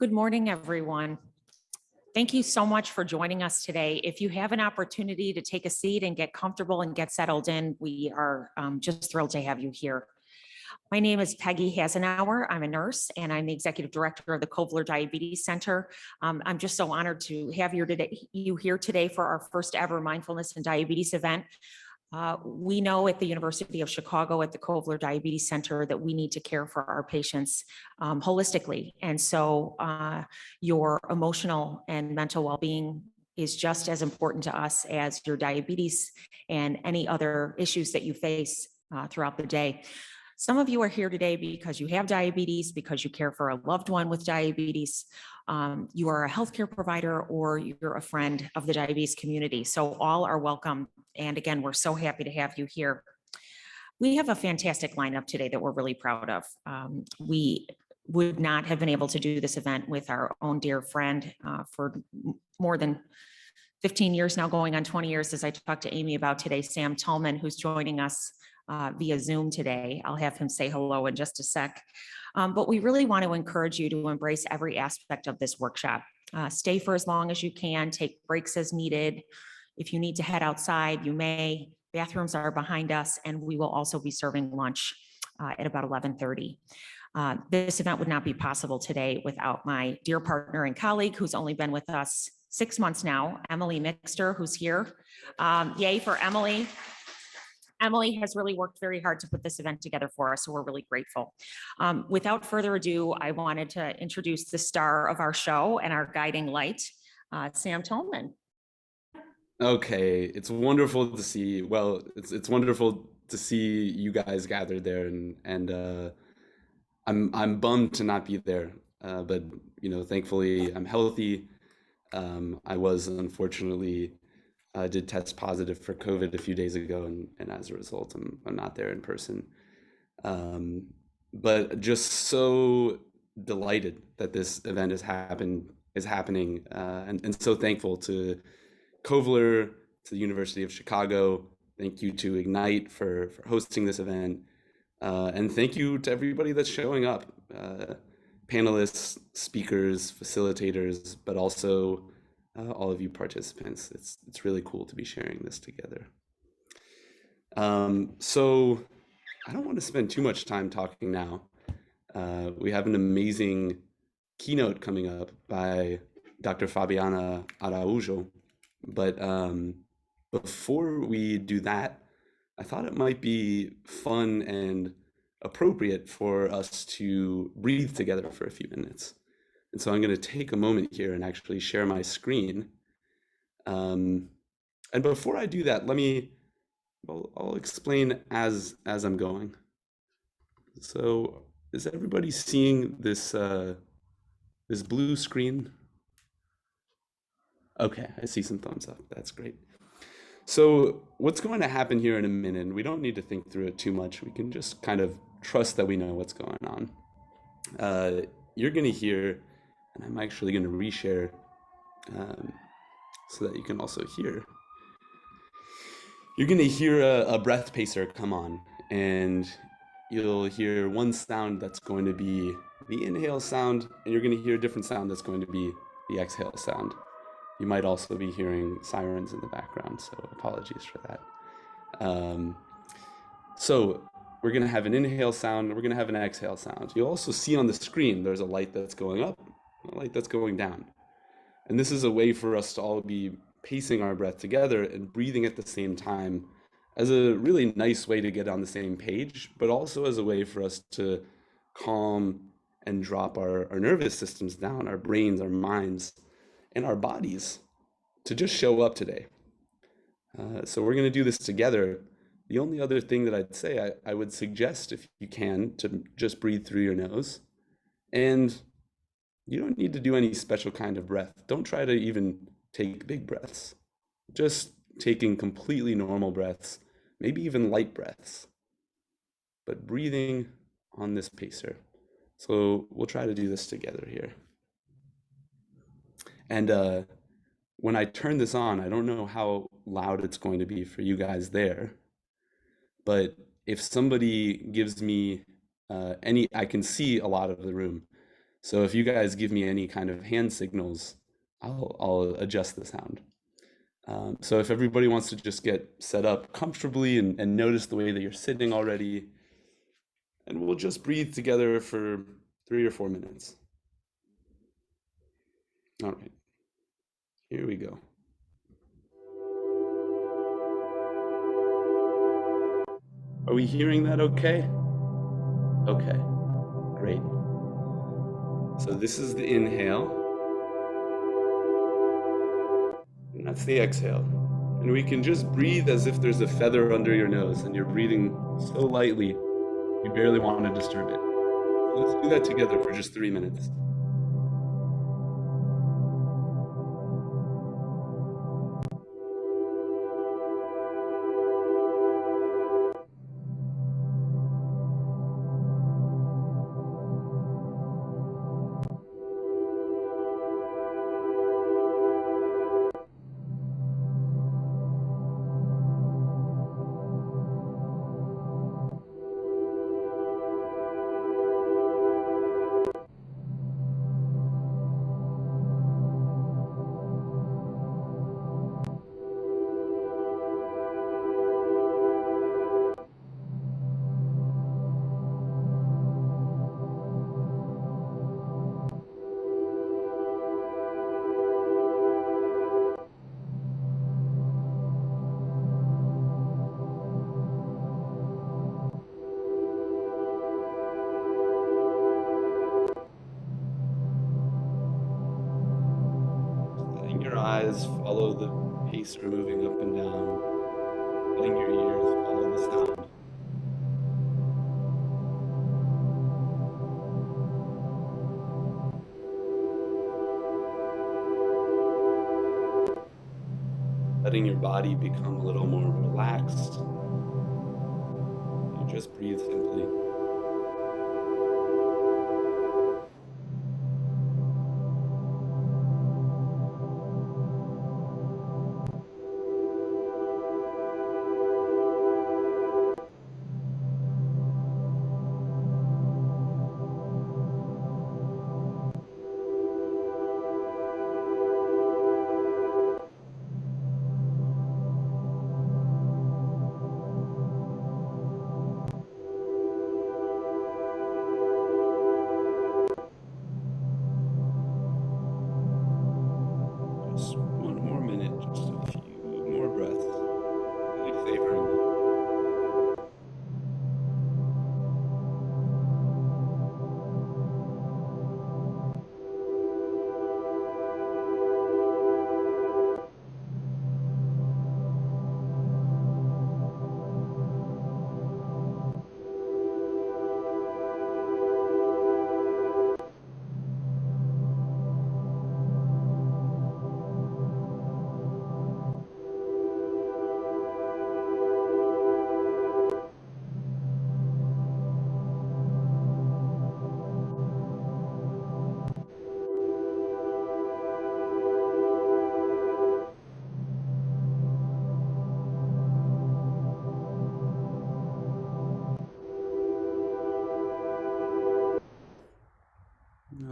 Good morning, everyone. Thank you so much for joining us today. If you have an opportunity to take a seat and get comfortable and get settled in, we are just thrilled to have you here. My name is Peggy Hasenauer. I'm a nurse and I'm the executive director of the Kovler Diabetes Center. I'm just so honored to have you here today for our first ever Mindfulness and Diabetes event. We know at the University of Chicago at the Kovler Diabetes Center that we need to care for our patients holistically. And so your emotional and mental well-being is just as important to us as your diabetes and any other issues that you face throughout the day. Some of you are here today because you have diabetes, because you care for a loved one with diabetes, you are a healthcare provider, or you're a friend of the diabetes community. So all are welcome. And again, we're so happy to have you here. We have a fantastic lineup today that we're really proud of. We would not have been able to do this event with our own dear friend for more than 15 years now, going on 20 years, as I talked to Amy about today, Sam Tullman, who's joining us via Zoom today. I'll have him say hello in just a sec. But we really want to encourage you to embrace every aspect of this workshop. Stay for as long as you can, take breaks as needed. If you need to head outside, you may. Bathrooms are behind us, and we will also be serving lunch at about 11:30. This event would not be possible today without my dear partner and colleague who's only been with us 6 months now, Emily Mixter, who's here. Yay for Emily. Emily has really worked very hard to put this event together for us, so we're really grateful. Without further ado, I wanted to introduce the star of our show and our guiding light, Sam Tullman. Okay, it's wonderful to see. Well, it's wonderful to see you guys gathered there, and I'm bummed to not be there. But thankfully I'm healthy. I was unfortunately did test positive for COVID a few days ago, and as a result, I'm not there in person. But just so delighted that this event is happening, and so thankful to Kovler, to the University of Chicago. Thank you to Ignite for hosting this event, and thank you to everybody that's showing up, panelists, speakers, facilitators, but also all of you participants. It's really cool to be sharing this together. So I don't want to spend too much time talking now. We have an amazing keynote coming up by Dr. Fabiana Araujo. But before we do that, I thought it might be fun and appropriate for us to breathe together for a few minutes. And so I'm going to take a moment here and actually share my screen. And before I do that, I'll explain as I'm going. So is everybody seeing this this blue screen? Okay, I see some thumbs up. That's great. So what's going to happen here in a minute, and we don't need to think through it too much. We can just kind of trust that we know what's going on. You're going to hear, and I'm actually going to reshare so that you can also hear. You're going to hear a breath pacer come on, and you'll hear one sound that's going to be the inhale sound, and you're going to hear a different sound that's going to be the exhale sound. You might also be hearing sirens in the background, so apologies for that. So we're going to have an inhale sound, and we're going to have an exhale sound. You'll also see on the screen there's a light that's going up, a light that's going down. And this is a way for us to all be pacing our breath together and breathing at the same time, as a really nice way to get on the same page, but also as a way for us to calm and drop our nervous systems down, our brains, our minds, and our bodies to just show up today. So we're going to do this together. The only other thing that I'd say, I would suggest, if you can, to just breathe through your nose. And you don't need to do any special kind of breath. Don't try to even take big breaths. Just taking completely normal breaths, maybe even light breaths, but breathing on this pacer. So we'll try to do this together here. And when I turn this on, I don't know how loud it's going to be for you guys there, but if somebody gives me I can see a lot of the room. So if you guys give me any kind of hand signals, I'll adjust the sound. So if everybody wants to just get set up comfortably and notice the way that you're sitting already, and we'll just breathe together for 3 or 4 minutes. All right, here we go. Are we hearing that okay? Okay, great. So this is the inhale, and that's the exhale. And we can just breathe as if there's a feather under your nose and you're breathing so lightly, you barely want to disturb it. Let's do that together for just 3 minutes. Letting your eyes follow the pacer moving up and down, letting your ears follow the sound. Letting your body become a little more relaxed. You just breathe simply. Just one more minute, just a few more breaths. Really savoring it.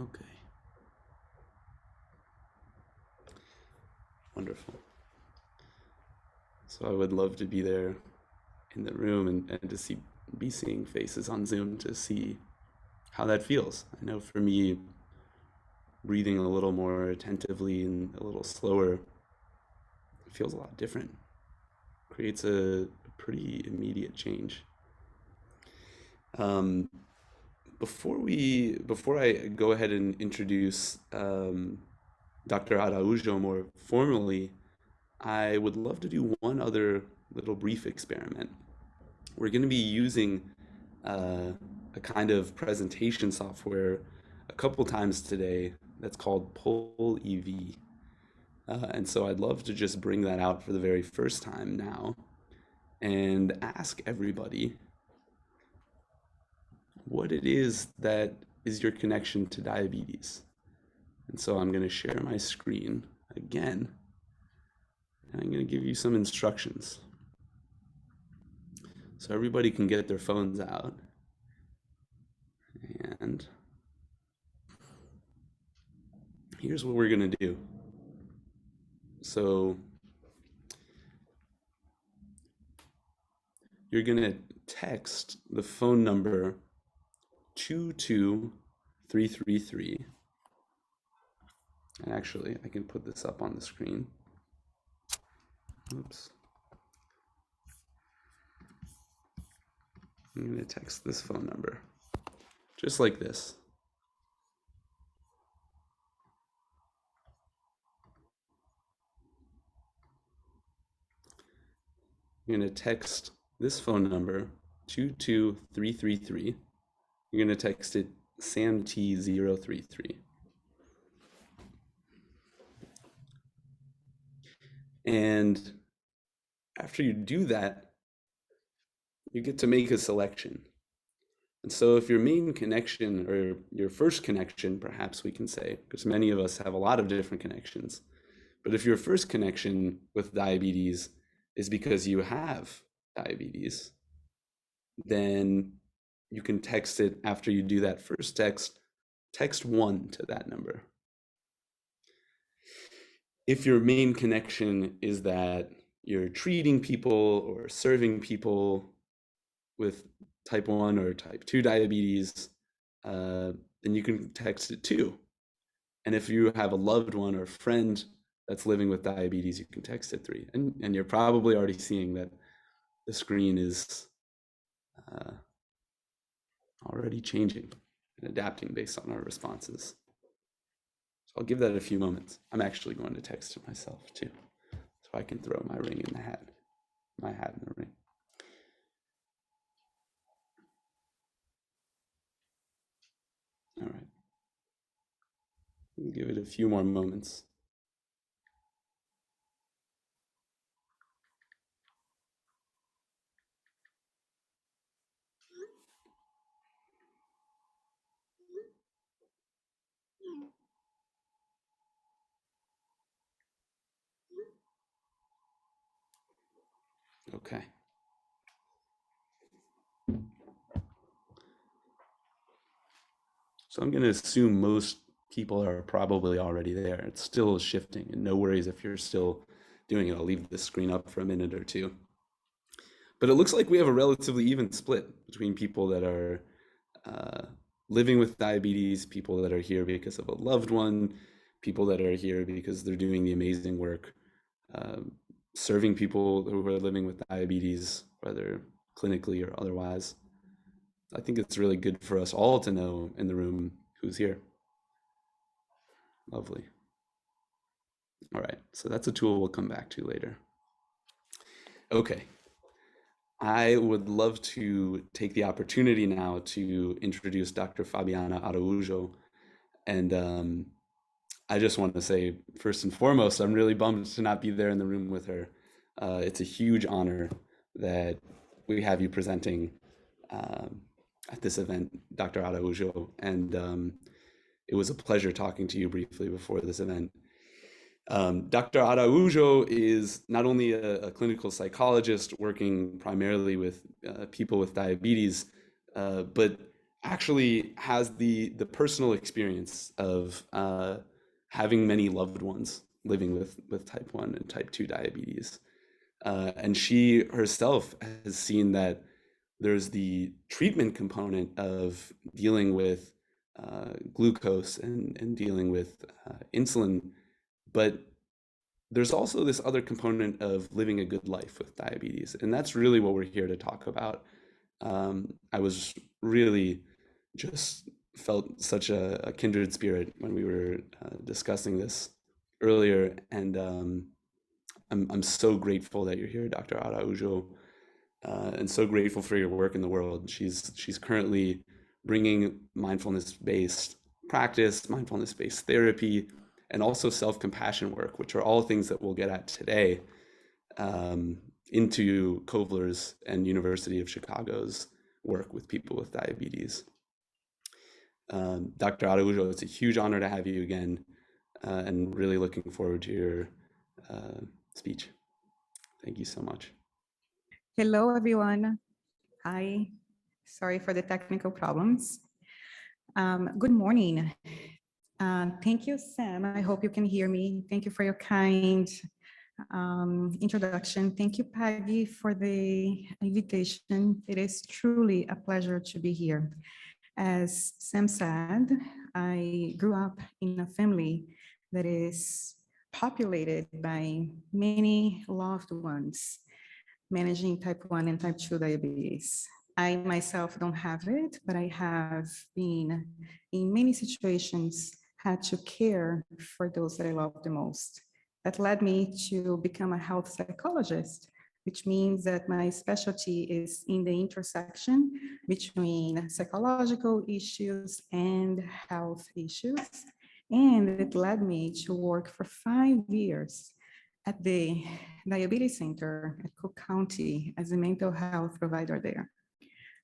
Okay. Wonderful. So I would love to be there in the room and to be seeing faces on Zoom to see how that feels. I know for me, breathing a little more attentively and a little slower, it feels a lot different. Creates a pretty immediate change. Before I go ahead and introduce Dr. Araujo more formally, I would love to do one other little brief experiment. We're going to be using a kind of presentation software a couple times today that's called Pull EV. And so I'd love to just bring that out for the very first time now and ask everybody what it is that is your connection to diabetes. And so I'm going to share my screen again. And I'm going to give you some instructions. So everybody can get their phones out. And here's what we're going to do. So you're going to text the phone number 22333. And actually, I can put this up on the screen. Oops. I'm going to text this phone number, just like this. You're going to text this phone number, 22333. You're going to text it Sam T033. And after you do that, you get to make a selection. And so if your main connection, or your first connection, perhaps we can say, because many of us have a lot of different connections, but if your first connection with diabetes is because you have diabetes, then you can text it after you do that first text 1 to that number. If your main connection is that you're treating people or serving people with type 1 or type 2 diabetes, then you can text it 2. And if you have a loved one or friend that's living with diabetes, you can text it 3. And you're probably already seeing that the screen is already changing and adapting based on our responses. So I'll give that a few moments. I'm actually going to text it myself too, so I can throw my ring in the hat, my hat in the ring. All right. We'll give it a few more moments. Okay. So I'm going to assume most people are probably already there. It's still shifting, and no worries if you're still doing it. I'll leave the screen up for a minute or two. But it looks like we have a relatively even split between people that are living with diabetes, people that are here because of a loved one, people that are here because they're doing the amazing work, serving people who are living with diabetes, whether clinically or otherwise. I think it's really good for us all to know in the room who's here. Lovely. All right, so that's a tool we'll come back to later. Okay, I would love to take the opportunity now to introduce Dr. Fabiana Araujo. And I just want to say, first and foremost, I'm really bummed to not be there in the room with her. It's a huge honor that we have you presenting at this event, Dr. Araujo, and it was a pleasure talking to you briefly before this event. Dr. Araujo is not only a clinical psychologist working primarily with people with diabetes, but actually has the personal experience of having many loved ones living with type 1 and type 2 diabetes. And she herself has seen that there's the treatment component of dealing with glucose and dealing with insulin, but there's also this other component of living a good life with diabetes. And that's really what we're here to talk about. I was really just felt such a kindred spirit when we were discussing this earlier. And I'm so grateful that you're here, Dr. Araujo, and so grateful for your work in the world. She's currently bringing mindfulness-based practice, mindfulness-based therapy, and also self-compassion work, which are all things that we'll get at today, into Kovler's and University of Chicago's work with people with diabetes. Dr. Araujo, it's a huge honor to have you again, and really looking forward to your speech. Thank you so much. Hello, everyone. Hi. Sorry for the technical problems. Good morning. Thank you, Sam. I hope you can hear me. Thank you for your kind introduction. Thank you, Peggy, for the invitation. It is truly a pleasure to be here. As Sam said, I grew up in a family that is populated by many loved ones managing type 1 and type 2 diabetes. I myself don't have it, but I have been in many situations had to care for those that I love the most. That led me to become a health psychologist, which means that my specialty is in the intersection between psychological issues and health issues. And it led me to work for 5 years at the Diabetes Center at Cook County as a mental health provider there.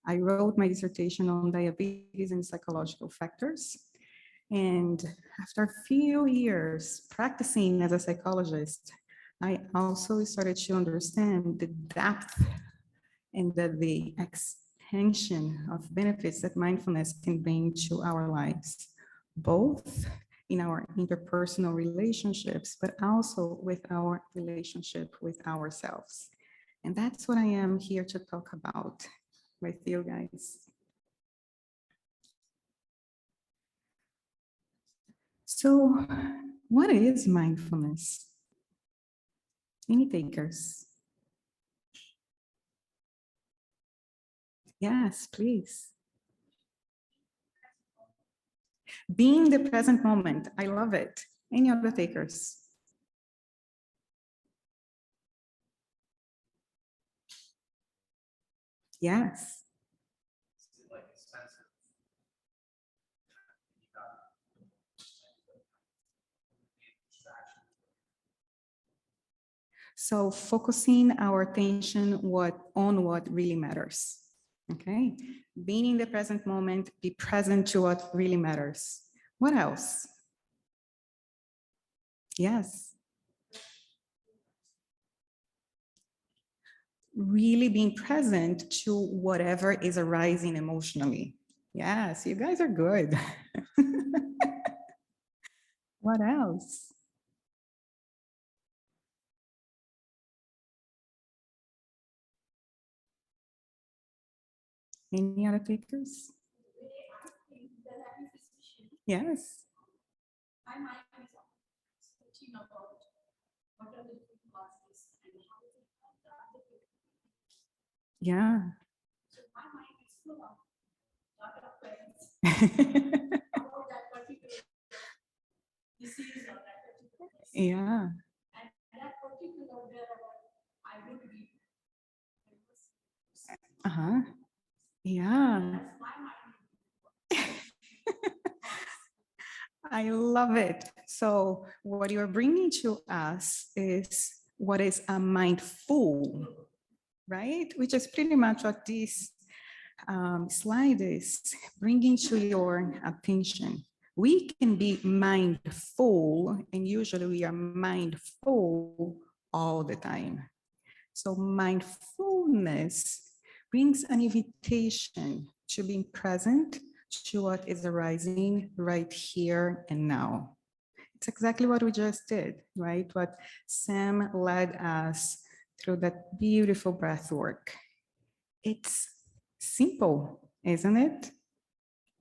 I wrote my dissertation on diabetes and psychological factors. And after a few years practicing as a psychologist, I also started to understand the depth and the extension of benefits that mindfulness can bring to our lives, both in our interpersonal relationships, but also with our relationship with ourselves. And that's what I am here to talk about with you guys. So, what is mindfulness? Any takers? Yes, please. Being the present moment. I love it. Any other takers? Yes. So focusing our attention on what really matters, okay? Being in the present moment, be present to what really matters. What else? Yes. Really being present to whatever is arising emotionally. Yes, you guys are good. What else? Any other takers? Yes. Yeah. Yeah. Uh-huh. Yeah. I love it. So what you're bringing to us is what is a mindful, right? Which is pretty much what this slide is bringing to your attention. We can be mindful, and usually we are mindful all the time. So mindfulness brings an invitation to being present to what is arising right here and now. It's exactly what we just did, right? What Sam led us through that beautiful breath work. It's simple, isn't it?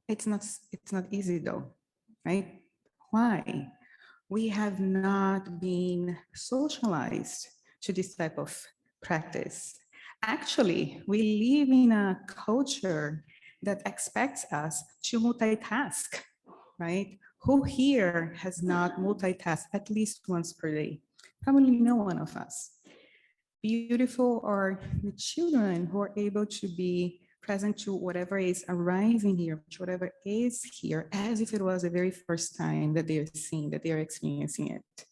It's not easy though, right? Why? We have not been socialized to this type of practice. Actually, we live in a culture that expects us to multitask, right? Who here has not multitasked at least once per day? Probably no one of us. Beautiful are the children who are able to be present to whatever is arising here, to whatever is here, as if it was the very first time that they are seeing, that they are experiencing it.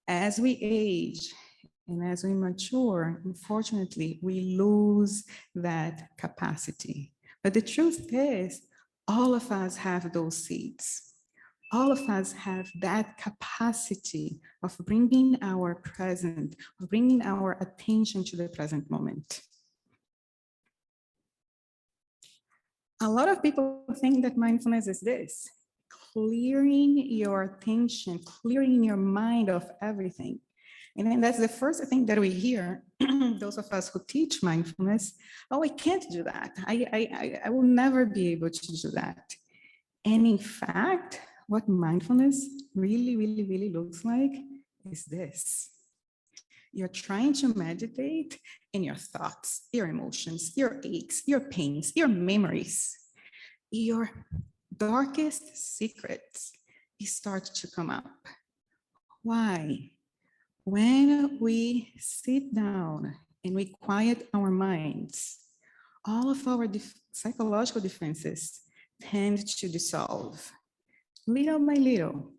As we age and as we mature, unfortunately, we lose that capacity. But the truth is, all of us have those seeds. All of us have that capacity of bringing our present, of bringing our attention to the present moment. A lot of people think that mindfulness is this: clearing your attention, clearing your mind of everything. And then that's the first thing that we hear, those of us who teach mindfulness, oh, I can't do that. I will never be able to do that. And in fact, what mindfulness really, really, really looks like is this. You're trying to meditate in your thoughts, your emotions, your aches, your pains, your memories, your darkest secrets start to come up. Why? When we sit down and we quiet our minds, all of our psychological defenses tend to dissolve little by little.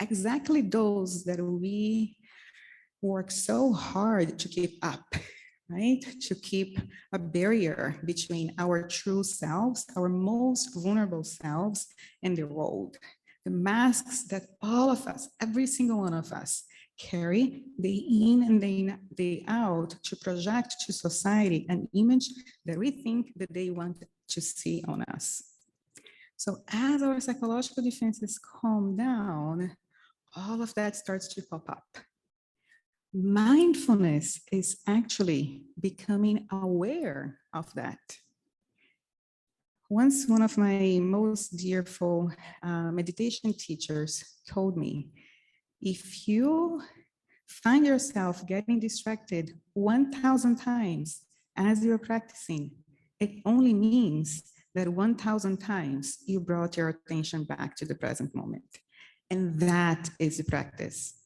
Exactly those that we work so hard to keep up, right? To keep a barrier between our true selves, our most vulnerable selves, and the world. The masks that all of us, every single one of us, carry day in and day out to project to society an image that we think that they want to see on us. So as our psychological defenses calm down, all of that starts to pop up. Mindfulness is actually becoming aware of that. Once one of my most dearful meditation teachers told me, if you find yourself getting distracted 1,000 times as you're practicing, it only means that 1,000 times you brought your attention back to the present moment. And that is the practice.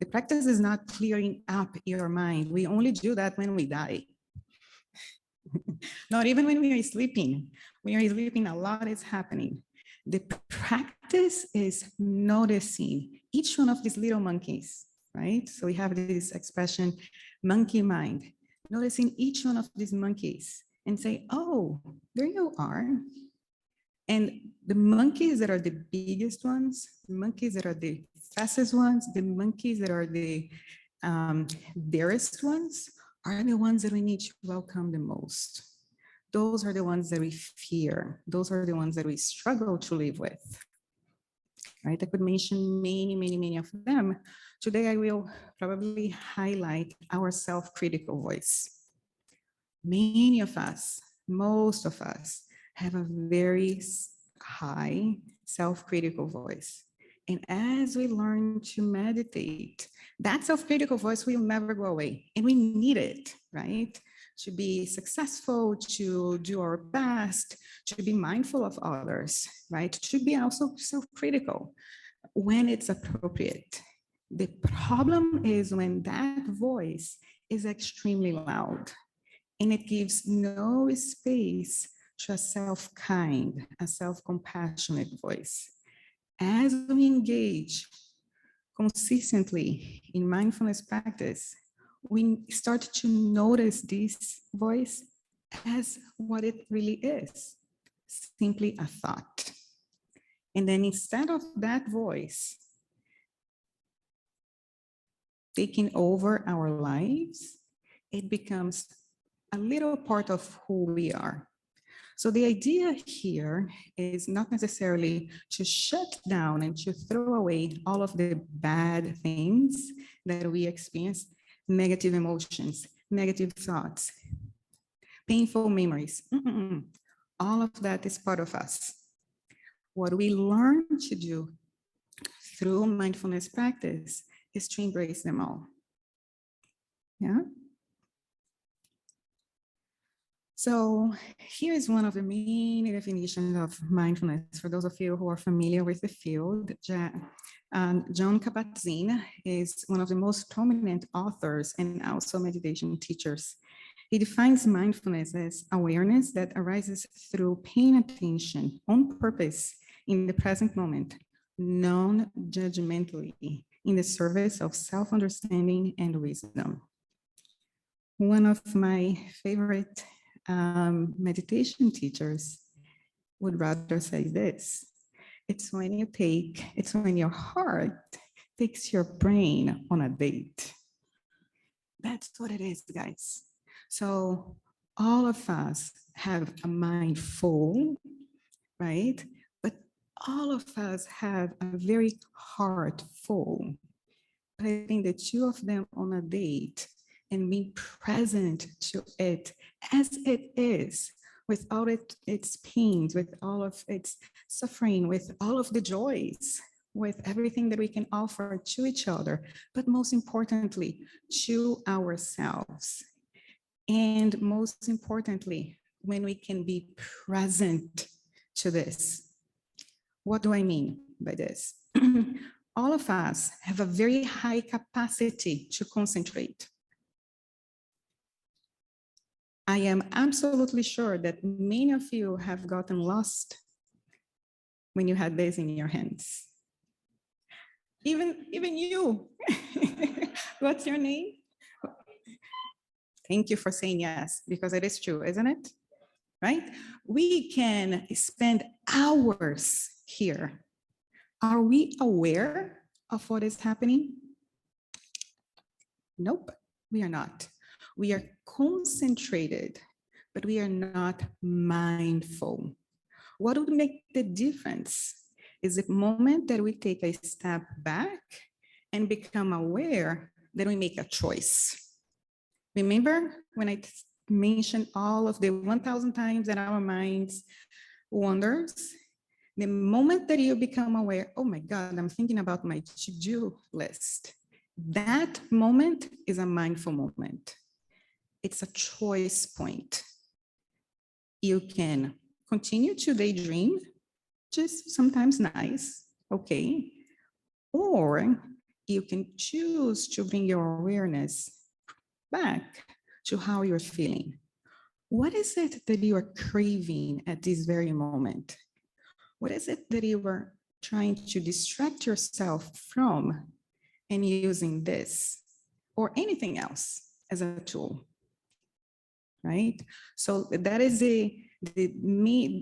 The practice is not clearing up your mind. We only do that when we die. Not even when we are sleeping. When we are sleeping, a lot is happening. The practice is noticing each one of these little monkeys, right? So we have this expression, monkey mind, noticing each one of these monkeys and say, oh, there you are. And the monkeys that are the biggest ones, the monkeys that are the fastest ones, the monkeys that are the dearest ones are the ones that we need to welcome the most. Those are the ones that we fear. Those are the ones that we struggle to live with. Right? I could mention many, many, many of them. Today, I will probably highlight our self-critical voice. Many of us, most of us, have a very high self-critical voice. And as we learn to meditate, that self-critical voice will never go away. And we need it, right? To be successful, to do our best, to be mindful of others, right? To be also self-critical when it's appropriate. The problem is when that voice is extremely loud and it gives no space to a self-kind, a self-compassionate voice. As we engage consistently in mindfulness practice, we start to notice this voice as what it really is, simply a thought. And then instead of that voice taking over our lives, it becomes a little part of who we are. So the idea here is not necessarily to shut down and to throw away all of the bad things that we experience, negative emotions, negative thoughts, painful memories. All of that is part of us. What we learn to do through mindfulness practice is to embrace them all. Yeah. So here's one of the main definitions of mindfulness. For those of you who are familiar with the field, Jon Kabat-Zinn is one of the most prominent authors and also meditation teachers. He defines mindfulness as awareness that arises through paying attention on purpose in the present moment, non-judgmentally, in the service of self-understanding and wisdom. One of my favorite meditation teachers would rather say this: it's when your heart takes your brain on a date. That's what it is, guys. So all of us have a mind full, right? But all of us have a very heart full. But I think the two of them on a date and being present to it as it is, with all its pains, with all of its suffering, with all of the joys, with everything that we can offer to each other, but most importantly, to ourselves. And most importantly, when we can be present to this. What do I mean by this? All of us have a very high capacity to concentrate. I am absolutely sure that many of you have gotten lost when you had this in your hands. Even you. What's your name? Thank you for saying yes, because it is true, isn't it? Right? We can spend hours here. Are we aware of what is happening? Nope, we are not. We are concentrated, but we are not mindful. What would make the difference is the moment that we take a step back and become aware that we make a choice. Remember when I mentioned all of the 1,000 times that our minds wanders? The moment that you become aware, oh my God, I'm thinking about my to-do list. That moment is a mindful moment. It's a choice point. You can continue to daydream, just sometimes nice, okay? Or you can choose to bring your awareness back to how you're feeling. What is it that you are craving at this very moment? What is it that you are trying to distract yourself from and using this or anything else as a tool, right? So that is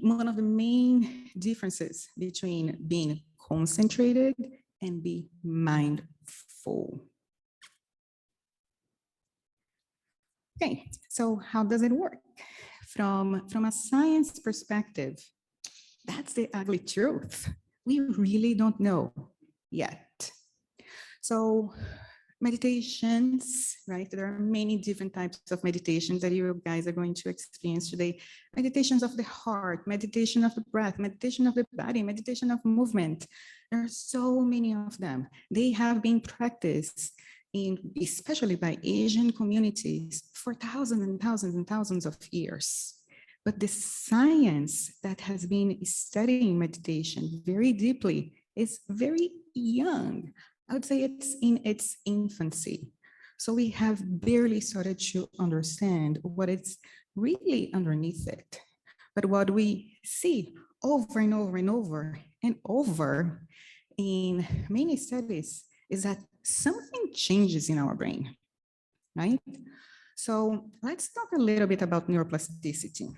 one of the main differences between being concentrated and being mindful. Okay, so how does it work? From a science perspective, that's the ugly truth. We really don't know yet. So meditations, right? There are many different types of meditations that you guys are going to experience today. Meditations of the heart, meditation of the breath, meditation of the body, meditation of movement. There are so many of them. They have been practiced especially by Asian communities for thousands and thousands and thousands of years. But the science that has been studying meditation very deeply is very young. I would say it's in its infancy. So we have barely started to understand what is really underneath it. But what we see over and over and over and over in many studies is that something changes in our brain, right? So let's talk a little bit about neuroplasticity.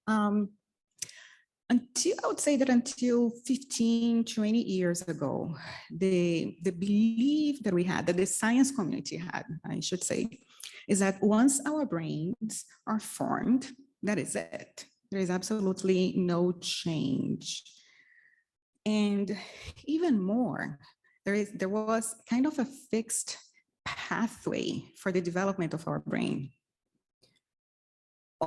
I would say that until 15, 20 years ago, the belief that we had, that the science community had, I should say, is that once our brains are formed, that is it. There is absolutely no change. And even more, there was kind of a fixed pathway for the development of our brain.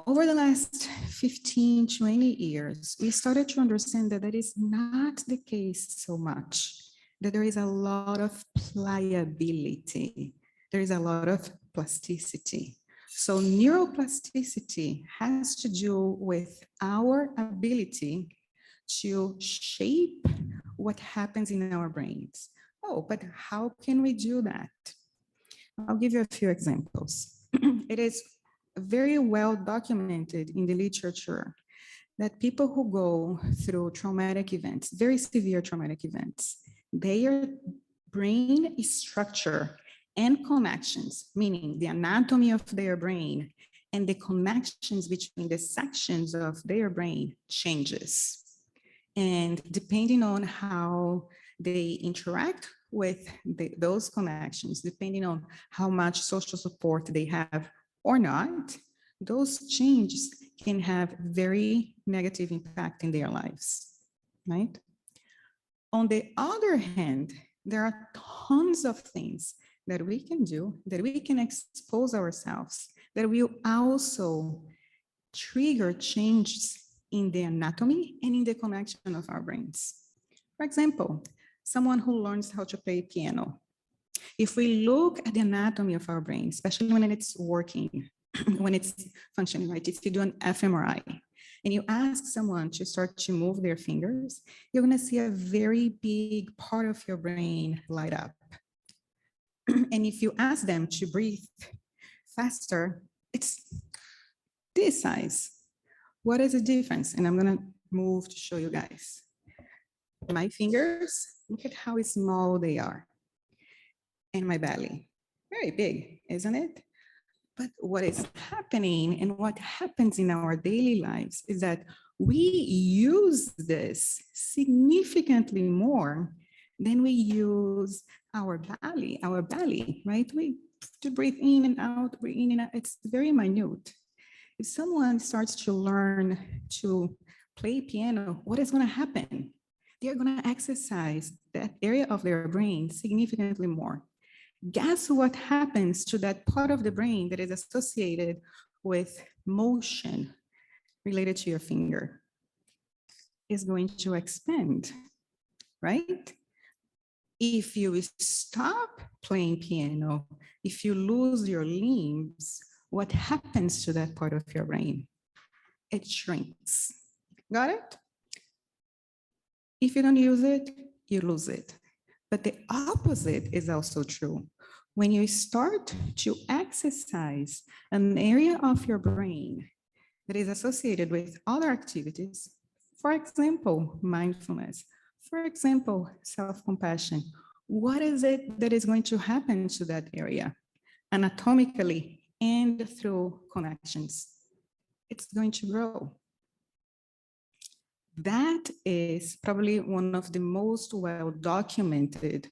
Over the last 15, 20 years, we started to understand that that is not the case so much, that there is a lot of pliability, there is a lot of plasticity. So neuroplasticity has to do with our ability to shape what happens in our brains. Oh, but how can we do that? I'll give you a few examples. It is very well documented in the literature that people who go through traumatic events, very severe traumatic events, their brain structure and connections, meaning the anatomy of their brain and the connections between the sections of their brain changes. And depending on how they interact with those connections, depending on how much social support they have or not, those changes can have very negative impact in their lives. right? On the other hand, there are tons of things that we can do, that we can expose ourselves, that will also trigger changes in the anatomy and in the connection of our brains. For example, someone who learns how to play piano. If we look at the anatomy of our brain, especially when it's working, when it's functioning, right? If you do an fMRI and you ask someone to start to move their fingers, you're gonna see a very big part of your brain light up. And if you ask them to breathe faster, it's this size. What is the difference? And I'm gonna move to show you guys. My fingers, look at how small they are. And my belly, very big, isn't it? But what is happening and what happens in our daily lives is that we use this significantly more than we use our belly, right? We to breathe in and out, breathe in and out. It's very minute. If someone starts to learn to play piano, what is going to happen? They're going to exercise that area of their brain significantly more. Guess what happens to that part of the brain that is associated with motion related to your finger? Is going to expand, right? If you stop playing piano, if you lose your limbs, what happens to that part of your brain? It shrinks. Got it? If you don't use it, you lose it. But the opposite is also true. When you start to exercise an area of your brain that is associated with other activities, for example, mindfulness, for example, self-compassion, what is it that is going to happen to that area anatomically and through connections? It's going to grow. That is probably one of the most well-documented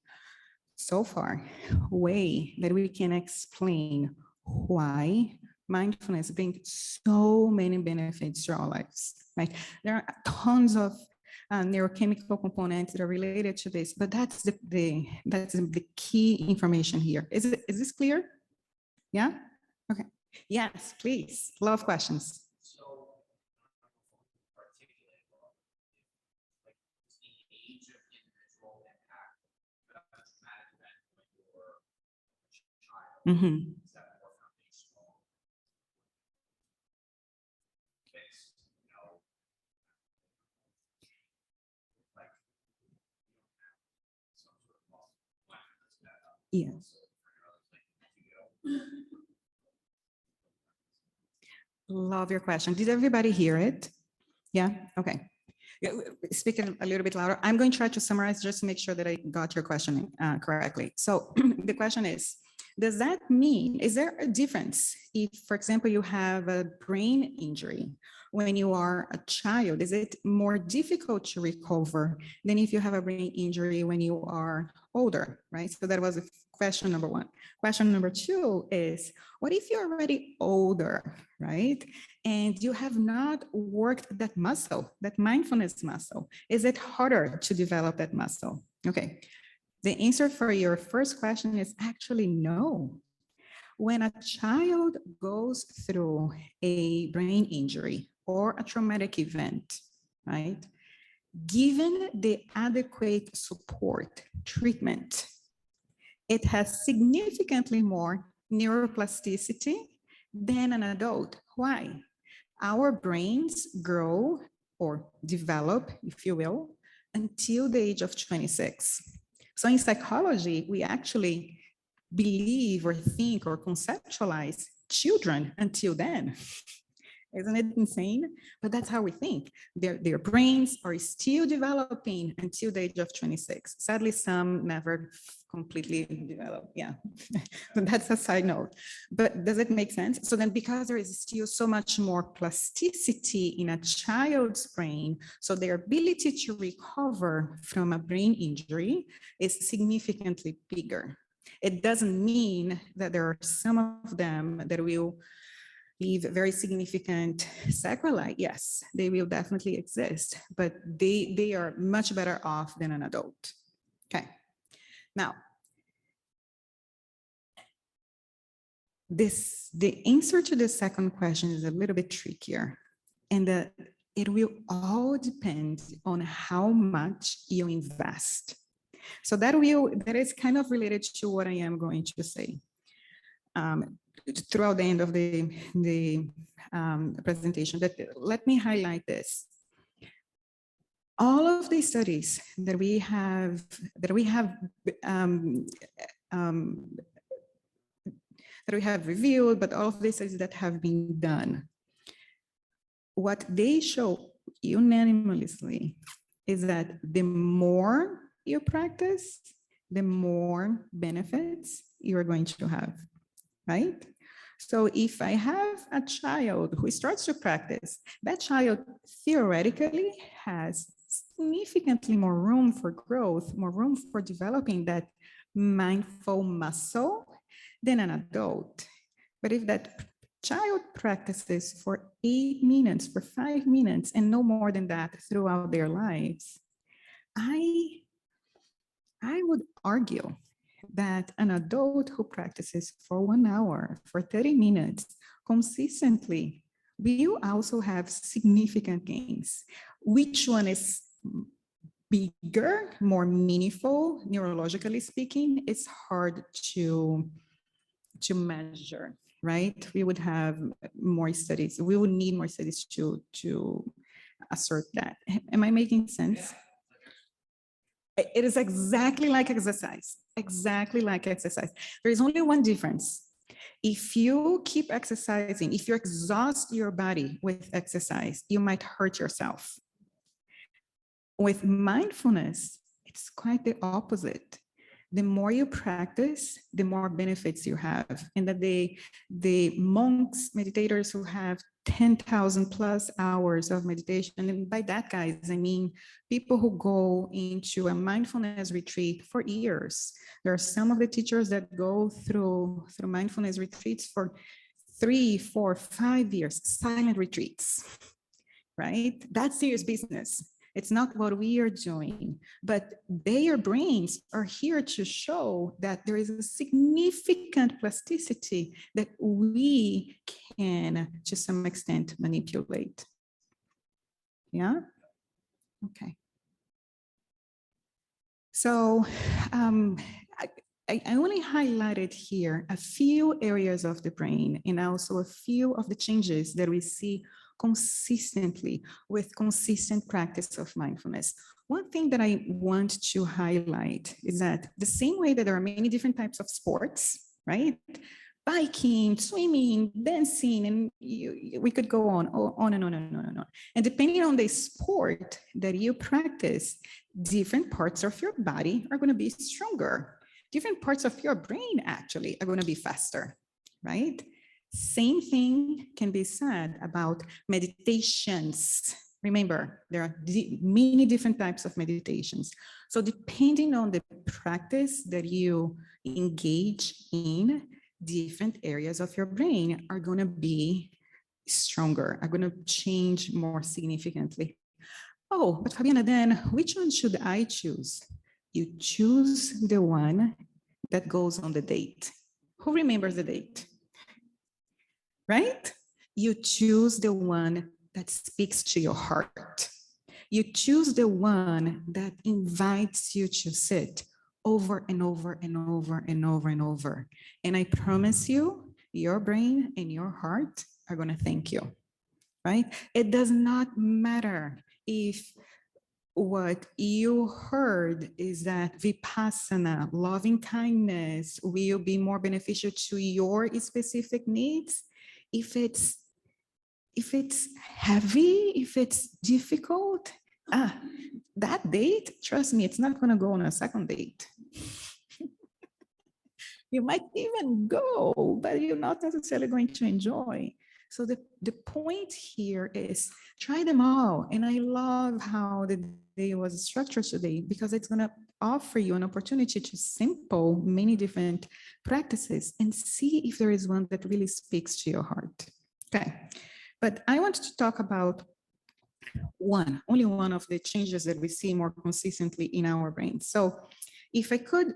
so far way that we can explain why mindfulness brings so many benefits to our lives, right? There are tons of neurochemical components that are related to this, but that's the key information here. Is this clear? Yeah? Okay. Yes, please. Love questions. Mm-hmm. Yeah. Love your question. Did everybody hear it? Yeah? Okay. Speak a little bit louder. I'm going to try to summarize just to make sure that I got your question correctly. So the question is, does that mean, is there a difference if, for example, you have a brain injury when you are a child? Is it more difficult to recover than if you have a brain injury when you are older, right? So that was question number one. Question number two is, what if you're already older, right? And you have not worked that muscle, that mindfulness muscle? Is it harder to develop that muscle? Okay. The answer for your first question is actually no. When a child goes through a brain injury or a traumatic event, right? Given the adequate support, treatment, it has significantly more neuroplasticity than an adult. Why? Our brains grow or develop, if you will, until the age of 26. So in psychology, we actually believe or think or conceptualize children until then. Isn't it insane? But that's how we think. Their brains are still developing until the age of 26. Sadly, some never completely develop. Yeah, but that's a side note. But does it make sense? So then because there is still so much more plasticity in a child's brain, so their ability to recover from a brain injury is significantly bigger. It doesn't mean that there are some of them that will leave very significant sequelae, yes, they will definitely exist, but they are much better off than an adult. Okay, now, the answer to the second question is a little bit trickier, and it will all depend on how much you invest. So that is kind of related to what I am going to say throughout the end of the presentation. But let me highlight this. All of the studies that we have reviewed, but all of the studies that have been done, what they show unanimously is that the more you practice, the more benefits you are going to have, right? So if I have a child who starts to practice, that child theoretically has significantly more room for growth, more room for developing that mindful muscle than an adult. But if that child practices for 8 minutes, for 5 minutes, and no more than that throughout their lives, I would argue that an adult who practices for 1 hour, for 30 minutes consistently, will also have significant gains. Which one is bigger, more meaningful, neurologically speaking? It's hard to measure, right? We would have more studies. We would need more studies to assert that. Am I making sense? It is exactly like exercise, exactly like exercise. There is only one difference. If you keep exercising, if you exhaust your body with exercise, you might hurt yourself. With mindfulness, it's quite the opposite. The more you practice, the more benefits you have. And that the monks, meditators who have 10,000 plus hours of meditation, and by that, guys, I mean people who go into a mindfulness retreat for years. There are some of the teachers that go through mindfulness retreats for 3, 4, 5 years, silent retreats, right? That's serious business. It's not what we are doing, but their brains are here to show that there is a significant plasticity that we can, to some extent, manipulate. Yeah? Okay. So I only highlighted here a few areas of the brain and also a few of the changes that we see consistently with consistent practice of mindfulness. One thing that I want to highlight is that the same way that there are many different types of sports, right? Biking, swimming, dancing, and we could go on and on and on and on. And depending on the sport that you practice, different parts of your body are going to be stronger. Different parts of your brain actually are going to be faster, right? Same thing can be said about meditations. Remember, there are many different types of meditations. So depending on the practice that you engage in, different areas of your brain are going to be stronger, are going to change more significantly. Oh, but Fabiana, then which one should I choose? You choose the one that goes on the date. Who remembers the date? Right? You choose the one that speaks to your heart. You choose the one that invites you to sit over and over and over and over and over. And I promise you, your brain and your heart are going to thank you, right? It does not matter if what you heard is that Vipassana, loving kindness, will be more beneficial to your specific needs. If it's heavy, if it's difficult, that date, trust me, it's not going to go on a second date. You might even go, but you're not necessarily going to enjoy. So the point here is try them all. And I love how the day was structured today, because it's going to offer you an opportunity to sample many different practices and see if there is one that really speaks to your heart. Okay, but I want to talk about only one of the changes that we see more consistently in our brain. So if I could,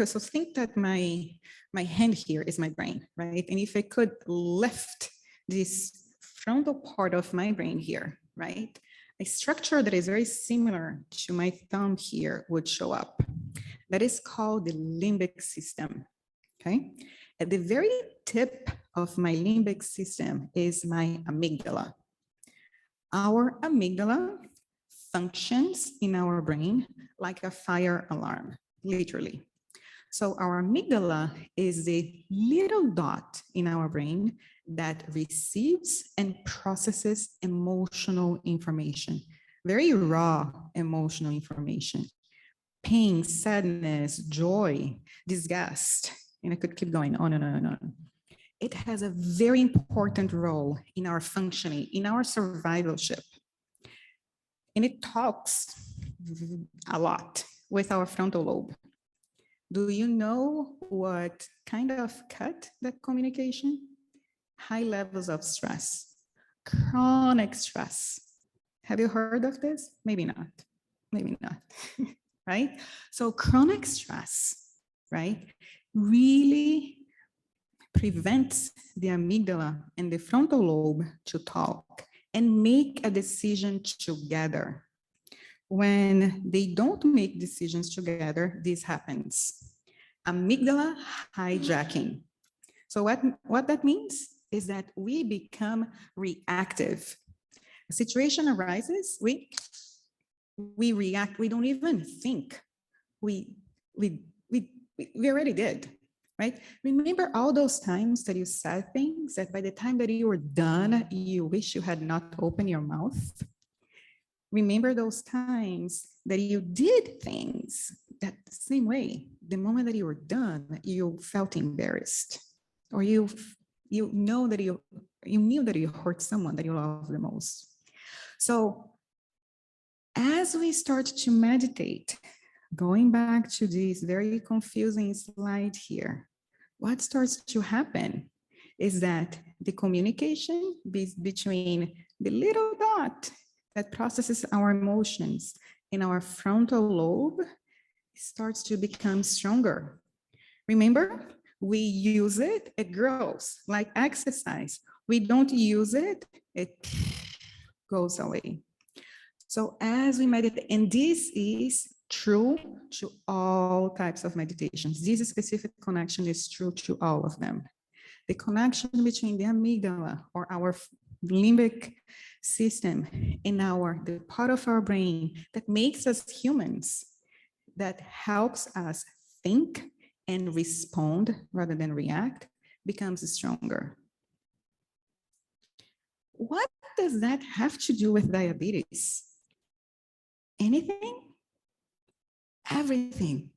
so think that my hand here is my brain, right? And if I could lift this frontal part of my brain here, right? A structure that is very similar to my thumb here would show up. That is called the limbic system, okay? At the very tip of my limbic system is my amygdala. Our amygdala functions in our brain like a fire alarm, literally. So our amygdala is the little dot in our brain that receives and processes emotional information, very raw emotional information, pain, sadness, joy, disgust, and I could keep going on and on and on. It has a very important role in our functioning, in our survivalship. And it talks a lot with our frontal lobe. Do you know what kind of cut that communication? High levels of stress, chronic stress. Have you heard of this? Maybe not, right? So chronic stress, right, really prevents the amygdala and the frontal lobe to talk and make a decision together. When they don't make decisions together, this happens. Amygdala hijacking. So what that means is that we become reactive. A situation arises, we react, we don't even think. We already did, right? Remember all those times that you said things that by the time that you were done, you wish you had not opened your mouth? Remember those times that you did things that same way. The moment that you were done, you felt embarrassed, or you knew that you hurt someone that you love the most. So as we start to meditate, going back to this very confusing slide here, what starts to happen is that the communication between the little dot that processes our emotions in our frontal lobe starts to become stronger. Remember, we use it, it grows, like exercise. We don't use it, it goes away. So as we meditate, and this is true to all types of meditations. This specific connection is true to all of them. The connection between the amygdala or our limbic system and the part of our brain that makes us humans, that helps us think and respond rather than react, becomes stronger. What does that have to do with diabetes? Anything? Everything,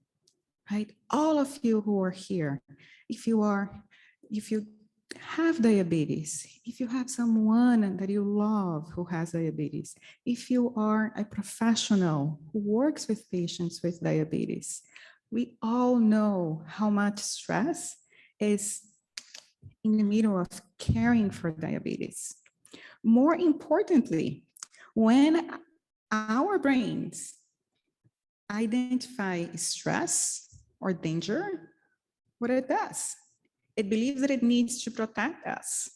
right? All of you who are here, if you have diabetes, if you have someone that you love who has diabetes, if you are a professional who works with patients with diabetes, we all know how much stress is in the middle of caring for diabetes. More importantly, when our brains identify stress or danger, what it does, it believes that it needs to protect us.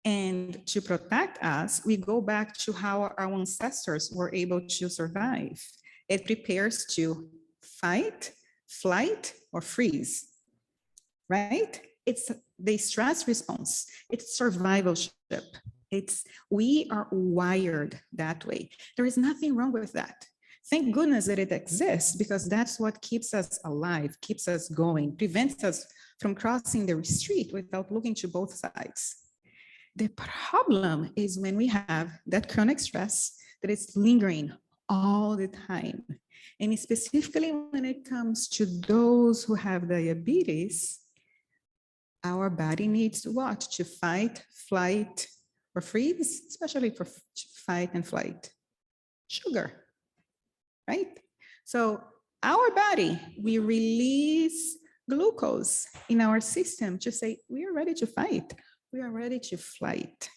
And to protect us, we go back to how our ancestors were able to survive. It prepares to fight, flight, or freeze, right? It's the stress response. It's survivalship. We are wired that way. There is nothing wrong with that. Thank goodness that it exists, because that's what keeps us alive, keeps us going, prevents us from crossing the street without looking to both sides. The problem is when we have that chronic stress that is lingering all the time. And specifically when it comes to those who have diabetes, our body needs to what? To fight, flight, or freeze, especially for fight and flight. Sugar, right? So our body, we release glucose in our system to say, we are ready to fight. we are ready to flight.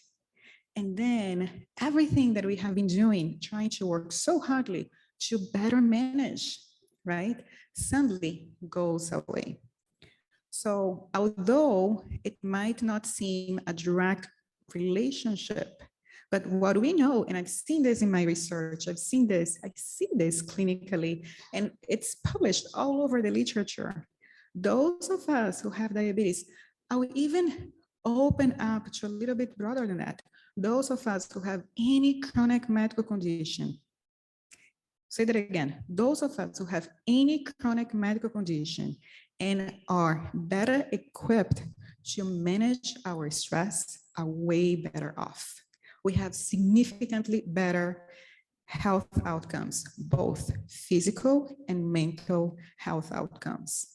And then everything that we have been doing, trying to work so hardly to better manage, right, suddenly goes away. So although it might not seem a direct relationship, but what we know, and I've seen this in my research, I see this clinically, and it's published all over the literature. Those of us who have diabetes, I would even open up to a little bit broader than that. Those of us who have any chronic medical condition, say that again, those of us who have any chronic medical condition and are better equipped to manage our stress are way better off. We have significantly better health outcomes, both physical and mental health outcomes.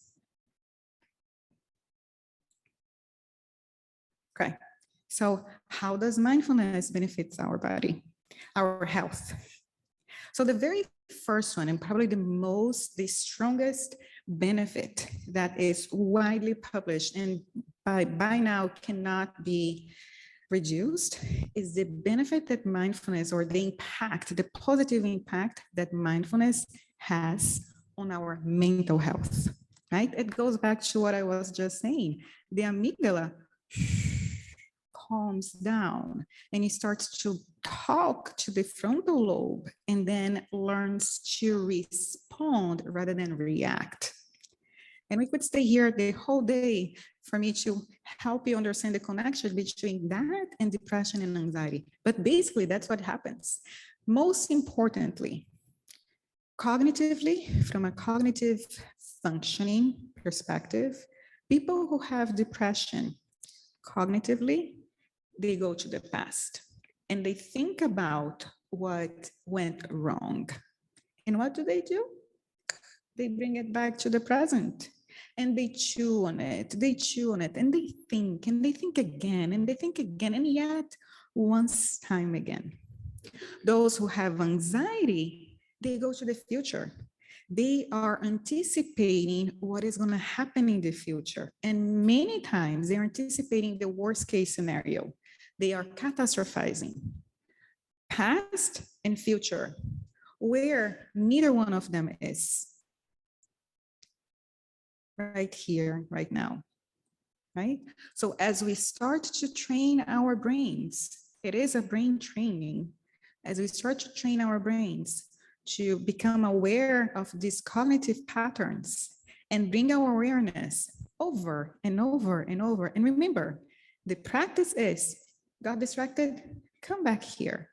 Okay, so how does mindfulness benefit our body, our health? So the very first one, and probably the strongest benefit that is widely published and by now cannot be reduced, is the benefit that mindfulness, or the impact, the positive impact that mindfulness has on our mental health, right? It goes back to what I was just saying. The amygdala calms down and it starts to talk to the frontal lobe and then learns to respond rather than react. And we could stay here the whole day for me to help you understand the connection between that and depression and anxiety. But basically, that's what happens. Most importantly, cognitively, from a cognitive functioning perspective, people who have depression, cognitively, they go to the past and they think about what went wrong. And what do? They bring it back to the present. And they chew on it, and they think again, and they think again, and yet once time again. Those who have anxiety, they go to the future. They are anticipating what is going to happen in the future. And many times they're anticipating the worst case scenario. They are catastrophizing past and future, where neither one of them is. Right here, right now, right? So as we start to train our brains, it is a brain training. As we start to train our brains to become aware of these cognitive patterns and bring our awareness over and over and over. And remember, the practice is, got distracted, come back here.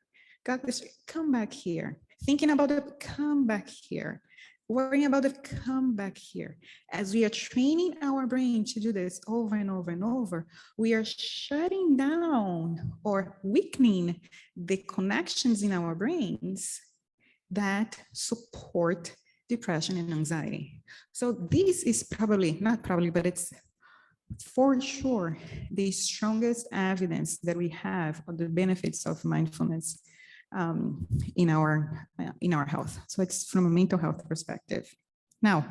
Got this, come back here. Thinking about it, come back here. Worrying about it, come back here. As we are training our brain to do this over and over and over, we are shutting down or weakening the connections in our brains that support depression and anxiety. So this is probably, not probably, but it's for sure the strongest evidence that we have of the benefits of mindfulness in our health. So it's from a mental health perspective. Now,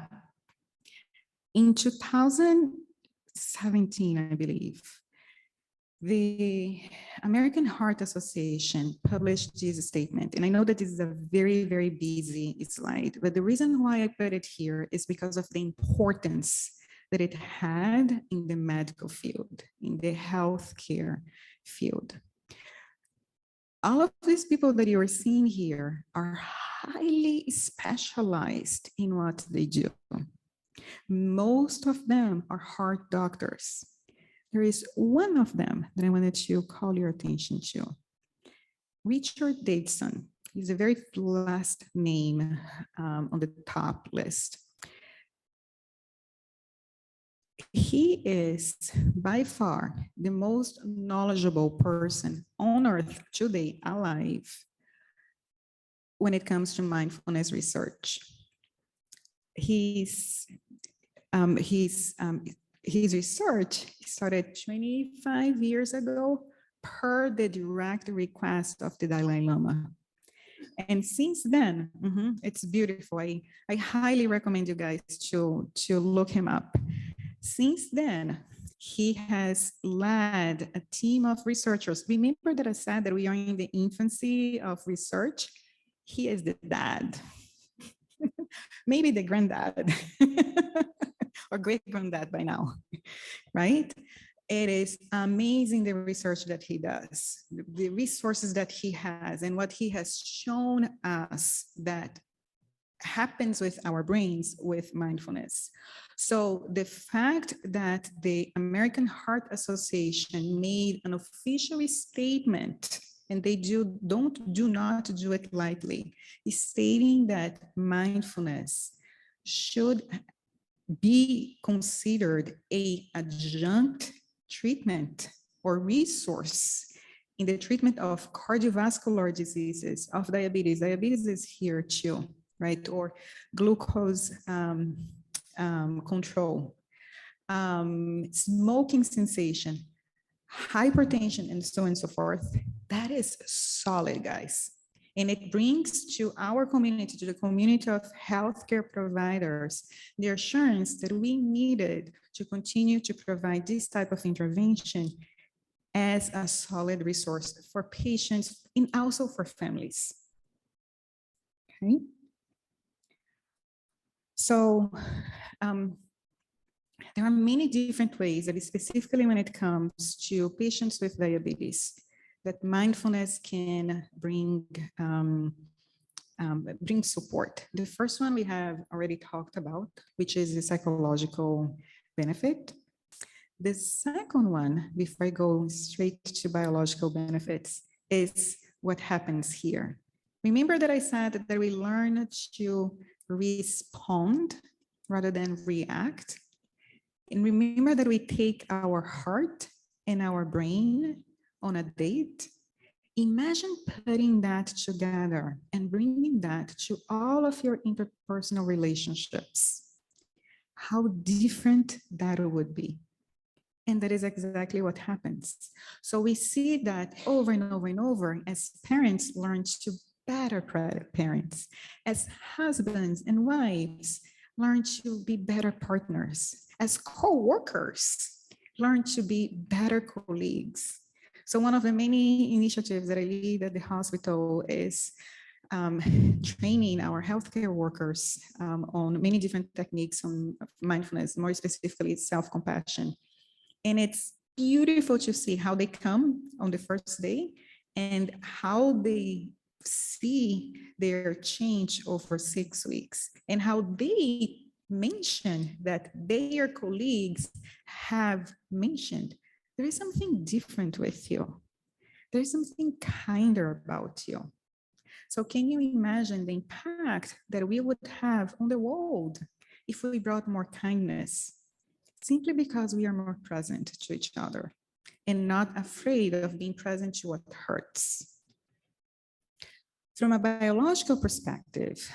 in 2017, I believe, the American Heart Association published this statement. And I know that this is a very, very busy slide, but the reason why I put it here is because of the importance that it had in the medical field, in the healthcare field. All of these people that you are seeing here are highly specialized in what they do. Most of them are heart doctors. There is one of them that I wanted to call your attention to. Richard Davidson is the very last name on the top list. He is by far the most knowledgeable person on earth today alive when it comes to mindfulness research. His research started 25 years ago per the direct request of the Dalai Lama. And since then, it's beautiful. I highly recommend you guys to look him up. Since then, He has led a team of researchers. Remember that I said that we are in the infancy of research? He is the dad, maybe the granddad or great granddad by now, right? It is amazing the research that he does, the resources that he has, and what he has shown us that happens with our brains with mindfulness. So the fact that the American Heart Association made an official statement, and they do not do it lightly, is stating that mindfulness should be considered a adjunct treatment or resource in the treatment of cardiovascular diseases, of diabetes. Diabetes is here too, right? Or glucose control, smoking cessation, hypertension, and so on and so forth. That is solid, guys. And it brings to our community, to the community of healthcare providers, the assurance that we needed to continue to provide this type of intervention as a solid resource for patients and also for families. Okay. So there are many different ways that specifically when it comes to patients with diabetes, that mindfulness can bring support. The first one we have already talked about, which is the psychological benefit. The second one, before I go straight to biological benefits, is what happens here. Remember that I said that we learn to respond rather than react. And remember that we take our heart and our brain on a date. Imagine putting that together and bringing that to all of your interpersonal relationships. How different that would be. And that is exactly what happens. So we see that over and over and over as parents learn to better parents, as husbands and wives learn to be better partners, as co-workers learn to be better colleagues. So one of the many initiatives that I lead at the hospital is training our healthcare workers on many different techniques on mindfulness, more specifically self-compassion. And it's beautiful to see how they come on the first day and how they see their change over 6 weeks and how they mention that their colleagues have mentioned, there is something different with you. There's something kinder about you. So can you imagine the impact that we would have on the world if we brought more kindness? Simply because we are more present to each other and not afraid of being present to what hurts. From a biological perspective,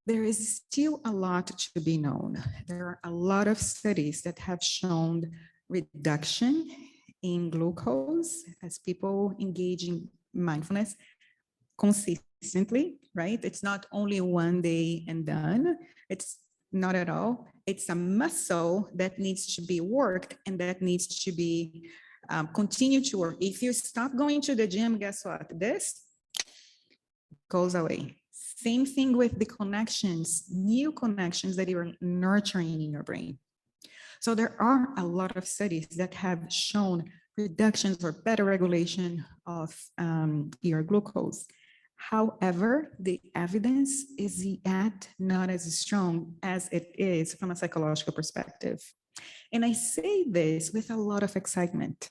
there is still a lot to be known. There are a lot of studies that have shown reduction in glucose as people engage in mindfulness consistently, right? It's not only one day and done. It's not at all. It's a muscle that needs to be worked and that needs to be continue to work. If you stop going to the gym, guess what? This goes away. Same thing with the connections, new connections that you are nurturing in your brain. So there are a lot of studies that have shown reductions or better regulation of your glucose. However, the evidence is yet not as strong as it is from a psychological perspective. And I say this with a lot of excitement.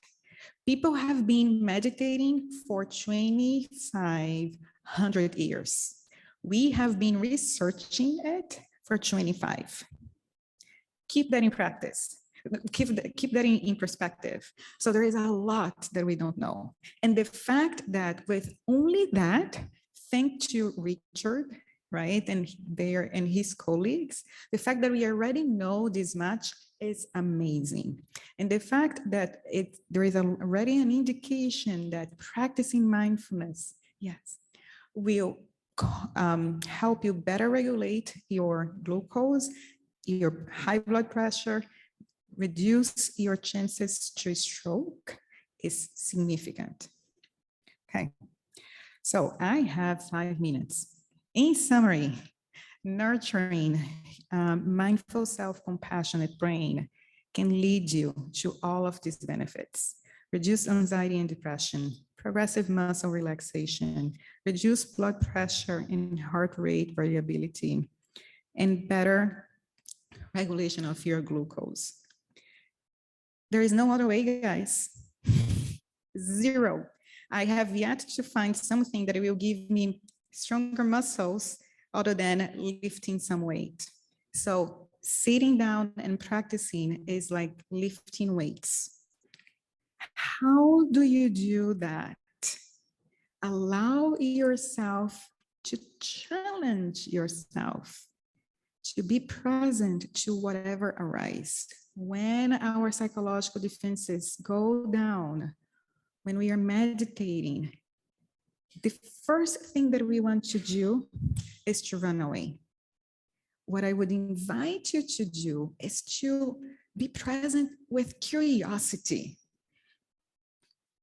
People have been meditating for 2,500 years. We have been researching it for 25. Keep that in practice. Keep that in perspective. So there is a lot that we don't know. And the fact that with only that, thanks to Richard, right, and his colleagues, the fact that we already know this much is amazing. And the fact that there is already an indication that practicing mindfulness, yes, will help you better regulate your glucose, your high blood pressure, reduce your chances to stroke is significant. Okay, so I have 5 minutes. In summary, nurturing mindful self-compassionate brain can lead you to all of these benefits. Reduce anxiety and depression, progressive muscle relaxation, reduce blood pressure and heart rate variability, and better regulation of your glucose. There is no other way, guys. Zero. I have yet to find something that will give me stronger muscles other than lifting some weight. So sitting down and practicing is like lifting weights. How do you do that? Allow yourself to challenge yourself, to be present to whatever arises. When our psychological defenses go down, when we are meditating, the first thing that we want to do is to run away. What I would invite you to do is to be present with curiosity.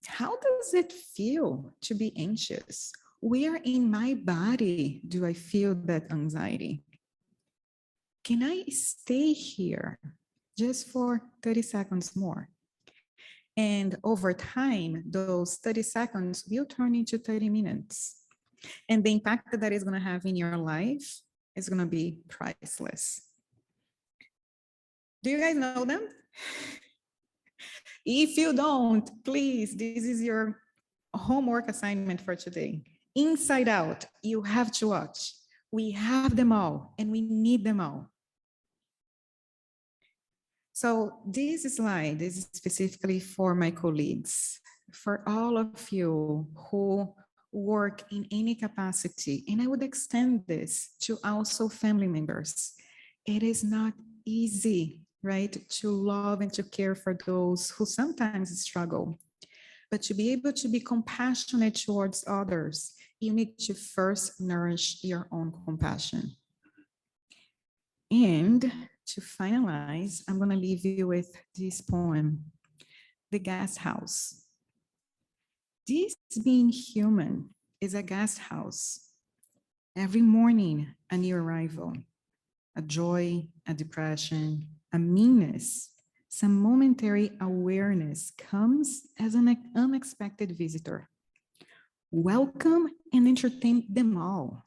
How does it feel to be anxious? Where in my body do I feel that anxiety? Can I stay here just for 30 seconds more? And over time, those 30 seconds will turn into 30 minutes. And the impact that is going to have in your life is going to be priceless. Do you guys know them? If you don't, please, this is your homework assignment for today. Inside Out, you have to watch. We have them all, and we need them all. So this slide is specifically for my colleagues, for all of you who work in any capacity, and I would extend this to also family members. It is not easy, right, to love and to care for those who sometimes struggle. But to be able to be compassionate towards others, you need to first nourish your own compassion. And to finalize, I'm going to leave you with this poem, The Guest House. This being human is a guest house. Every morning, a new arrival, a joy, a depression, a meanness, some momentary awareness comes as an unexpected visitor. Welcome and entertain them all,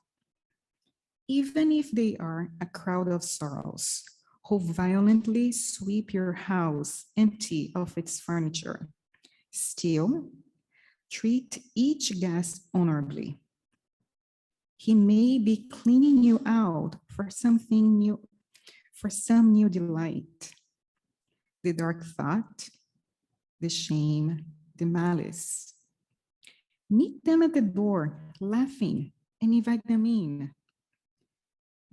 even if they are a crowd of sorrows who violently sweep your house empty of its furniture. Still, treat each guest honorably. He may be cleaning you out for something new, for some new delight. The dark thought, the shame, the malice. Meet them at the door, laughing, and invite them in.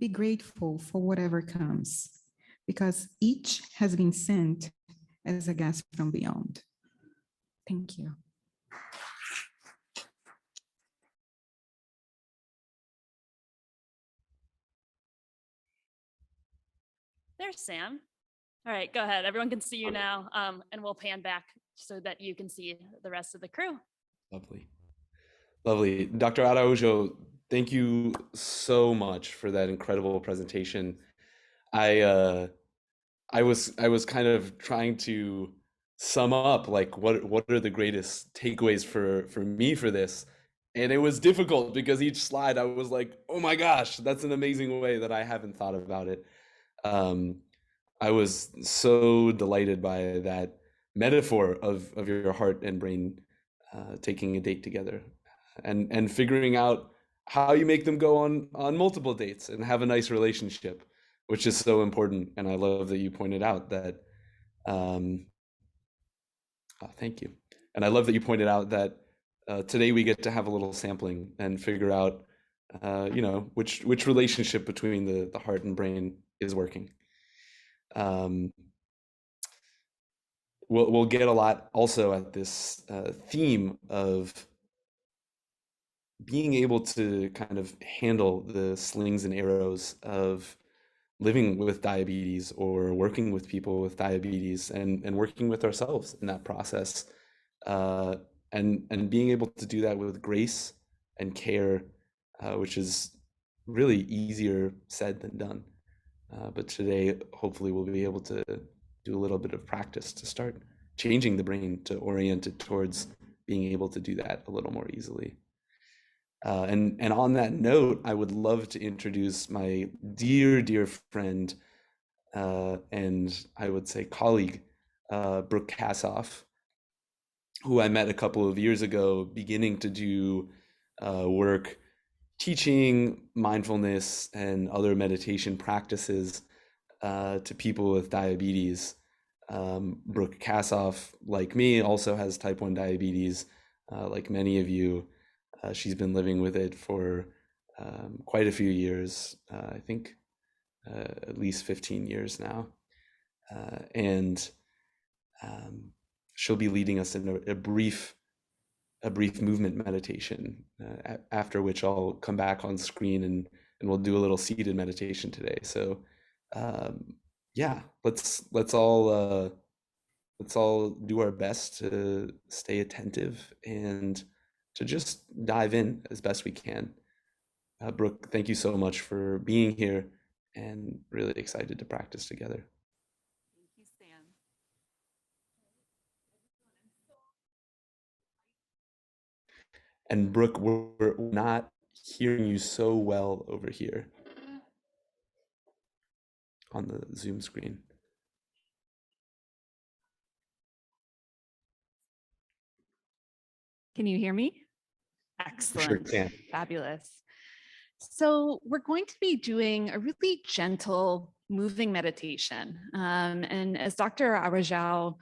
Be grateful for whatever comes, because each has been sent as a guest from beyond. Thank you. There's Sam. All right, go ahead. Everyone can see you now, and we'll pan back so that you can see the rest of the crew. Lovely. Lovely. Dr. Araujo, thank you so much for that incredible presentation. I was kind of trying to sum up like what are the greatest takeaways for me for this, and it was difficult because each slide I was like, oh my gosh, that's an amazing way that I haven't thought about it. I was so delighted by that metaphor of your heart and brain taking a date together, and figuring out how you make them go on multiple dates and have a nice relationship, which is so important. And I love that you pointed out that, thank you. And I love that you pointed out that today we get to have a little sampling and figure out, which relationship between the heart and brain is working. We'll get a lot also at this theme of being able to kind of handle the slings and arrows of living with diabetes or working with people with diabetes, and working with ourselves in that process, and being able to do that with grace and care, which is really easier said than done. But today, hopefully, we'll be able to do a little bit of practice to start changing the brain to orient it towards being able to do that a little more easily. And on that note, I would love to introduce my dear friend, and I would say colleague, Brooke Cassoff, who I met a couple of years ago, beginning to do work teaching mindfulness and other meditation practices to people with diabetes. Brooke Cassoff, like me, also has type 1 diabetes, like many of you. She's been living with it for quite a few years, I think at least 15 years now. And she'll be leading us in a brief movement meditation, after which I'll come back on screen and we'll do a little seated meditation today. So yeah, let's all do our best to stay attentive and to just dive in as best we can. Brooke, thank you so much for being here, and really excited to practice together. Thank you, Sam. And Brooke, we're not hearing you so well over here on the Zoom screen. Can you hear me? Sure Excellent. can. Fabulous. So we're going to be doing a really gentle, moving meditation. And as Dr. Araujo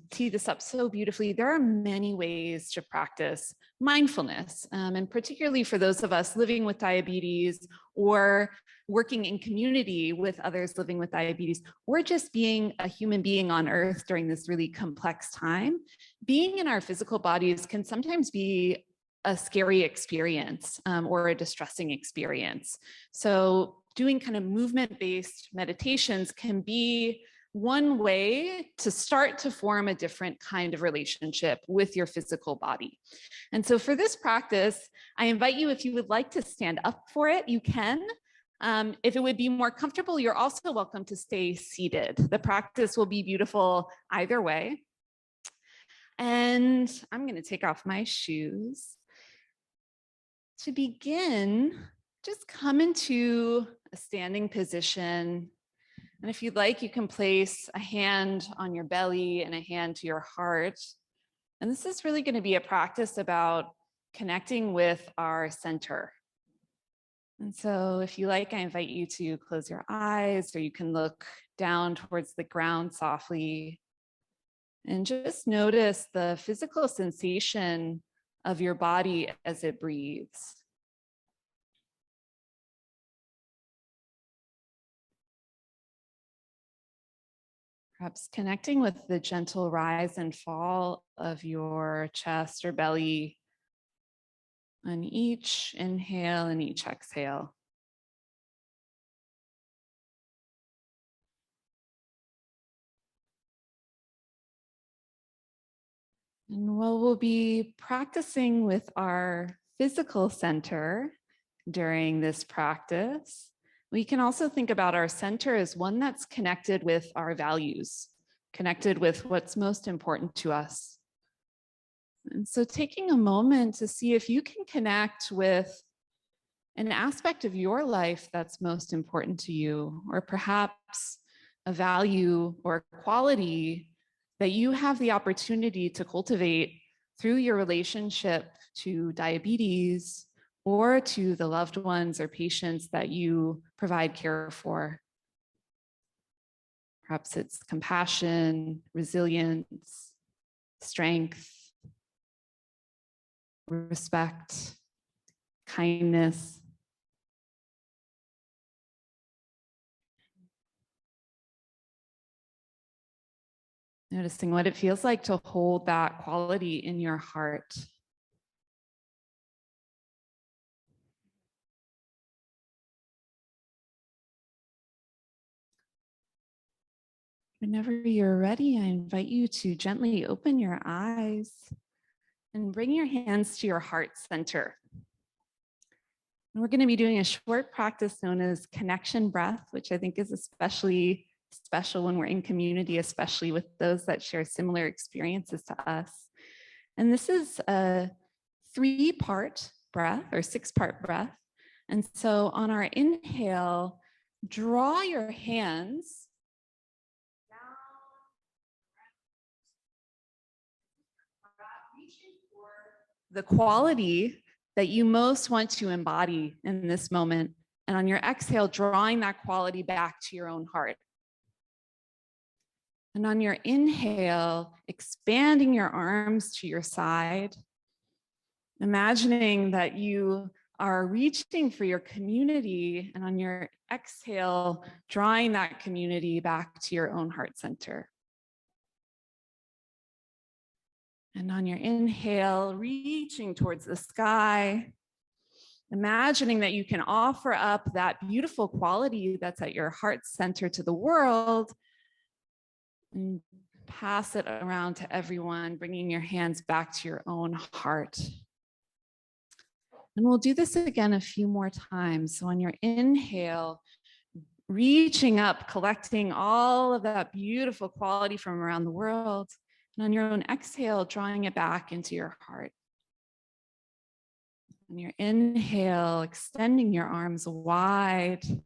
teed this up so beautifully, there are many ways to practice mindfulness, and particularly for those of us living with diabetes or working in community with others living with diabetes, or just being a human being on earth during this really complex time. Being in our physical bodies can sometimes be a scary experience, or a distressing experience. So doing kind of movement-based meditations can be one way to start to form a different kind of relationship with your physical body. And so for this practice, I invite you, if you would like to stand up for it, you can. If it would be more comfortable, you're also welcome to stay seated. The practice will be beautiful either way. And I'm going to take off my shoes. To begin, just come into a standing position. And if you'd like, you can place a hand on your belly and a hand to your heart. And this is really going to be a practice about connecting with our center. And so if you like, I invite you to close your eyes, or you can look down towards the ground softly and just notice the physical sensation of your body as it breathes. Perhaps connecting with the gentle rise and fall of your chest or belly on each inhale and each exhale. And while we'll be practicing with our physical center during this practice, we can also think about our center as one that's connected with our values, connected with what's most important to us. And so taking a moment to see if you can connect with an aspect of your life that's most important to you, or perhaps a value or quality that you have the opportunity to cultivate through your relationship to diabetes or to the loved ones or patients that you provide care for. Perhaps it's compassion, resilience, strength, respect, kindness. Noticing what it feels like to hold that quality in your heart. Whenever you're ready, I invite you to gently open your eyes and bring your hands to your heart center. And we're going to be doing a short practice known as connection breath, which I think is especially special when we're in community, especially with those that share similar experiences to us. And this is a 3-part breath or 6-part breath. And so on our inhale, draw your hands down, reaching for the quality that you most want to embody in this moment. And on your exhale, drawing that quality back to your own heart. And on your inhale, expanding your arms to your side, imagining that you are reaching for your community, and on your exhale, drawing that community back to your own heart center. And on your inhale, reaching towards the sky, imagining that you can offer up that beautiful quality that's at your heart center to the world and pass it around to everyone, bringing your hands back to your own heart. And we'll do this again a few more times. So on your inhale, reaching up, collecting all of that beautiful quality from around the world. And on your own exhale, drawing it back into your heart. On your inhale, extending your arms wide. And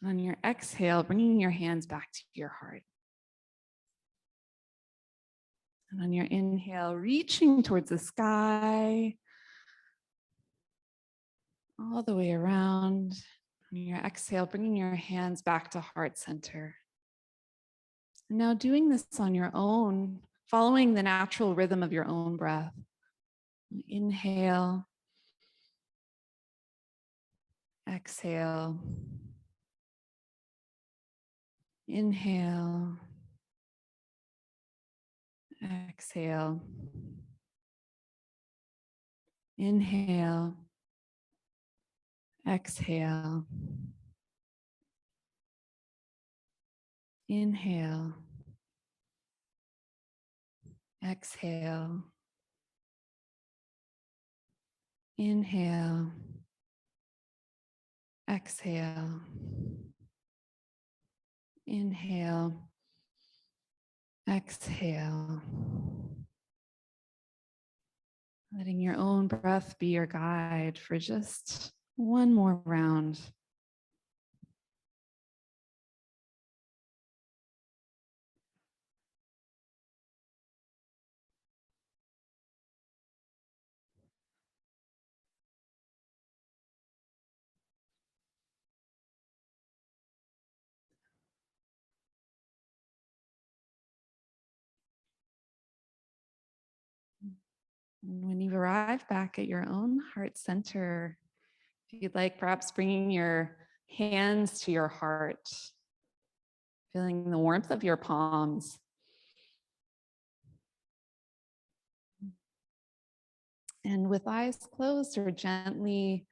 on your exhale, bringing your hands back to your heart. And on your inhale, reaching towards the sky, all the way around. On your exhale, bringing your hands back to heart center. And now doing this on your own, following the natural rhythm of your own breath. Inhale, exhale, inhale, exhale, inhale, exhale, inhale, exhale, inhale, exhale, inhale, exhale. Letting your own breath be your guide for just one more round. And when you've arrived back at your own heart center, if you'd like, perhaps bringing your hands to your heart, feeling the warmth of your palms. And with eyes closed or gently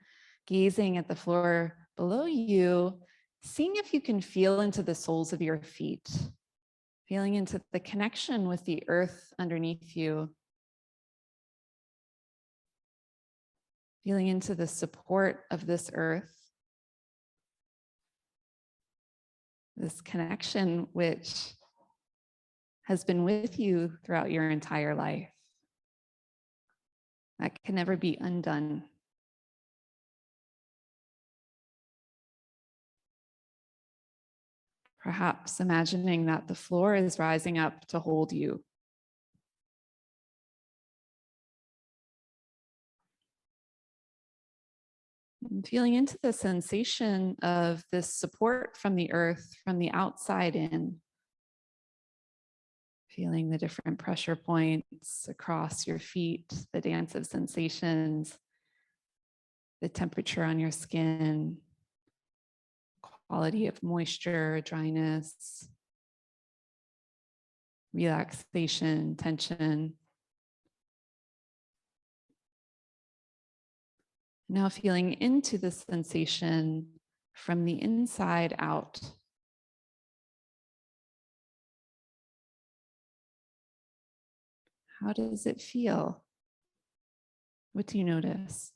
gazing at the floor below you, seeing if you can feel into the soles of your feet, feeling into the connection with the earth underneath you, feeling into the support of this earth, this connection which has been with you throughout your entire life. That can never be undone. Perhaps imagining that the floor is rising up to hold you. And feeling into the sensation of this support from the earth, from the outside in. Feeling the different pressure points across your feet, the dance of sensations, the temperature on your skin, quality of moisture, dryness, relaxation, tension. Now feeling into the sensation from the inside out. How does it feel? What do you notice?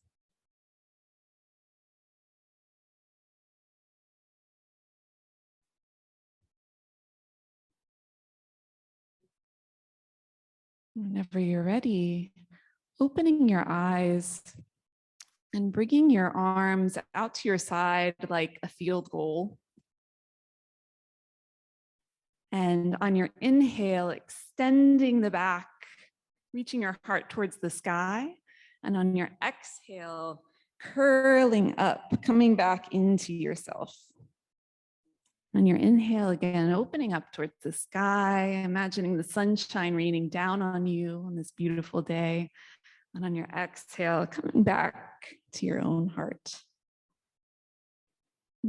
Whenever you're ready, opening your eyes and bringing your arms out to your side like a field goal. And on your inhale, extending the back, reaching your heart towards the sky. And on your exhale, curling up, coming back into yourself. On your inhale again, opening up towards the sky, imagining the sunshine raining down on you on this beautiful day. And on your exhale, coming back to your own heart.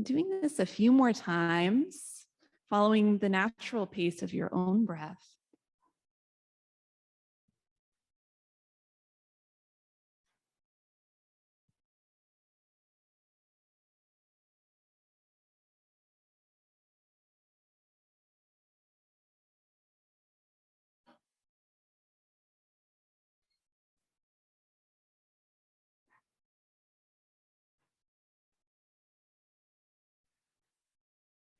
Doing this a few more times, following the natural pace of your own breath.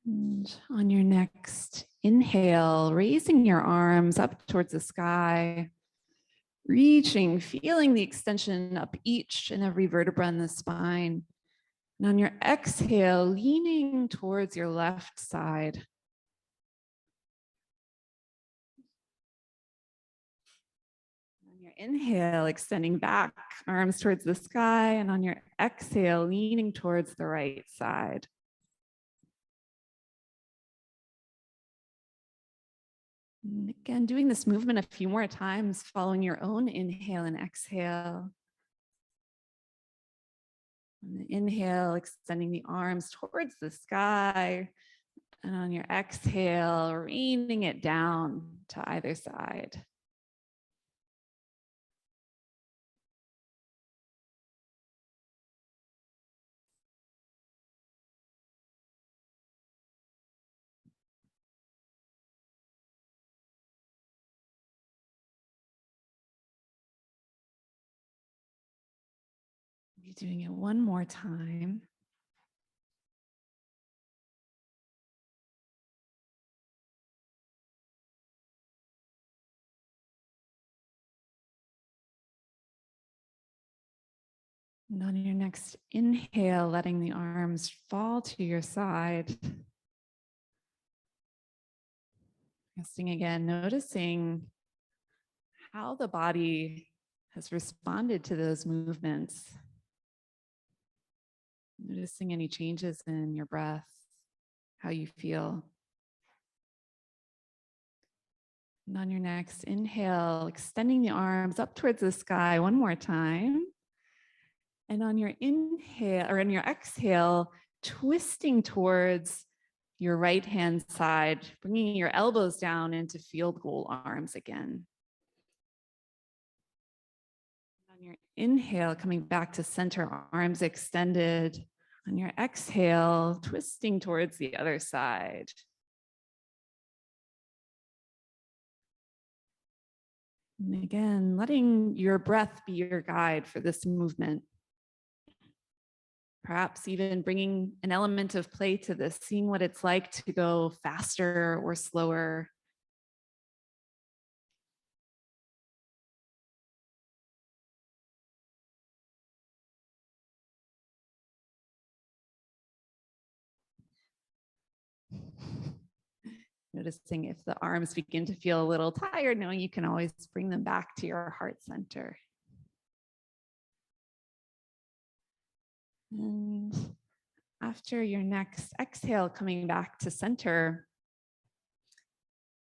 And on your next inhale, raising your arms up towards the sky, reaching, feeling the extension up each and every vertebra in the spine. And on your exhale, leaning towards your left side. On your inhale, extending back, arms towards the sky. And on your exhale, leaning towards the right side. And again, doing this movement a few more times, following your own inhale and exhale. On the inhale, extending the arms towards the sky. And on your exhale, raining it down to either side. You're doing it one more time. And on your next inhale, letting the arms fall to your side. Resting again, noticing how the body has responded to those movements. Noticing any changes in your breath, how you feel. And on your next inhale, extending the arms up towards the sky one more time. And on your inhale, or on your exhale, twisting towards your right hand side, bringing your elbows down into field goal arms again. On your inhale, coming back to center, arms extended. On your exhale, twisting towards the other side. And again, letting your breath be your guide for this movement. Perhaps even bringing an element of play to this, seeing what it's like to go faster or slower. Noticing if the arms begin to feel a little tired, knowing you can always bring them back to your heart center. And after your next exhale, coming back to center.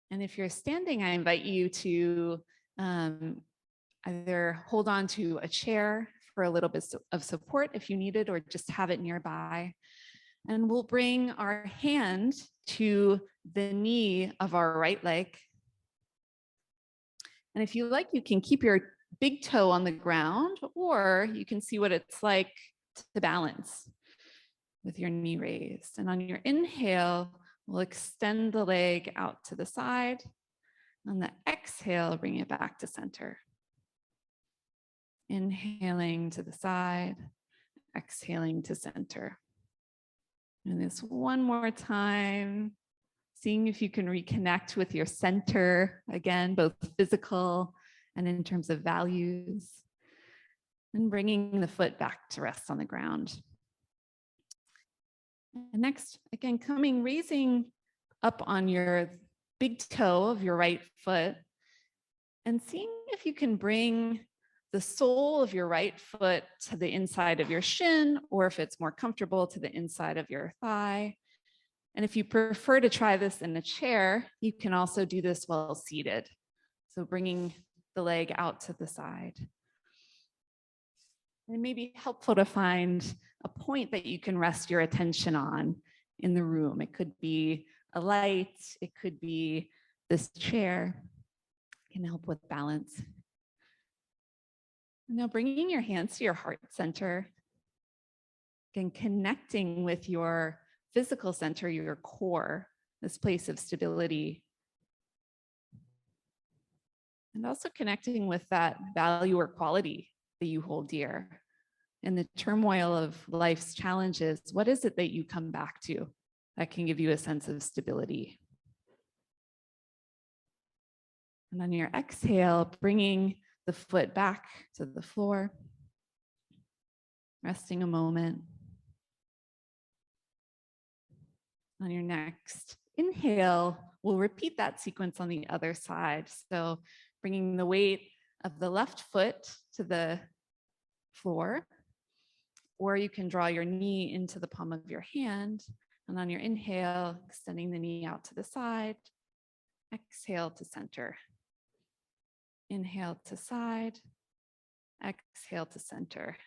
And if you're standing, I invite you to either hold on to a chair for a little bit of support if you need it, or just have it nearby. And we'll bring our hand to the knee of our right leg. And if you like, you can keep your big toe on the ground, or you can see what it's like to balance with your knee raised. And on your inhale, we'll extend the leg out to the side. On the exhale, bring it back to center. Inhaling to the side, exhaling to center. And this one more time, seeing if you can reconnect with your center, again, both physical and in terms of values, and bringing the foot back to rest on the ground. And next, again, raising up on your big toe of your right foot and seeing if you can bring the sole of your right foot to the inside of your shin, or if it's more comfortable, to the inside of your thigh. And if you prefer to try this in a chair, you can also do this while seated. So bringing the leg out to the side. And it may be helpful to find a point that you can rest your attention on in the room. It could be a light, it could be this chair. It can help with balance. Now bringing your hands to your heart center, again, connecting with your physical center, your core, this place of stability. And also connecting with that value or quality that you hold dear. In the turmoil of life's challenges, what is it that you come back to that can give you a sense of stability? And on your exhale, bringing the foot back to the floor, resting a moment. On your next inhale, we'll repeat that sequence on the other side. So bringing the weight of the left foot to the floor, or you can draw your knee into the palm of your hand. And on your inhale, extending the knee out to the side, exhale to center. Inhale to side, exhale to center.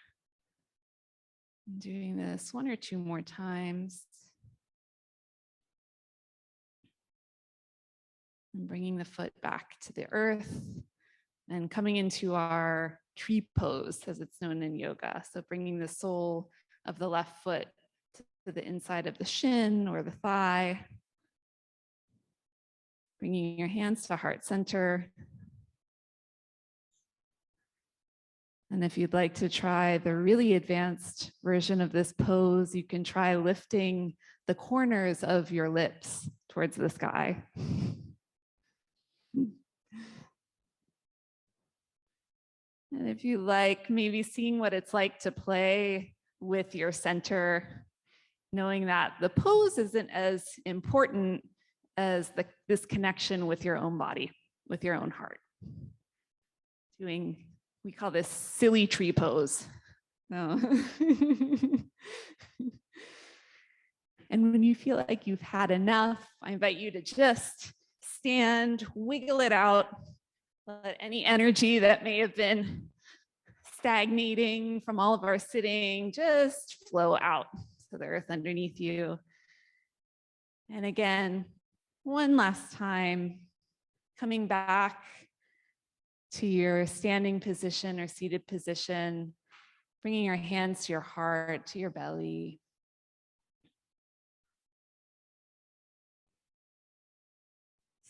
Doing this one or two more times. And bringing the foot back to the earth and coming into our tree pose, as it's known in yoga. So bringing the sole of the left foot to the inside of the shin or the thigh. Bringing your hands to heart center. And if you'd like to try the really advanced version of this pose, you can try lifting the corners of your lips towards the sky. And if you like, maybe seeing what it's like to play with your center, knowing that the pose isn't as important as this connection with your own body, with your own heart. We call this silly tree pose. Oh. And when you feel like you've had enough, I invite you to just stand, wiggle it out, let any energy that may have been stagnating from all of our sitting just flow out to the earth underneath you. And again, one last time, coming back to your standing position or seated position, bringing your hands to your heart, to your belly.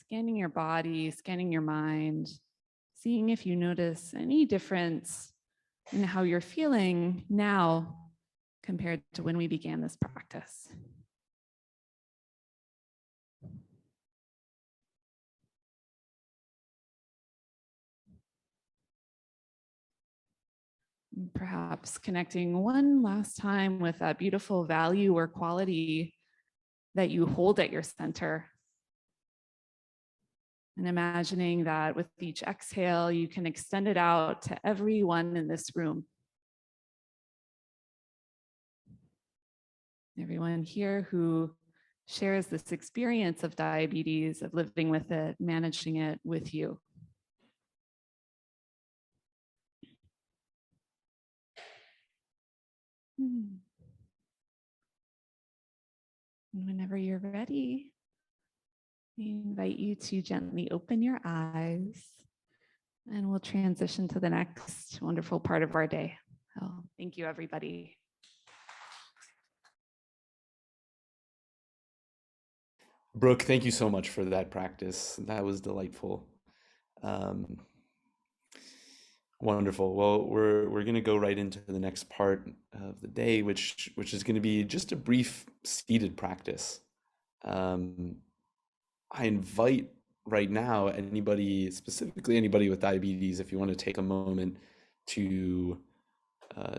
Scanning your body, scanning your mind, seeing if you notice any difference in how you're feeling now compared to when we began this practice. Perhaps connecting one last time with that beautiful value or quality that you hold at your center. And imagining that with each exhale, you can extend it out to everyone in this room. Everyone here who shares this experience of diabetes, of living with it, managing it with you. And whenever you're ready, we invite you to gently open your eyes, and we'll transition to the next wonderful part of our day. So thank you, everybody. Brooke, thank you so much for that practice. That was delightful. Um, Wonderful. Well, we're going to go right into the next part of the day, which is going to be just a brief seated practice. I invite right now anybody, specifically anybody with diabetes, if you want to take a moment to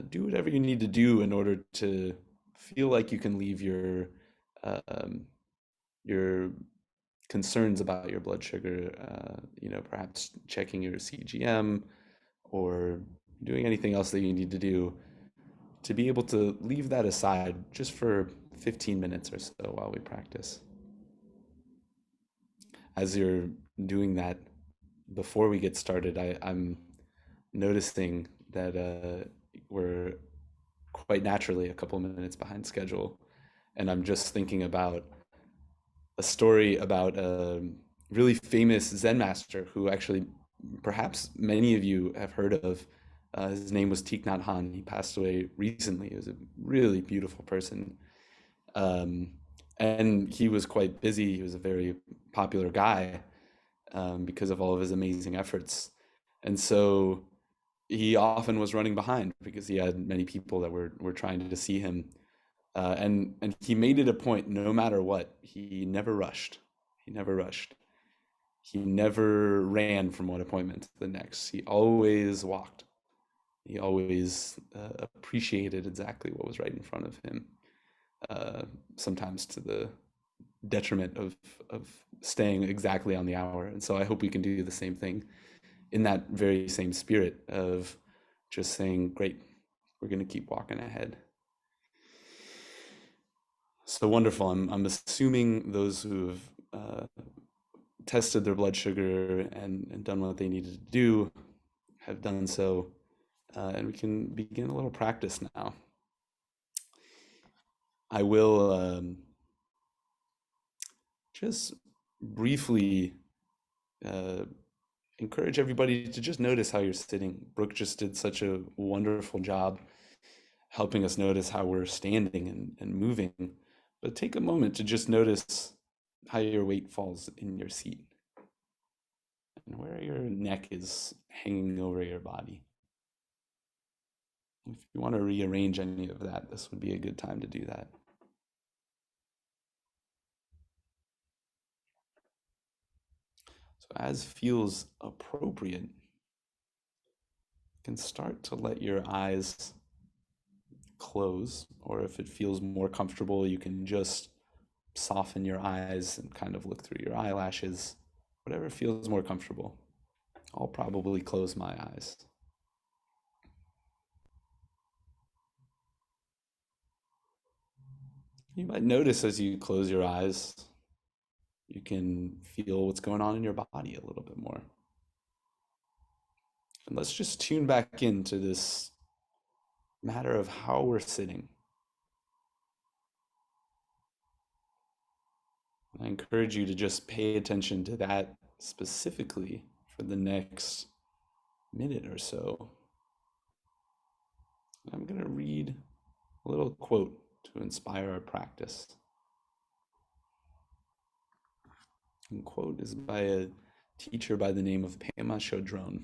do whatever you need to do in order to feel like you can leave your concerns about your blood sugar, perhaps checking your CGM or doing anything else that you need to do, to be able to leave that aside just for 15 minutes or so while we practice. As you're doing that, before we get started, I'm noticing that we're quite naturally a couple minutes behind schedule. And I'm just thinking about a story about a really famous Zen master who actually perhaps many of you have heard of. His name was Thich Nhat Hanh. He passed away recently. He was a really beautiful person. And he was quite busy. He was a very popular guy because of all of his amazing efforts. And so he often was running behind because he had many people that were trying to see him. And he made it a point, no matter what, he never rushed. He never rushed. He never ran from one appointment to the next. He always walked. He always appreciated exactly what was right in front of him, sometimes to the detriment of staying exactly on the hour. And so I hope we can do the same thing in that very same spirit of just saying, great, we're going to keep walking ahead. So wonderful. I'm assuming those who have tested their blood sugar and done what they needed to do have done so, and we can begin a little practice now. I will just briefly encourage everybody to just notice how you're sitting. Brooke just did such a wonderful job helping us notice how we're standing and moving. But take a moment to just notice how your weight falls in your seat and where your neck is hanging over your body. If you want to rearrange any of that, this would be a good time to do that. So as feels appropriate, you can start to let your eyes close, or if it feels more comfortable, you can just soften your eyes and kind of look through your eyelashes, whatever feels more comfortable. I'll probably close my eyes. You might notice as you close your eyes, you can feel what's going on in your body a little bit more. And let's just tune back into this matter of how we're sitting. I encourage you to just pay attention to that specifically for the next minute or so. I'm going to read a little quote to inspire our practice. The quote is by a teacher by the name of Pema Chodron.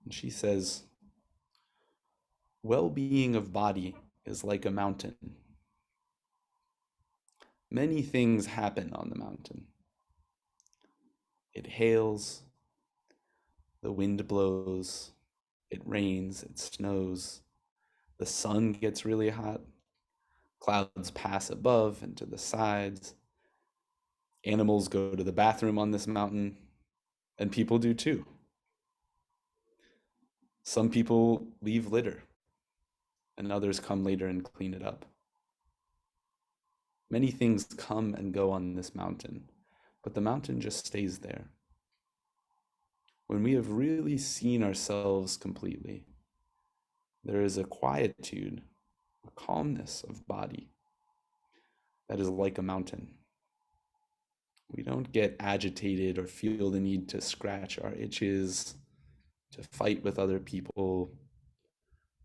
And she says, "Well-being of body is like a mountain. Many things happen on the mountain. It hails, the wind blows, it rains, it snows, the sun gets really hot, clouds pass above and to the sides, animals go to the bathroom on this mountain, and people do too. Some people leave litter, and others come later and clean it up. Many things come and go on this mountain, but the mountain just stays there. When we have really seen ourselves completely, there is a quietude, a calmness of body that is like a mountain. We don't get agitated or feel the need to scratch our itches, to fight with other people,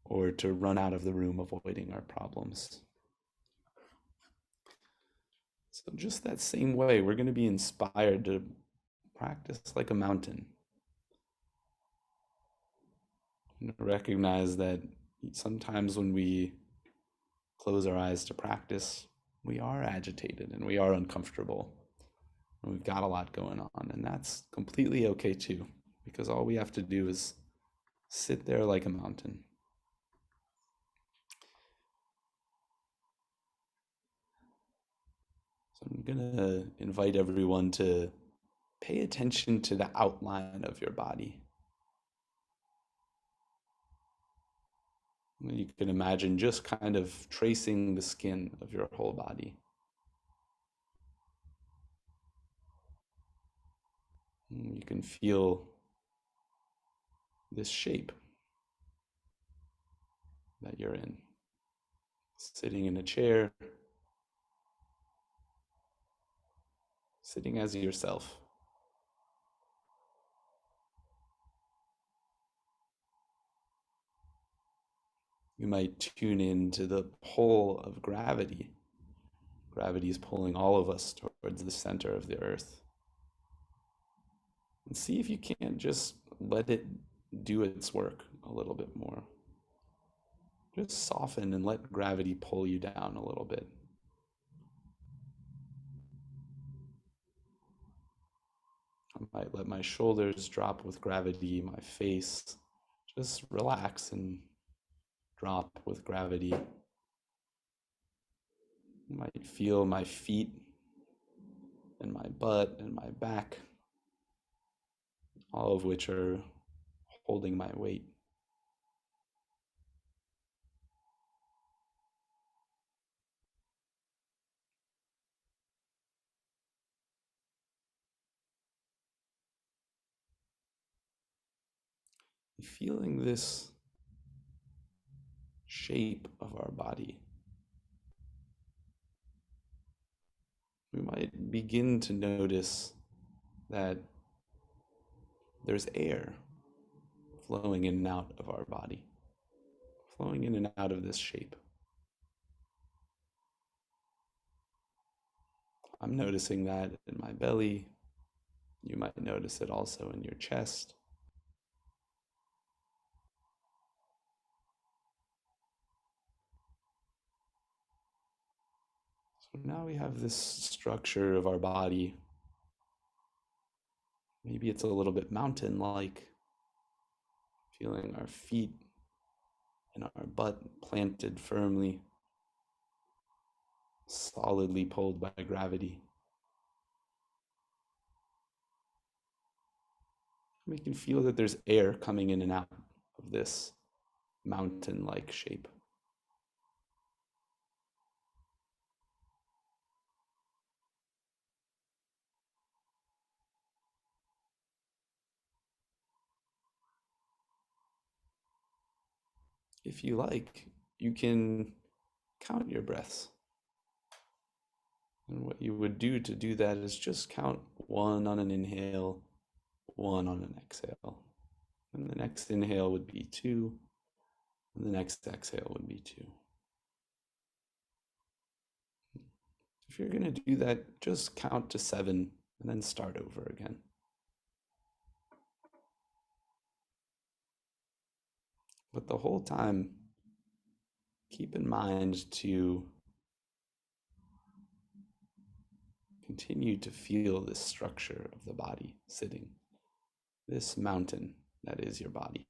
or to run out of the room avoiding our problems. So just that same way, we're going to be inspired to practice like a mountain. And recognize that sometimes when we close our eyes to practice, we are agitated and we are uncomfortable. And we've got a lot going on, and that's completely okay too, because all we have to do is sit there like a mountain. So I'm gonna invite everyone to pay attention to the outline of your body. You can imagine just kind of tracing the skin of your whole body. You can feel this shape that you're in. Sitting in a chair, sitting as yourself. You might tune into the pull of gravity. Gravity is pulling all of us towards the center of the earth. And see if you can't just let it do its work a little bit more. Just soften and let gravity pull you down a little bit. I might let my shoulders drop with gravity, my face just relax and drop with gravity. You might feel my feet and my butt and my back, all of which are holding my weight. Feeling this shape of our body, we might begin to notice that there's air flowing in and out of our body, flowing in and out of this shape. I'm noticing that in my belly. You might notice it also in your chest. So now we have this structure of our body. Maybe it's a little bit mountain-like, feeling our feet and our butt planted firmly, solidly pulled by gravity. We can feel that there's air coming in and out of this mountain-like shape. If you like, you can count your breaths. And what you would do to do that is just count 1 on an inhale, 1 on an exhale. And the next inhale would be 2, and the next exhale would be 2. If you're going to do that, just count to 7 and then start over again. But the whole time, keep in mind to continue to feel this structure of the body sitting, this mountain that is your body.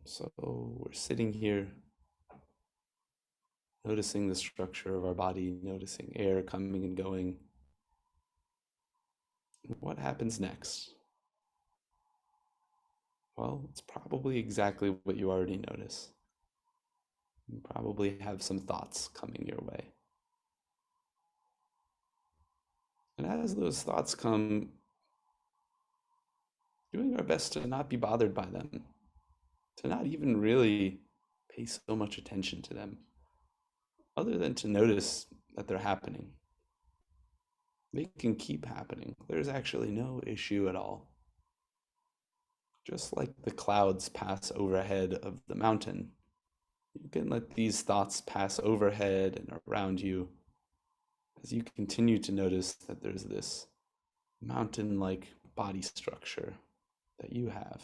So we're sitting here noticing the structure of our body, noticing air coming and going. What happens next? Well, it's probably exactly what you already notice. You probably have some thoughts coming your way. And as those thoughts come, doing our best to not be bothered by them, to not even really pay so much attention to them, other than to notice that they're happening. They can keep happening. There's actually no issue at all. Just like the clouds pass overhead of the mountain, you can let these thoughts pass overhead and around you as you continue to notice that there's this mountain-like body structure that you have,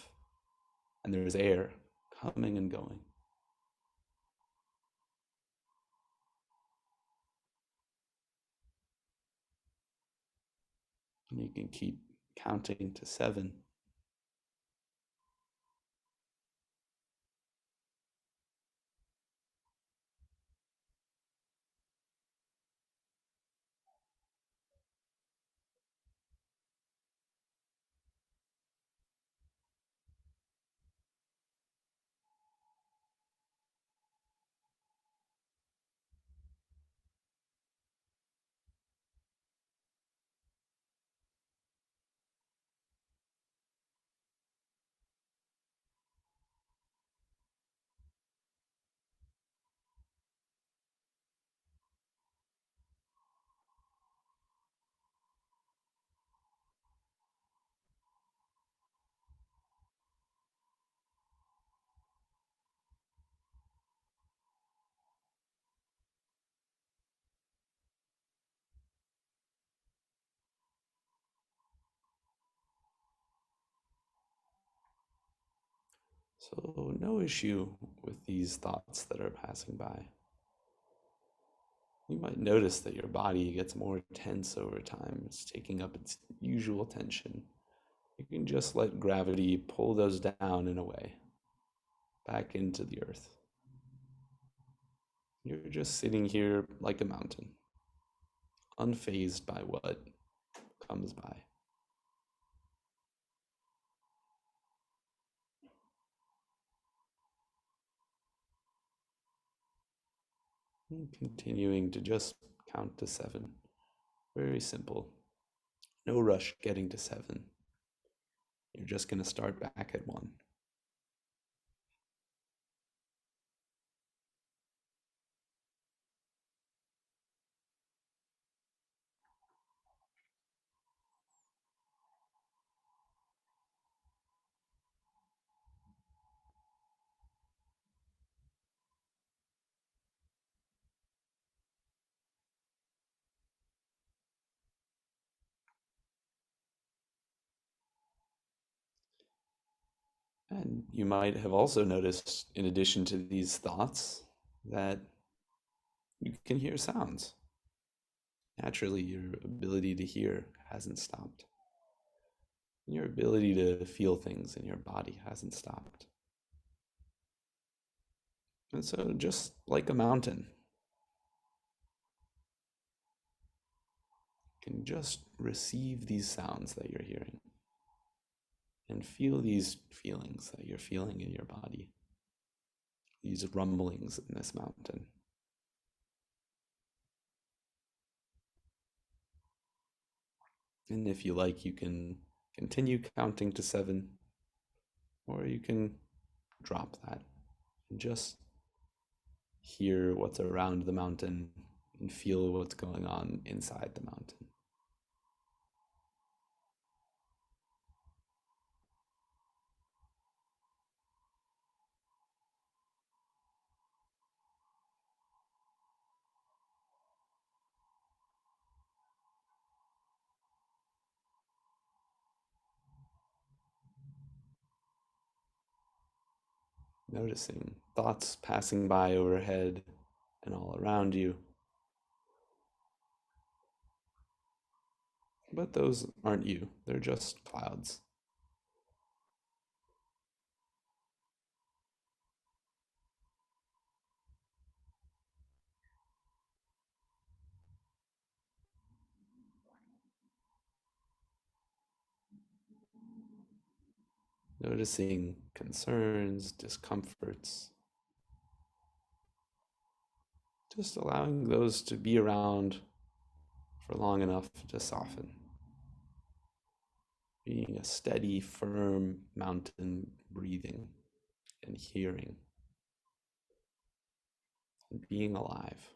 and there's air coming and going. And you can keep counting to 7. So no issue with these thoughts that are passing by. You might notice that your body gets more tense over time. It's taking up its usual tension. You can just let gravity pull those down in a way, back into the earth. You're just sitting here like a mountain, unfazed by what comes by. And continuing to just count to 7. Very simple. No rush getting to 7. You're just going to start back at 1. And you might have also noticed, in addition to these thoughts, that you can hear sounds. Naturally, your ability to hear hasn't stopped. Your ability to feel things in your body hasn't stopped. And so, just like a mountain, you can just receive these sounds that you're hearing and feel these feelings that you're feeling in your body, these rumblings in this mountain. And if you like, you can continue counting to 7, or you can drop that and just hear what's around the mountain and feel what's going on inside the mountain. Noticing thoughts passing by overhead and all around you. But those aren't you, they're just clouds. Noticing concerns, discomforts, just allowing those to be around for long enough to soften. Being a steady, firm mountain, breathing and hearing and being alive.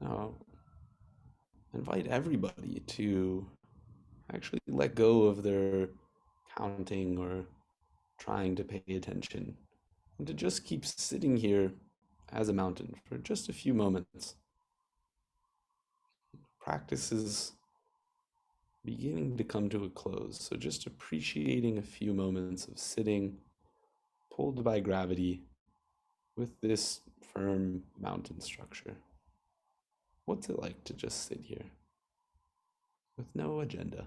Now, invite everybody to actually let go of their counting or trying to pay attention and to just keep sitting here as a mountain for just a few moments. Practice is beginning to come to a close, so just appreciating a few moments of sitting, pulled by gravity, with this firm mountain structure. What's it like to just sit here with no agenda?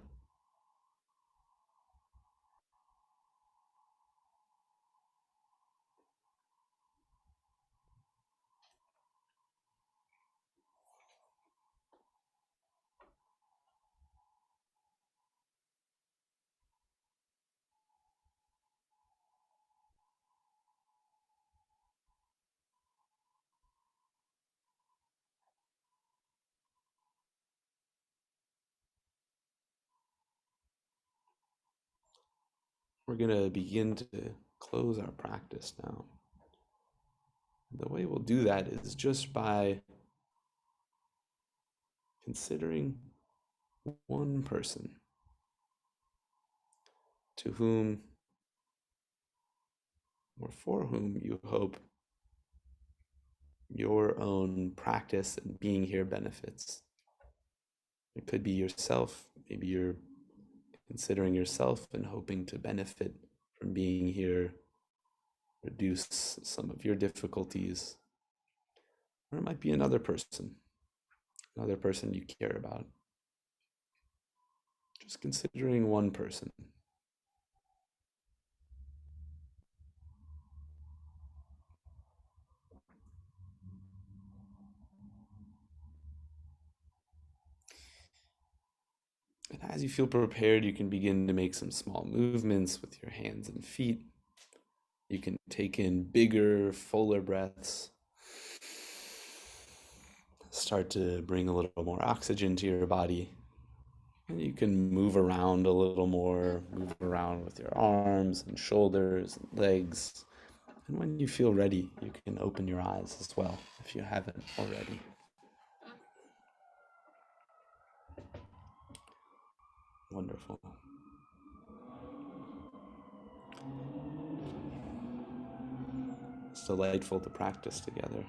We're going to begin to close our practice now. The way we'll do that is just by considering one person to whom or for whom you hope your own practice and being here benefits. It could be yourself. Maybe you're considering yourself and hoping to benefit from being here, reduce some of your difficulties. Or it might be another person you care about. Just considering one person. And as you feel prepared, you can begin to make some small movements with your hands and feet. You can take in bigger, fuller breaths. Start to bring a little more oxygen to your body. And you can move around a little more, move around with your arms and shoulders and legs. And when you feel ready, you can open your eyes as well, if you haven't already. Wonderful. It's delightful to practice together.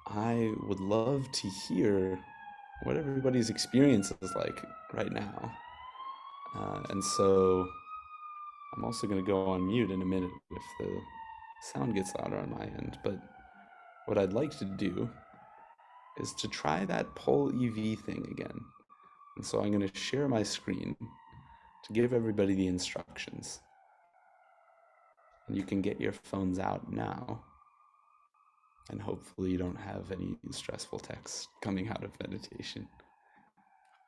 I would love to hear what everybody's experience is like right now. And so I'm also going to go on mute in a minute if the sound gets louder on my end. But what I'd like to do is to try that poll EV thing again. And so I'm going to share my screen to give everybody the instructions. And you can get your phones out now. And hopefully you don't have any stressful texts coming out of meditation.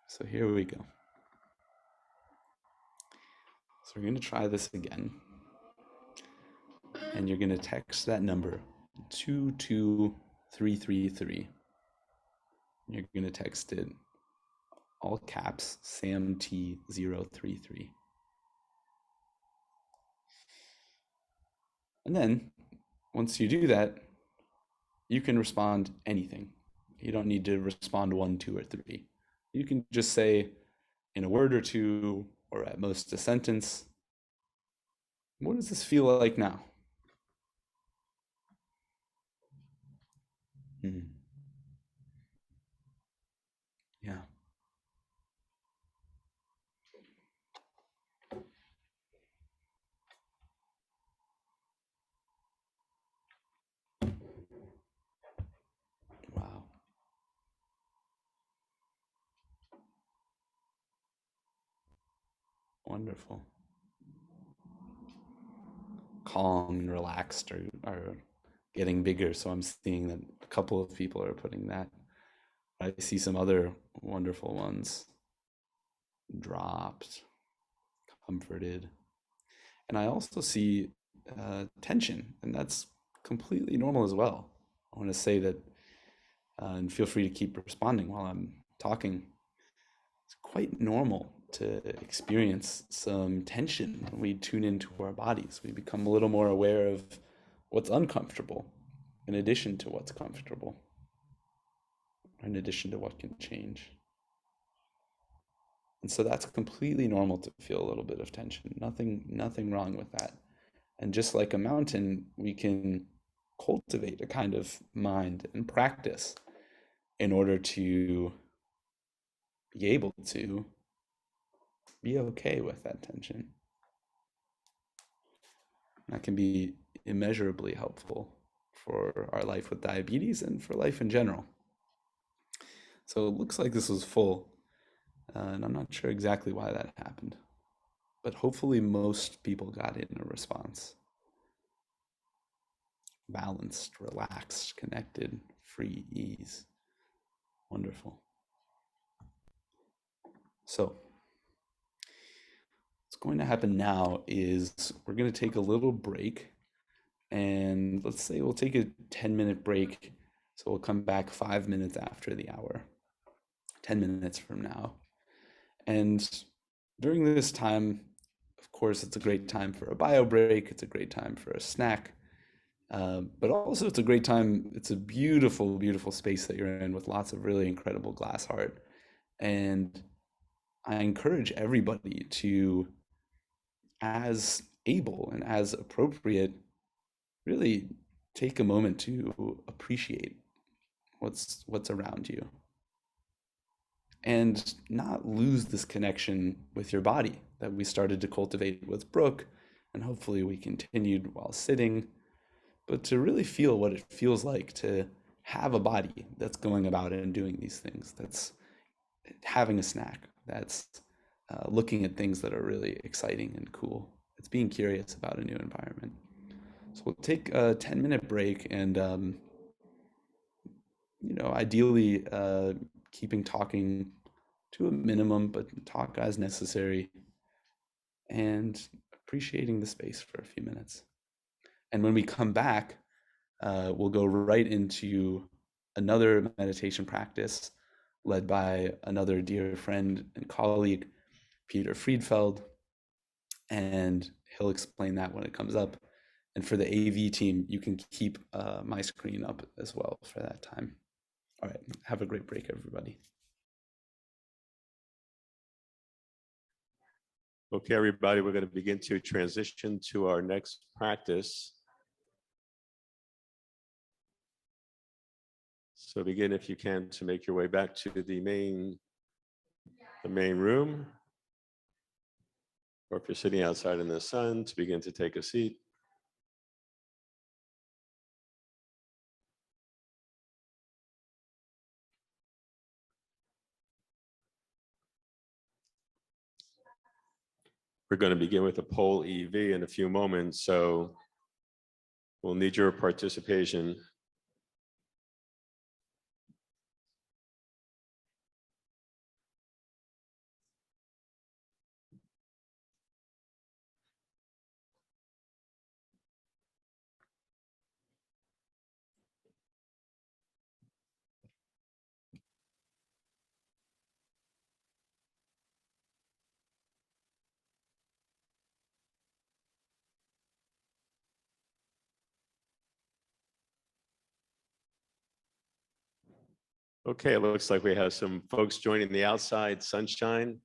So here we go. So we're going to try this again. And you're going to text that number 22333. You're going to text it all caps Sam T033. And then once you do that, you can respond anything. You don't need to respond 1, 2, or 3. You can just say in a word or two, or at most a sentence, what does this feel like now? Mm. Yeah. Wow. Wonderful. Calm and relaxed are getting bigger. So I'm seeing that a couple of people are putting that. I see some other wonderful ones. Dropped, comforted. And I also see tension, and that's completely normal as well. I want to say that, and feel free to keep responding while I'm talking. It's quite normal to experience some tension when we tune into our bodies. We become a little more aware of what's uncomfortable in addition to what's comfortable, in addition to what can change. And so that's completely normal to feel a little bit of tension. Nothing wrong with that. And just like a mountain, we can cultivate a kind of mind and practice in order to be able to be okay with that tension. That can be immeasurably helpful for our life with diabetes and for life in general. So it looks like this was full, and I'm not sure exactly why that happened, but hopefully most people got in a response. Balanced, relaxed, connected, free, ease. Wonderful. So what's going to happen now is we're going to take a little break, and let's say we'll take a 10-minute break. So we'll come back 5 minutes after the hour, 10 minutes from now. And during this time, of course, it's a great time for a bio break. It's a great time for a snack. But also it's a great time. It's a beautiful, beautiful space that you're in with lots of really incredible glass art. And I encourage everybody to, as able and as appropriate, really take a moment to appreciate what's around you and not lose this connection with your body that we started to cultivate with Brooke, and hopefully we continued while sitting, but to really feel what it feels like to have a body that's going about and doing these things, that's having a snack, that's looking at things that are really exciting and cool. It's being curious about a new environment. So we'll take a 10-minute break, and ideally keeping talking to a minimum, but talk as necessary, and appreciating the space for a few minutes. And when we come back, we'll go right into another meditation practice led by another dear friend and colleague, Peter Friedfeld, and he'll explain that when it comes up. And for the AV team, you can keep my screen up as well for that time. All right, have a great break, everybody. Okay, everybody, we're going to begin to transition to our next practice. So begin, if you can, to make your way back to the main room. Or if you're sitting outside in the sun, to begin to take a seat. We're going to begin with a poll EV in a few moments, so we'll need your participation. Okay, it looks like we have some folks joining the outside sunshine.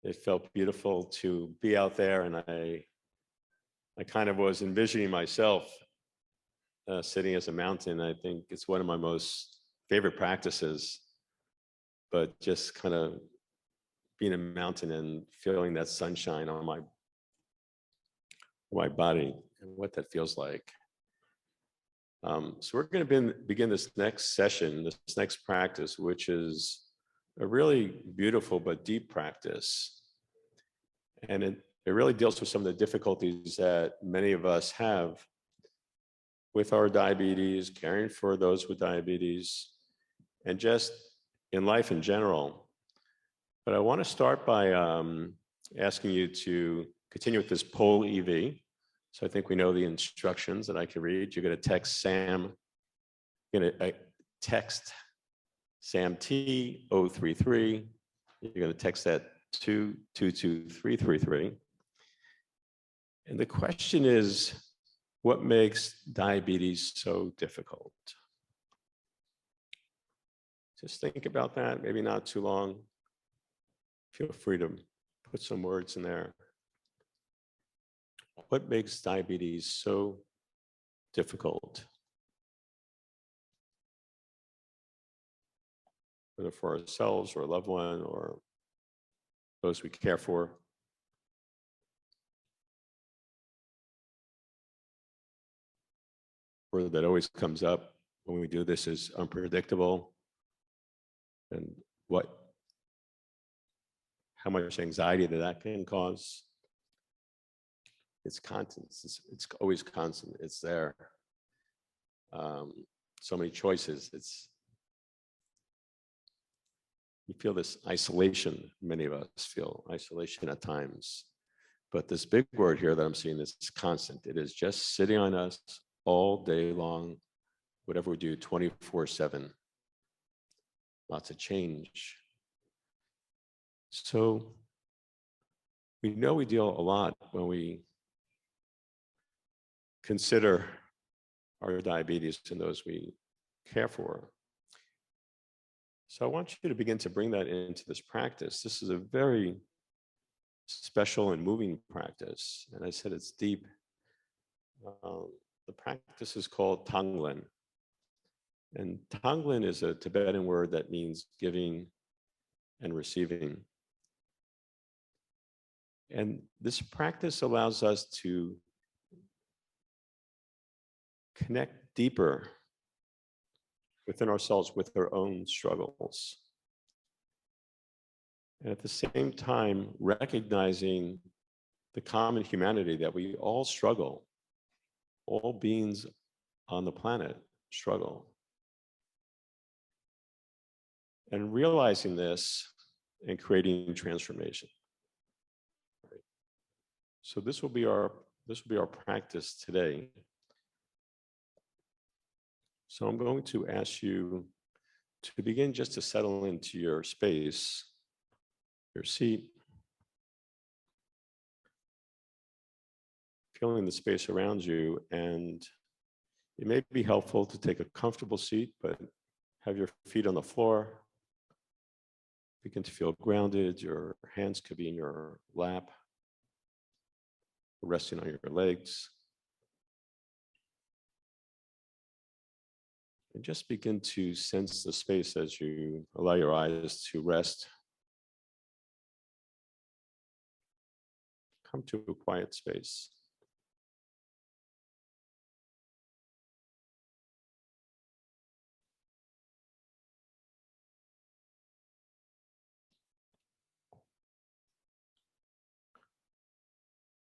It felt beautiful to be out there, and I kind of was envisioning myself sitting as a mountain. I think it's one of my most favorite practices, but just kind of being a mountain and feeling that sunshine on my body and what that feels like. So we're going to begin this next session, this next practice, which is a really beautiful but deep practice. And it really deals with some of the difficulties that many of us have with our diabetes, caring for those with diabetes, and just in life in general. But I want to start by asking you to continue with this poll EV. So I think we know the instructions that I can read. You're going to text Sam. You're going to text Sam T033. You're going to text that to 22333. And the question is, what makes diabetes so difficult? Just think about that, maybe not too long. Feel free to put some words in there. What makes diabetes so difficult? Whether for ourselves or a loved one or those we care for. Word that always comes up when we do this is unpredictable. And how much anxiety that can cause. It's constant. It's always constant. It's there. So many choices. You feel this isolation. Many of us feel isolation at times. But this big word here that I'm seeing is constant. It is just sitting on us all day long, whatever we do, 24/7. Lots of change. So we know we deal a lot when we consider our diabetes and those we care for. So I want you to begin to bring that into this practice. This is a very special and moving practice. And I said it's deep. The practice is called Tonglen. And Tonglen is a Tibetan word that means giving and receiving. And this practice allows us to connect deeper within ourselves with our own struggles. And at the same time, recognizing the common humanity that we all struggle. All beings on the planet struggle. And realizing this and creating transformation. Right. So this will be our practice today. So I'm going to ask you to begin just to settle into your space, your seat, feeling the space around you, and it may be helpful to take a comfortable seat, but have your feet on the floor. Begin to feel grounded. Your hands could be in your lap, resting on your legs. And just begin to sense the space as you allow your eyes to rest. Come to a quiet space.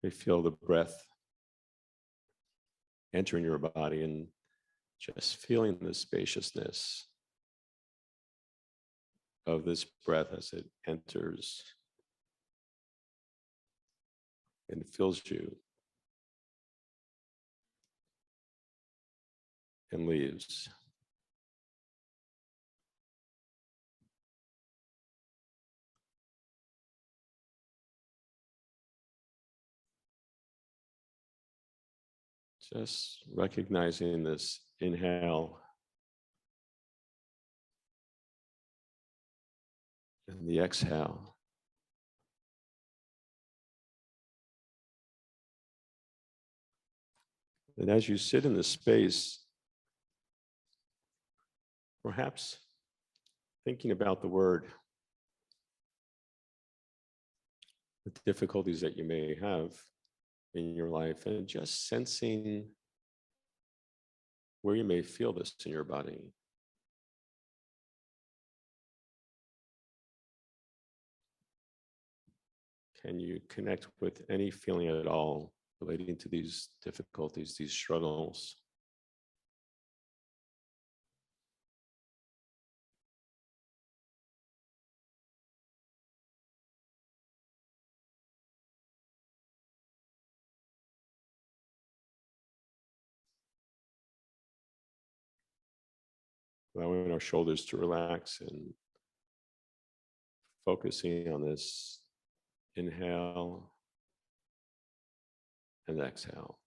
You feel the breath entering your body and just feeling the spaciousness of this breath as it enters and fills you and leaves. Just recognizing this inhale and the exhale. And as you sit in this space, perhaps thinking about the word, the difficulties that you may have in your life, and just sensing where you may feel this in your body. Can you connect with any feeling at all relating to these difficulties, these struggles? Allowing our shoulders to relax and focusing on this inhale and exhale.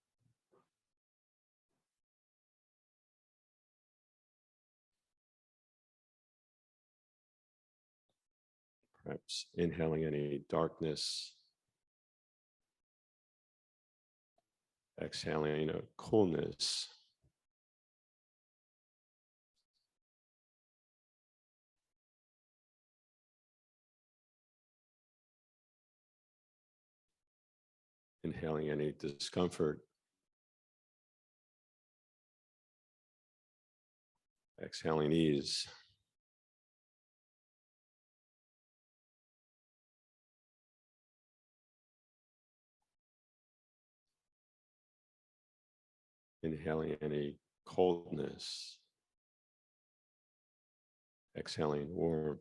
Perhaps inhaling any darkness, exhaling a coolness. Inhaling any discomfort. Exhaling ease. Inhaling any coldness. Exhaling warmth.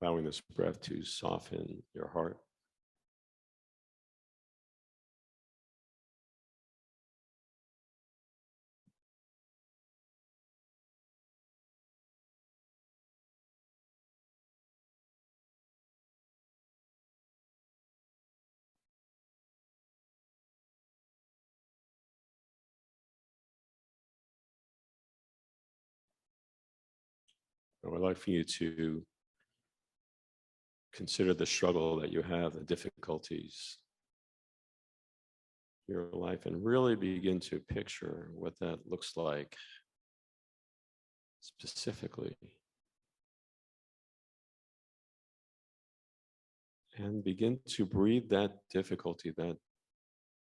Allowing this breath to soften your heart. I would like for you to consider the struggle that you have, the difficulties in your life, and really begin to picture what that looks like specifically. And begin to breathe that difficulty, that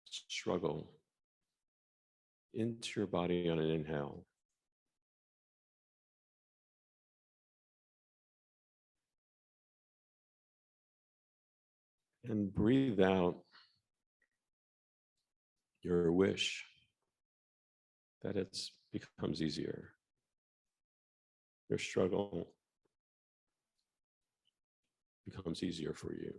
struggle into your body on an inhale. And breathe out your wish that it becomes easier. Your struggle becomes easier for you.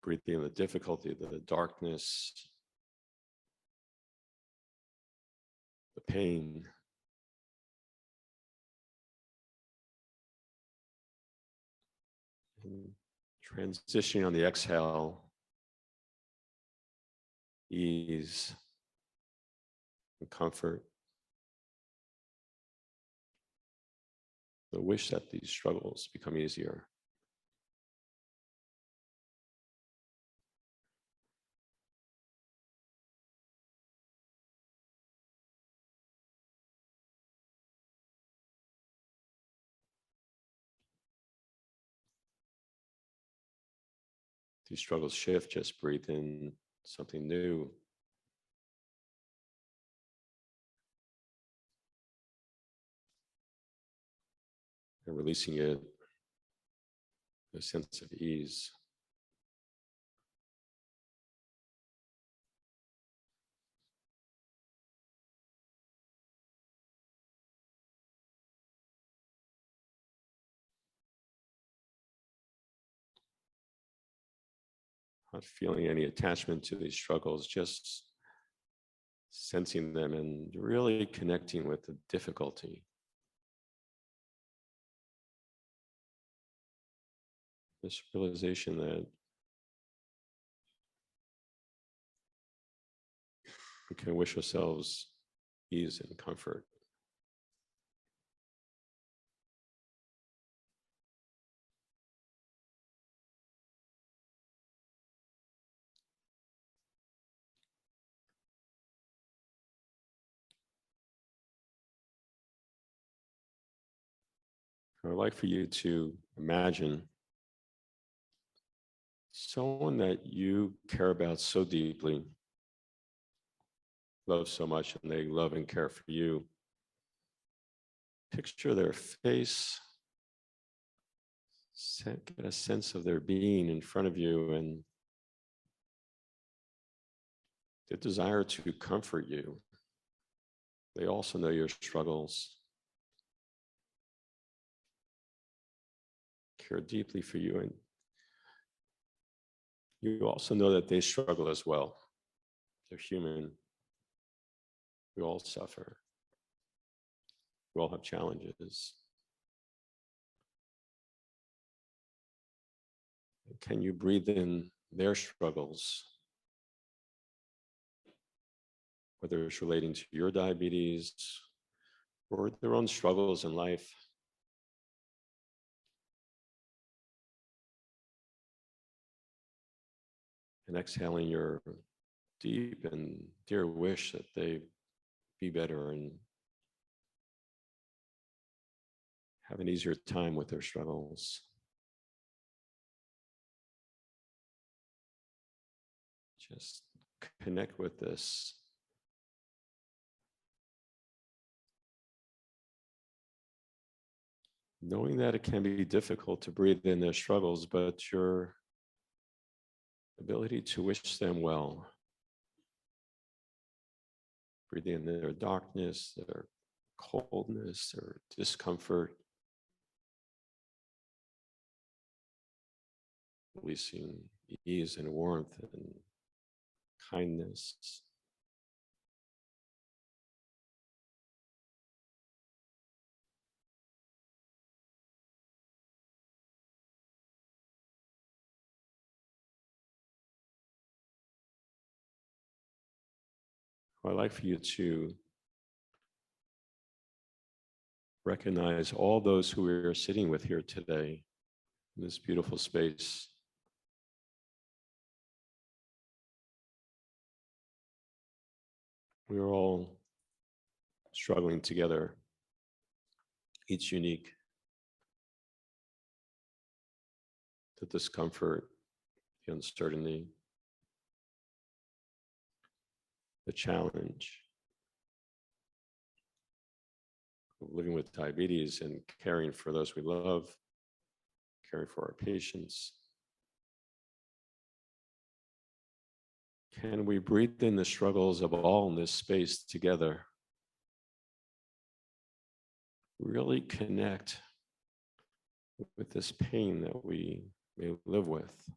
Breathing in the difficulty, the darkness, the pain. And transitioning on the exhale, ease and comfort. The wish that these struggles become easier. These struggles shift, just breathe in something new. And releasing it, a sense of ease. Not feeling any attachment to these struggles, just sensing them and really connecting with the difficulty. This realization that we can wish ourselves ease and comfort I would like for you to imagine someone that you care about so deeply, love so much, and they love and care for you. Picture their face, get a sense of their being in front of you, and the desire to comfort you. They also know your struggles, care deeply for you, and you also know that they struggle as well. They're human. We all suffer. We all have challenges. Can you breathe in their struggles, whether it's relating to your diabetes or their own struggles in life? And exhaling your deep and dear wish that they be better and have an easier time with their struggles. Just connect with this. Knowing that it can be difficult to breathe in their struggles, but your ability to wish them well. Breathe in their darkness, their coldness, their discomfort. Releasing ease and warmth and kindness. I'd like for you to recognize all those who we are sitting with here today in this beautiful space. We are all struggling together, each unique. The discomfort, the uncertainty, the challenge of living with diabetes and caring for those we love, caring for our patients. Can we breathe in the struggles of all in this space together? Really connect with this pain that we may live with,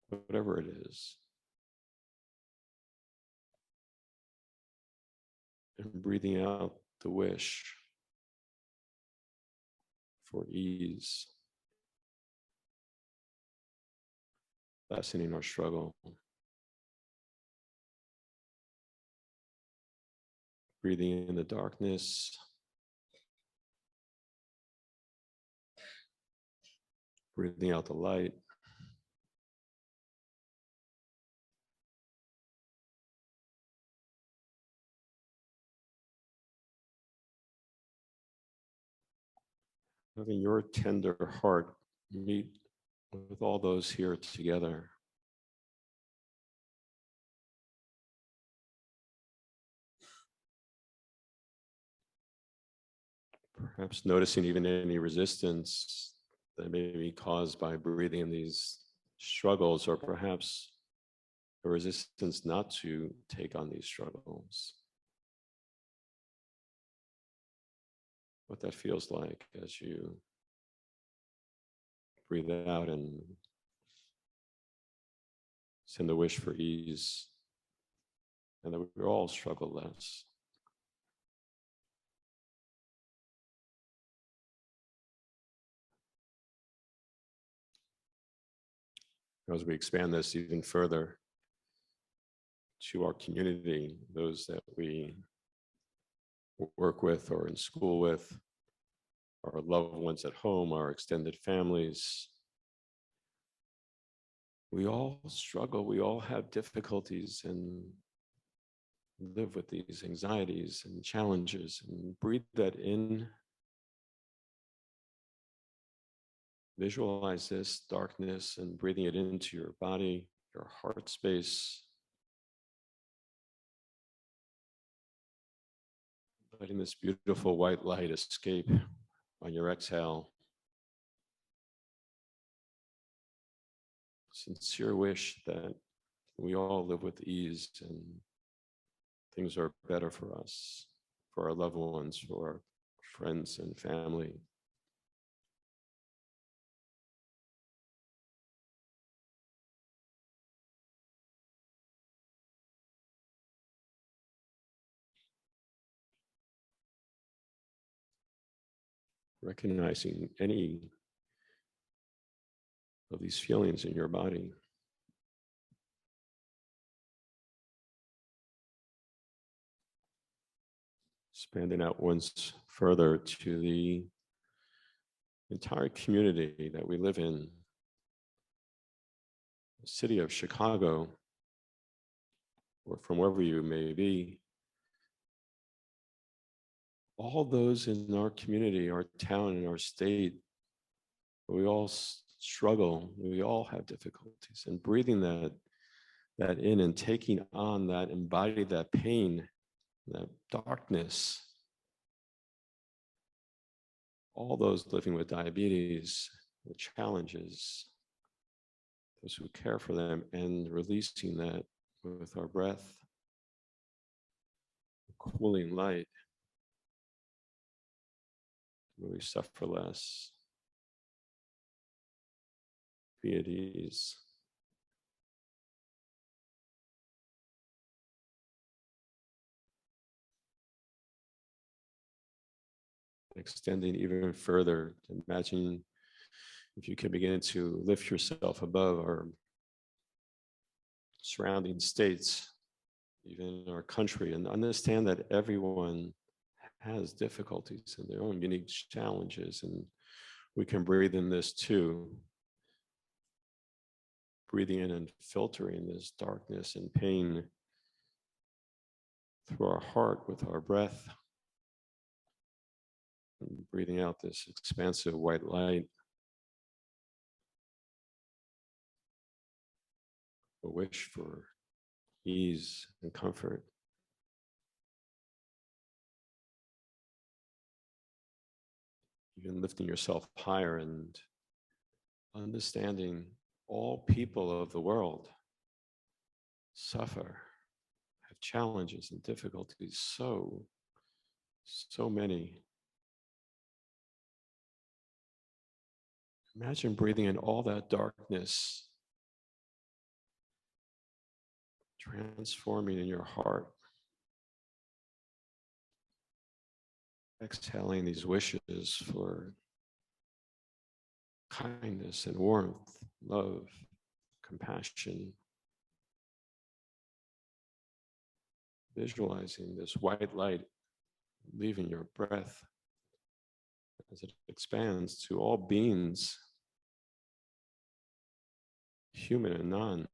whatever it is. And breathing out the wish for ease, lessening our struggle. Breathing in the darkness. Breathing out the light. Having your tender heart meet with all those here together. Perhaps noticing even any resistance that may be caused by breathing in these struggles, or perhaps a resistance not to take on these struggles. What that feels like as you breathe out and send a wish for ease, and that we all struggle less. As we expand this even further to our community, those that we work with or in school with, our loved ones at home, our extended families, we all struggle, we all have difficulties and live with these anxieties and challenges, and breathe that in Visualize this darkness and breathing it into your body, your heart space. Letting this beautiful white light escape on your exhale. Sincere wish that we all live with ease and things are better for us, for our loved ones, for our friends and family. Recognizing any of these feelings in your body. Expanding out once further to the entire community that we live in, the city of Chicago, or from wherever you may be. All those in our community, our town, and our state, we all struggle, we all have difficulties, and breathing that in and taking on that, embody that pain, that darkness. All those living with diabetes, the challenges, those who care for them, and releasing that with our breath, cooling light, where we suffer less, be at ease. Extending even further, imagine if you can begin to lift yourself above our surrounding states, even our country, and understand that everyone has difficulties and their own unique challenges, and we can breathe in this too. Breathing in and filtering this darkness and pain through our heart with our breath. And breathing out this expansive white light. A wish for ease and comfort. Even lifting yourself higher and understanding all people of the world suffer, have challenges and difficulties, so many. Imagine breathing in all that darkness, transforming in your heart. Exhaling these wishes for kindness and warmth, love, compassion. Visualizing this white light leaving your breath as it expands to all beings, human and non.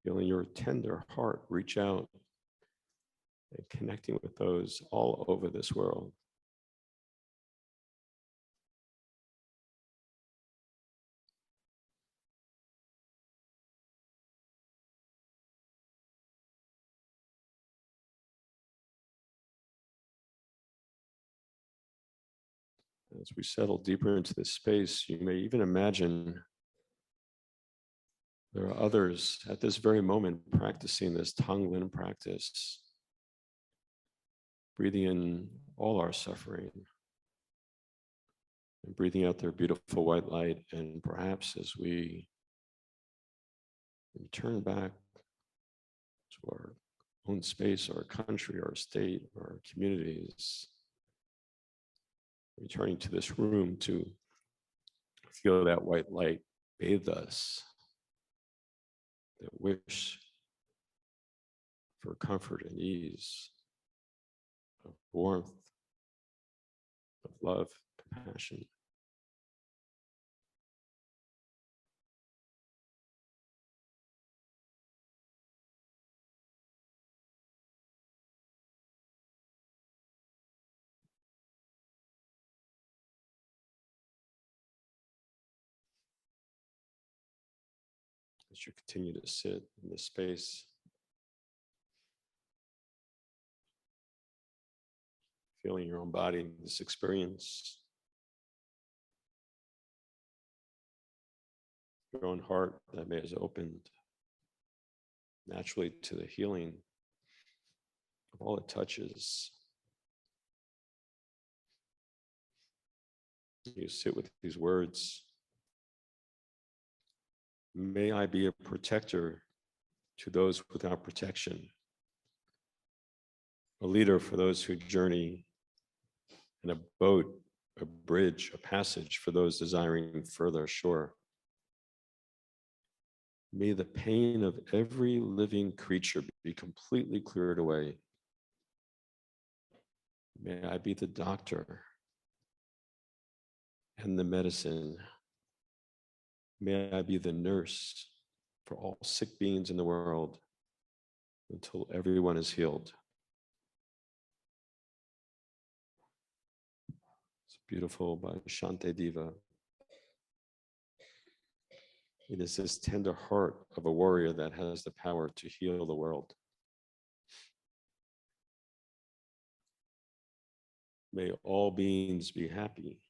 Feeling your tender heart reach out and connecting with those all over this world. As we settle deeper into this space, you may even imagine there are others at this very moment practicing this Tonglen practice, breathing in all our suffering and breathing out their beautiful white light. And perhaps as we return back to our own space, our country, our state, our communities, returning to this room to feel that white light bathe us, that wish for comfort and ease, of warmth, of love, compassion. As you continue to sit in this space, feeling your own body in this experience, your own heart that may has opened naturally to the healing of all it touches. You sit with these words. May I be a protector to those without protection, a leader for those who journey in a boat, a bridge, a passage for those desiring further shore. May the pain of every living creature be completely cleared away. May I be the doctor and the medicine. May I be the nurse for all sick beings in the world until everyone is healed. It's beautiful by Shantideva. It is this tender heart of a warrior that has the power to heal the world. May all beings be happy.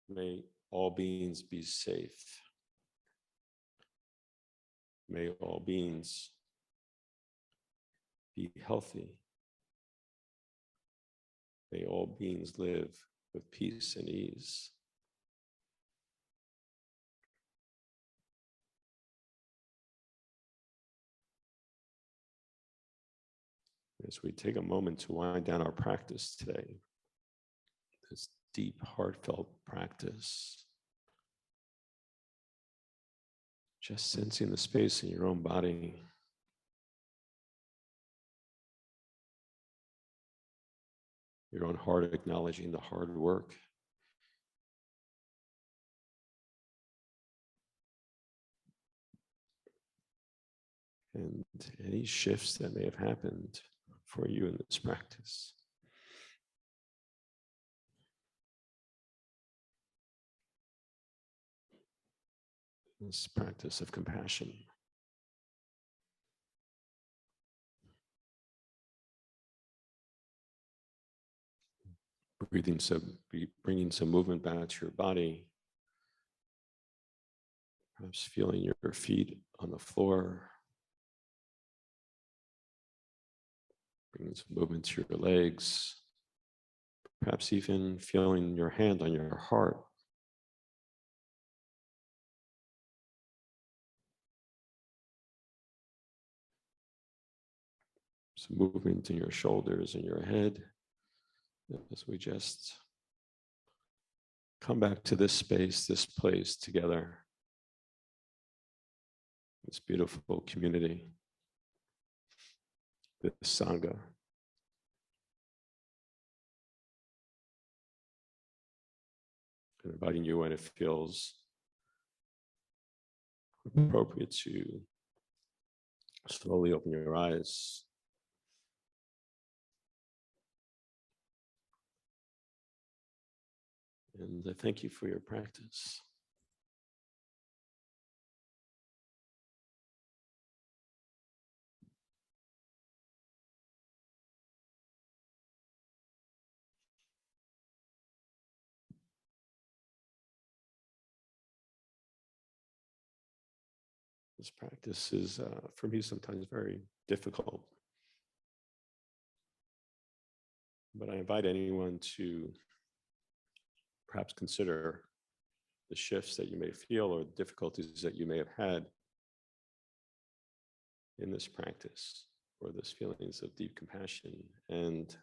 May all beings be safe. May all beings be healthy. May all beings live with peace and ease. As we take a moment to wind down our practice today, this deep, heartfelt practice, just sensing the space in your own body, your own heart acknowledging the hard work, and any shifts that may have happened for you in this practice. This practice of compassion. Bringing some movement back to your body. Perhaps feeling your feet on the floor. Bringing some movement to your legs. Perhaps even feeling your hand on your heart. Some movement in your shoulders and your head as we just come back to this space, this place together, this beautiful community, this Sangha. And inviting you when it feels appropriate to slowly open your eyes. And I thank you for your practice. This practice is, for me, sometimes very difficult. But I invite anyone to perhaps consider the shifts that you may feel or the difficulties that you may have had in this practice, or those feelings of deep compassion, and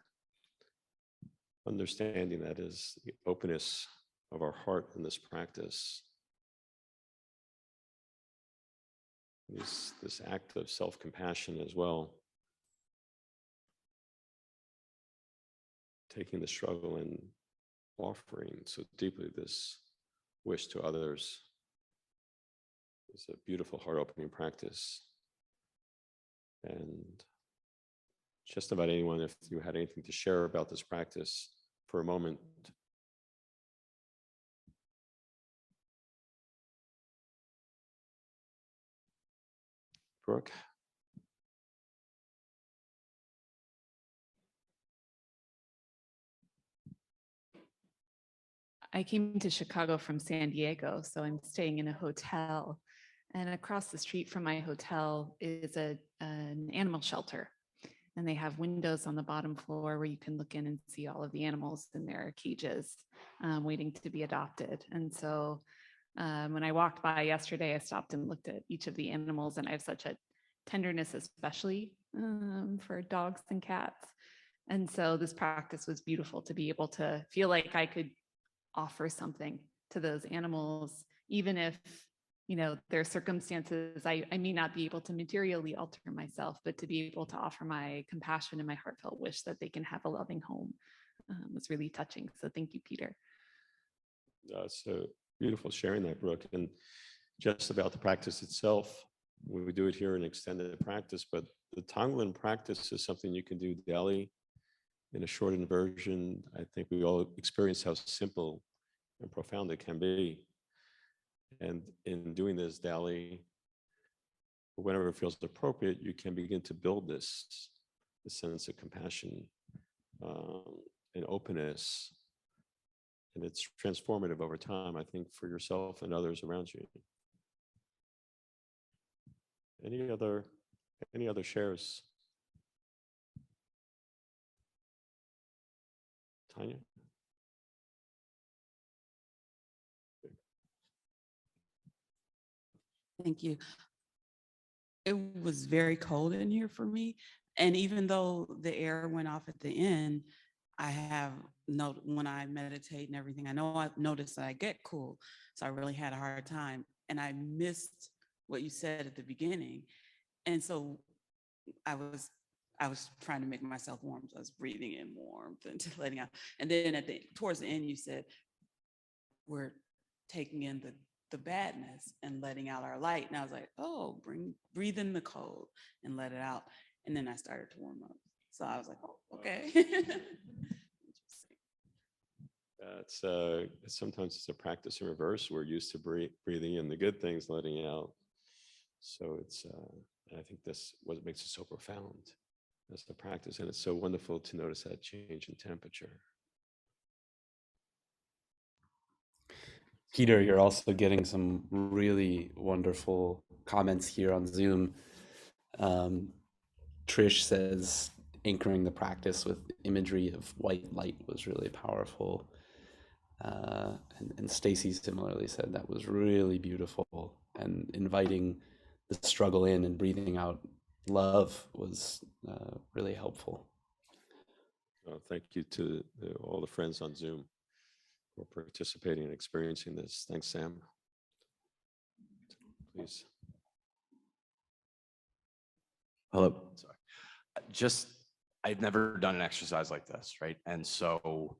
understanding that is the openness of our heart in this practice. This act of self-compassion as well. taking the struggle and offering so deeply this wish to others is a beautiful heart-opening practice. And just about anyone, if you had anything to share about this practice for a moment. Brooke? I came to Chicago from San Diego, so I'm staying in a hotel. And across the street from my hotel is an animal shelter. And they have windows on the bottom floor where you can look in and see all of the animals in their cages waiting to be adopted. And so when I walked by yesterday, I stopped and looked at each of the animals, and I have such a tenderness, especially for dogs and cats. And so this practice was beautiful to be able to feel like I could offer something to those animals, even if, you know, their circumstances, I may not be able to materially alter myself, but to be able to offer my compassion and my heartfelt wish that they can have a loving home was really touching. So thank you, Peter. It's beautiful sharing that, Brooke. And just about the practice itself, we do it here in extended practice, but the Tonglen practice is something you can do daily in a shortened version. I think we all experience how simple and profound it can be. And in doing this daily, whenever it feels appropriate, you can begin to build this sense of compassion and openness. And it's transformative over time, I think, for yourself and others around you. Any other shares? Tonya? Thank you. It was very cold in here for me. And even though the air went off at the end, I have when I meditate and everything, I've noticed that I get cool. So I really had a hard time. And I missed what you said at the beginning. And so I was trying to make myself warm. So I was breathing in warmth and letting out. And then towards the end, you said, we're taking in the badness and letting out our light. And I was like, oh, breathe in the cold and let it out. And then I started to warm up. So I was like, oh, okay. Interesting. Sometimes it's a practice in reverse. We're used to breathing in the good things, letting out. So I think that's what makes it so profound. That's the practice. And it's so wonderful to notice that change in temperature. Peter, you're also getting some really wonderful comments here on Zoom. Trish says anchoring the practice with imagery of white light was really powerful. And Stacy similarly said that was really beautiful, and inviting the struggle in and breathing out love was really helpful. Thank you to all the friends on Zoom for participating and experiencing this. Thanks, Sam. Please. Hello. Sorry. I've never done an exercise like this, right? And so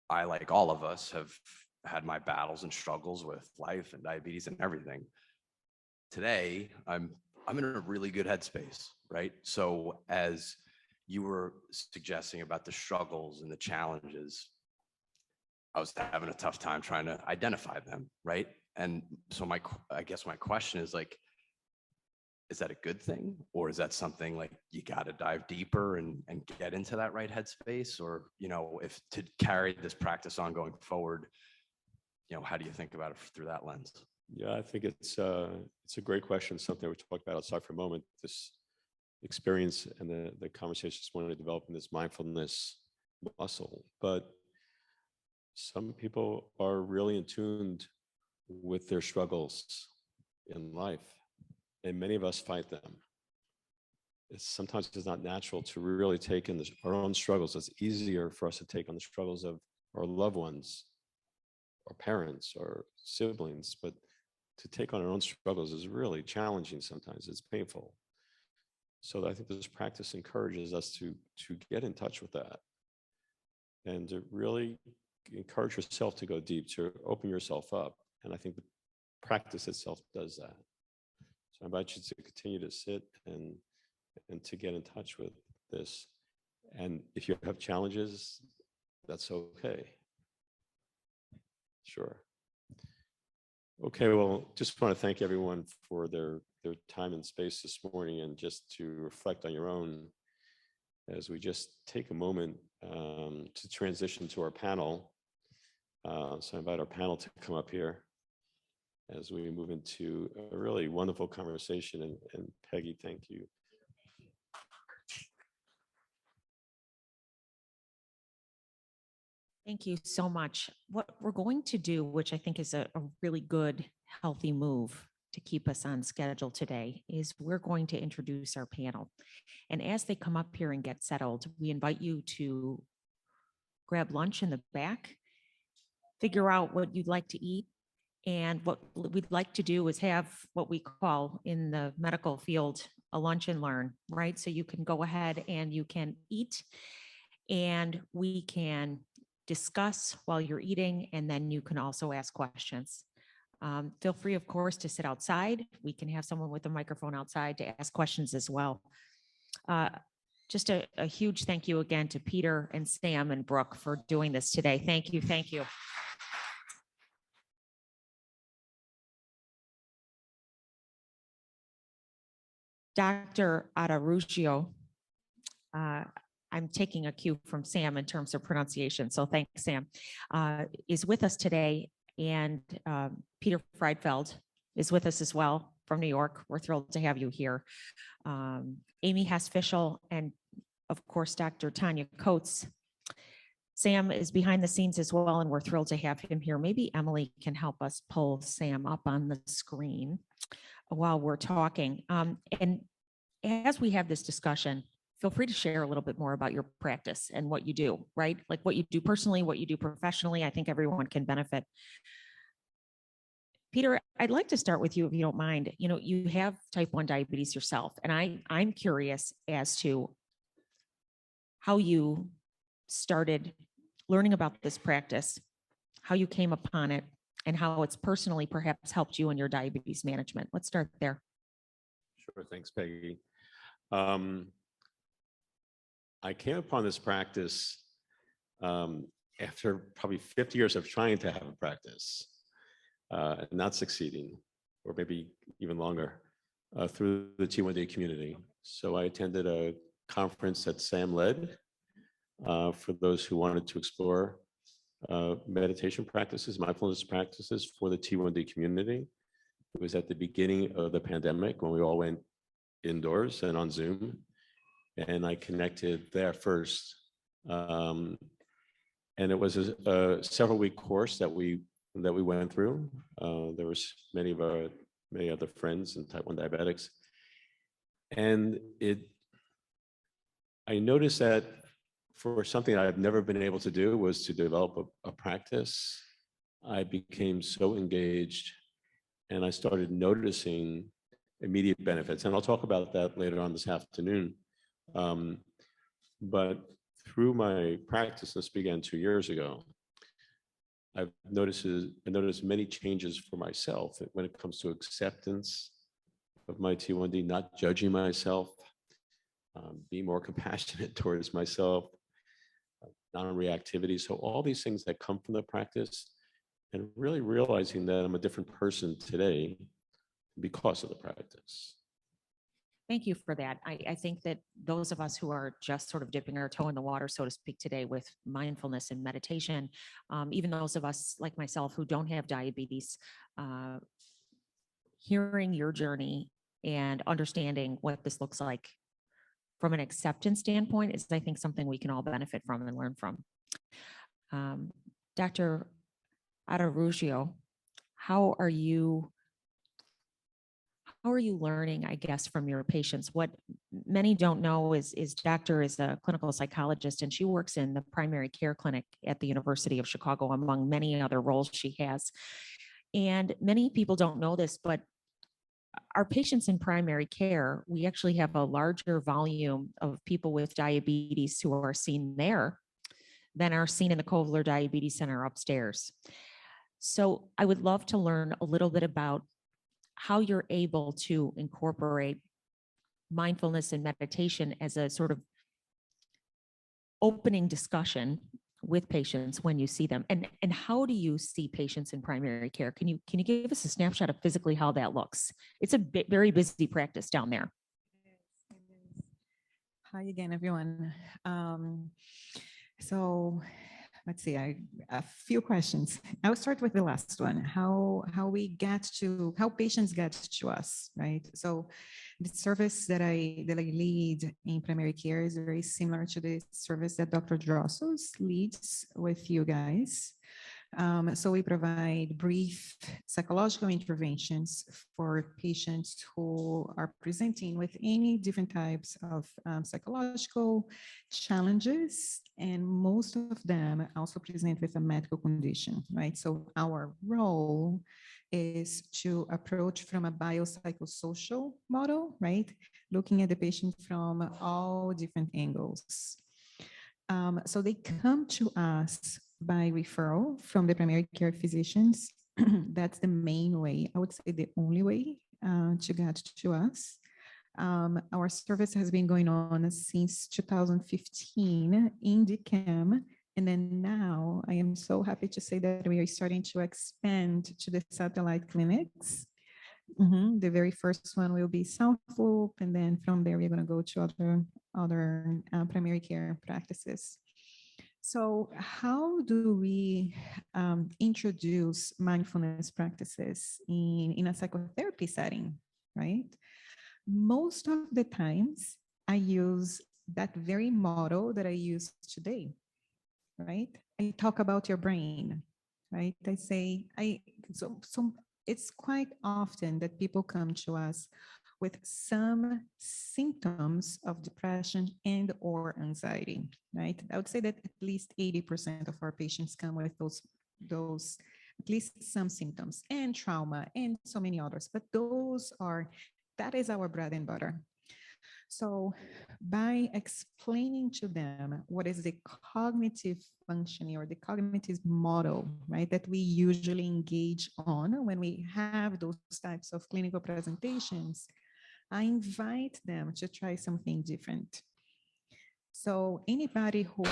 I, like all of us, have had my battles and struggles with life and diabetes and everything. Today, I'm in a really good headspace, right? So as you were suggesting about the struggles and the challenges, I was having a tough time trying to identify them, right? And so I guess my question is, like, is that a good thing? Or is that something like you got to dive deeper and get into that right headspace? Or, you know, if to carry this practice on going forward, you know, how do you think about it through that lens? Yeah, I think it's a great question, something we talked about outside for a moment, this experience and the conversations wanted to develop in this mindfulness muscle. But some people are really in tune with their struggles in life, and many of us fight them. Sometimes it's not natural to really take in our own struggles. It's easier for us to take on the struggles of our loved ones, our parents, or siblings, but to take on our own struggles is really challenging sometimes. It's painful. So I think this practice encourages us to get in touch with that and to really encourage yourself to go deep, to open yourself up. And I think the practice itself does that. So I invite you to continue to sit and to get in touch with this. And if you have challenges, that's okay. Sure. Okay, well, just want to thank everyone for their time and space this morning, and just to reflect on your own as we just take a moment to transition to our panel. So I invite our panel to come up here as we move into a really wonderful conversation. And Peggy, thank you. Thank you so much. What we're going to do, which I think is a really good, healthy move to keep us on schedule today, is we're going to introduce our panel. And as they come up here and get settled, we invite you to grab lunch in the back, figure out what you'd like to eat. And what we'd like to do is have what we call in the medical field a lunch and learn, right? So you can go ahead and you can eat, and we can discuss while you're eating, and then you can also ask questions. Feel free, of course, to sit outside. We can have someone with a microphone outside to ask questions as well. Just a huge thank you again to Peter and Sam and Brooke for doing this today. Thank you. Thank you. Dr. Araujo, I'm taking a cue from Sam in terms of pronunciation, so thanks, Sam, is with us today, and Peter Friedfeld is with us as well from New York. We're thrilled to have you here. Amy Hess-Fischl, and of course, Dr. Tonya Coates. Sam is behind the scenes as well, and we're thrilled to have him here. Maybe Emily can help us pull Sam up on the screen while we're talking. And as we have this discussion, feel free to share a little bit more about your practice and what you do, right? Like what you do personally, what you do professionally. I think everyone can benefit. Peter, I'd like to start with you, if you don't mind. You know, you have type 1 diabetes yourself, and I'm curious as to how you started learning about this practice, how you came upon it, and how it's personally perhaps helped you in your diabetes management. Let's start there. Sure, thanks, Peggy. I came upon this practice after probably 50 years of trying to have a practice and not succeeding, or maybe even longer, through the T1D community. So I attended a conference that Sam led for those who wanted to explore meditation practices, mindfulness practices for the T1D community. It was at the beginning of the pandemic when we all went indoors and on Zoom. And I connected there first. And it was a several-week course that we went through. There was many other friends and type 1 diabetics. And I noticed that for something I've never been able to do was to develop a practice. I became so engaged, and I started noticing immediate benefits. And I'll talk about that later on this afternoon. But through my practice, this began 2 years ago, I noticed many changes for myself when it comes to acceptance of my T1D, not judging myself, being more compassionate towards myself, non-reactivity. So all these things that come from the practice, and really realizing that I'm a different person today because of the practice. Thank you for that. I think that those of us who are just sort of dipping our toe in the water, so to speak, today with mindfulness and meditation, even those of us like myself who don't have diabetes, hearing your journey and understanding what this looks like from an acceptance standpoint is, I think, something we can all benefit from and learn from. Dr. Araujo, how are you learning, I guess, from your patients? What many don't know is Doctor is a clinical psychologist, and she works in the primary care clinic at the University of Chicago, among many other roles she has. And many people don't know this, but our patients in primary care, we actually have a larger volume of people with diabetes who are seen there than are seen in the Kovler Diabetes Center upstairs. So I would love to learn a little bit about how you're able to incorporate mindfulness and meditation as a sort of opening discussion with patients when you see them, and how do you see patients in primary care? Can you give us a snapshot of physically how that looks? It's a very busy practice down there. It is. Hi again, everyone. So let's see, a few questions. I'll start with the last one. How patients get to us, right? So the service that I lead in primary care is very similar to the service that Dr. Drossos leads with you guys. So we provide brief psychological interventions for patients who are presenting with any different types of psychological challenges, and most of them also present with a medical condition, right? So our role is to approach from a biopsychosocial model, right? Looking at the patient from all different angles. So they come to us by referral from the primary care physicians. That's the main way, I would say the only way to get to us. Our service has been going on since 2015 in DCAM. And then now I am so happy to say that we are starting to expand to the satellite clinics. The very first one will be South Loop, and then from there we're going to go to other primary care practices. So how do we introduce mindfulness practices in a psychotherapy setting, right? Most of the times I use that very model that I use today, right? I talk about your brain, right? I say, so it's quite often that people come to us with some symptoms of depression and or anxiety, right? I would say that at least 80% of our patients come with those at least some symptoms, and trauma and so many others, but that is our bread and butter. So by explaining to them what is the cognitive functioning or the cognitive model, right, that we usually engage on when we have those types of clinical presentations, I invite them to try something different. So anybody who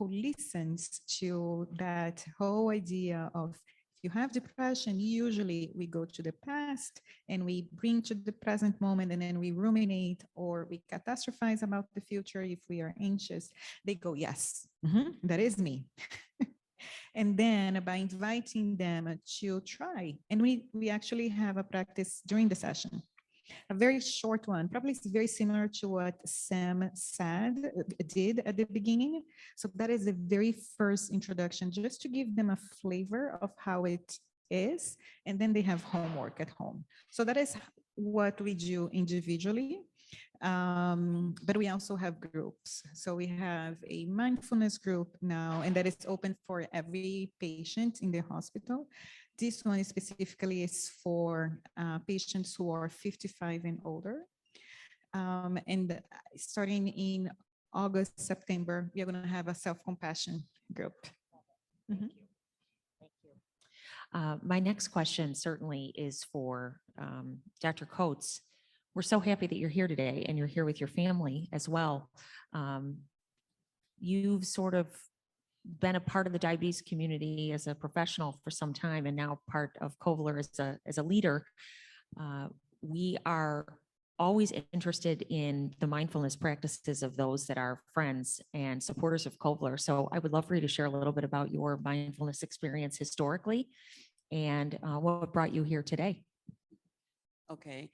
listens to that whole idea of, if you have depression, usually we go to the past and we bring to the present moment, and then we ruminate or we catastrophize about the future if we are anxious. They go, yes, that is me. And then by inviting them to try, and we actually have a practice during the session, a very short one, probably it's very similar to what Sam did at the beginning. So that is the very first introduction, just to give them a flavor of how it is. And then they have homework at home. So that is what we do individually. But we also have groups. So we have a mindfulness group now, and that is open for every patient in the hospital. This one specifically is for patients who are 55 and older. And starting in August, September, we are going to have a self-compassion group. Thank you. Thank you. My next question certainly is for Dr. Coates. We're so happy that you're here today, and you're here with your family as well. You've sort of been a part of the diabetes community as a professional for some time, and now part of Kovler as a leader. We are always interested in the mindfulness practices of those that are friends and supporters of Kovler. So I would love for you to share a little bit about your mindfulness experience historically and what brought you here today. Okay.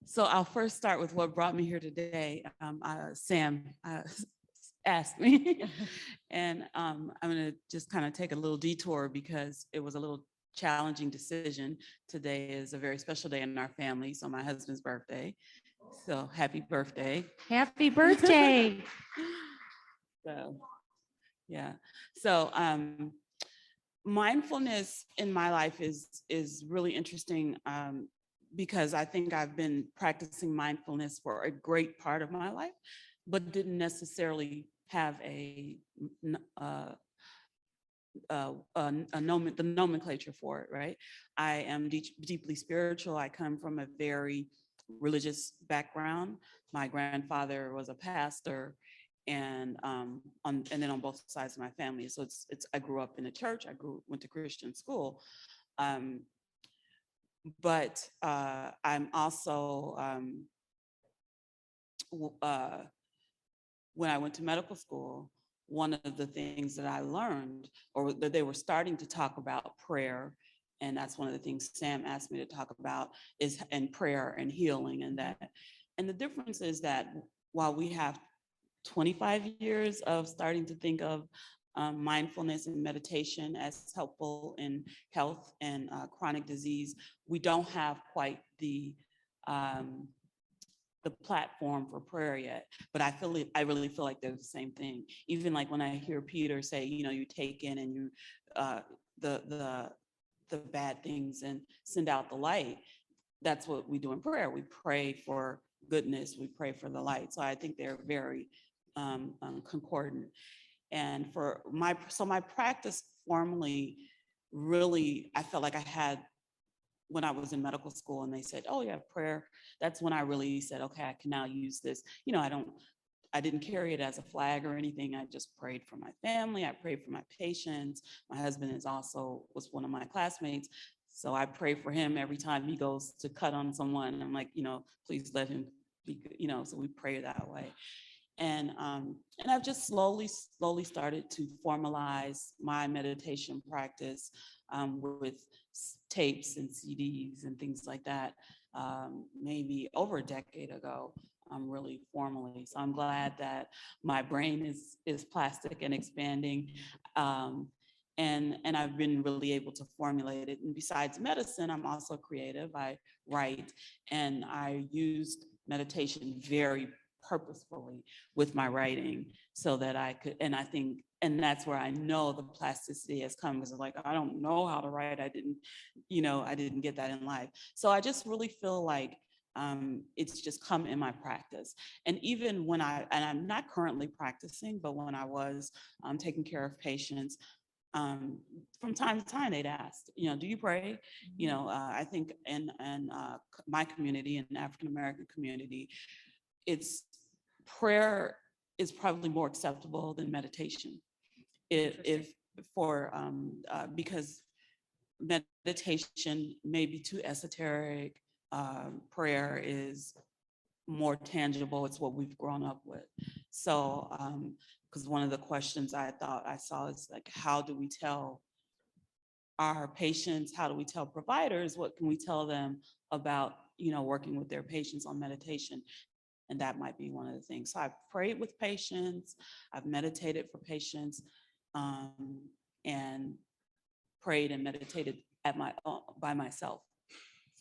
So I'll first start with what brought me here today. Sam asked me, and I'm going to just kind of take a little detour because it was a little challenging decision. Today is a very special day in our family, so my husband's birthday. So happy birthday. Happy birthday. So, yeah. So mindfulness in my life is really interesting. Because I think I've been practicing mindfulness for a great part of my life. but didn't necessarily have the nomenclature for it, right? I am deeply spiritual. I come from a very religious background. My grandfather was a pastor, and then on both sides of my family. So I grew up in a church. Went to Christian school, but I'm also when I went to medical school, one of the things that I learned, or that they were starting to talk about, prayer, and that's one of the things Sam asked me to talk about, is and prayer and healing and that. And the difference is that while we have 25 years of starting to think of mindfulness and meditation as helpful in health and chronic disease, we don't have quite the platform for prayer yet, but I really feel like they're the same thing. Even like when I hear Peter say, you take in and you the bad things and send out the light. That's what we do in prayer. We pray for goodness. We pray for the light. So I think they're very concordant. And my practice formally, really, I felt like I had, when I was in medical school and they said, oh yeah, prayer, that's when I really said, okay, I can now use this. I didn't carry it as a flag or anything. I just prayed for my family. I prayed for my patients. My husband was one of my classmates. So I pray for him every time he goes to cut on someone. I'm like, please let him be good, so we pray that way. And I've just slowly started to formalize my meditation practice with tapes and CDs and things like that, maybe over a decade ago, really formally. So I'm glad that my brain is plastic and expanding. And I've been really able to formulate it. And besides medicine, I'm also creative. I write, and I used meditation very purposefully with my writing so that I could, and that's where I know the plasticity has come, because it's like, I don't know how to write. I didn't get that in life. So I just really feel like it's just come in my practice. And even when I'm not currently practicing, but when I was taking care of patients, from time to time they'd ask, do you pray? I think in my community, in the African-American community, prayer is probably more acceptable than meditation. Because meditation may be too esoteric, prayer is more tangible. It's what we've grown up with. So, because one of the questions I thought I saw is like, how do we tell our patients, how do we tell providers, what can we tell them about, working with their patients on meditation? And that might be one of the things. So I've prayed with patients, I've meditated for patients, and prayed and meditated by myself.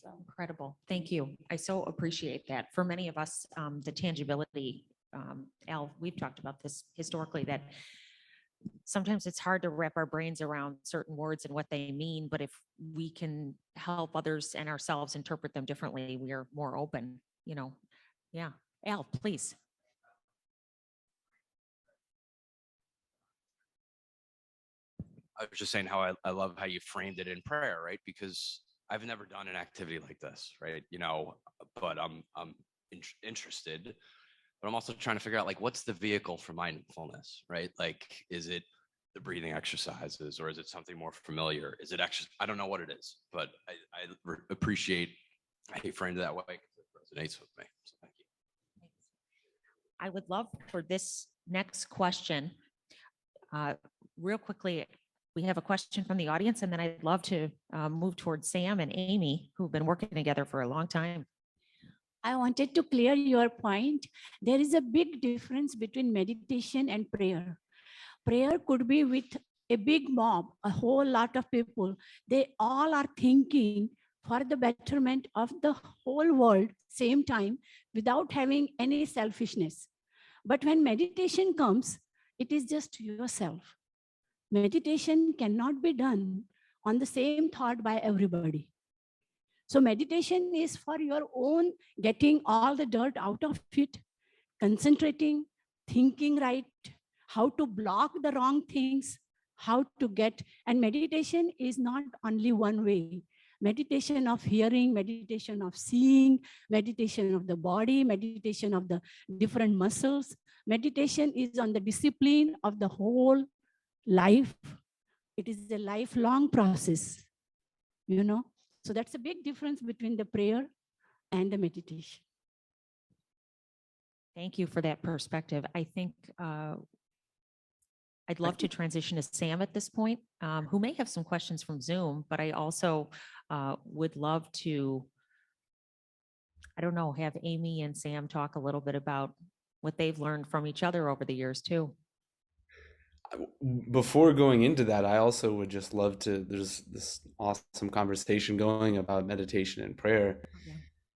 So. Incredible. Thank you. I so appreciate that. For many of us, the tangibility, Al, we've talked about this historically, that sometimes it's hard to wrap our brains around certain words and what they mean, but if we can help others and ourselves interpret them differently, we are more open, Yeah. Al, please. I was just saying how I love how you framed it in prayer, right? Because I've never done an activity like this, right? But I'm interested, but I'm also trying to figure out, like, what's the vehicle for mindfulness, right? Like, is it the breathing exercises, or is it something more familiar? Is it actually, I don't know what it is, but I appreciate how you framed it that way, because it resonates with me. So thank you. I would love for this next question, real quickly, we have a question from the audience, and then I'd love to move towards Sam and Amy, who've been working together for a long time. I wanted to clear your point. There is a big difference between meditation and prayer. Prayer could be with a big mob, a whole lot of people. They all are thinking for the betterment of the whole world, same time, without having any selfishness. But when meditation comes, it is just yourself. Meditation cannot be done on the same thought by everybody. So meditation is for your own getting all the dirt out of it, concentrating, thinking right, how to block the wrong things, how to get, and meditation is not only one way. Meditation of hearing, meditation of seeing, meditation of the body, meditation of the different muscles. Meditation is on the discipline of the whole life. It is a lifelong process, you know. So that's a big difference between the prayer and the meditation. Thank you for that perspective. I think I'd love to transition to Sam at this point, who may have some questions from Zoom, but I also would love to, I don't know, have Amy and Sam talk a little bit about what they've learned from each other over the years too. Before going into that, I also would just love to, there's this awesome conversation going about meditation and prayer.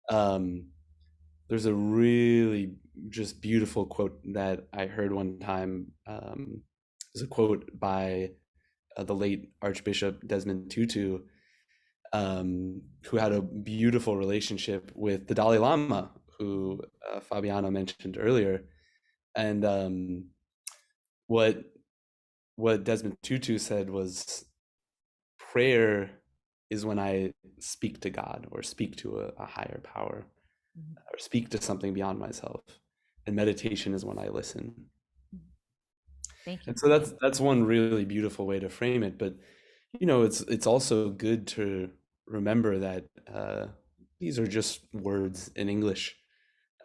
There's a really just beautiful quote that I heard one time. There's a quote by the late Archbishop Desmond Tutu, who had a beautiful relationship with the Dalai Lama, who Fabiana mentioned earlier. And what Desmond Tutu said was, prayer is when I speak to God or speak to a higher power or speak to something beyond myself. And meditation is when I listen. Thank you. And so that's one really beautiful way to frame it. But, you know, it's also good to remember that these are just words in English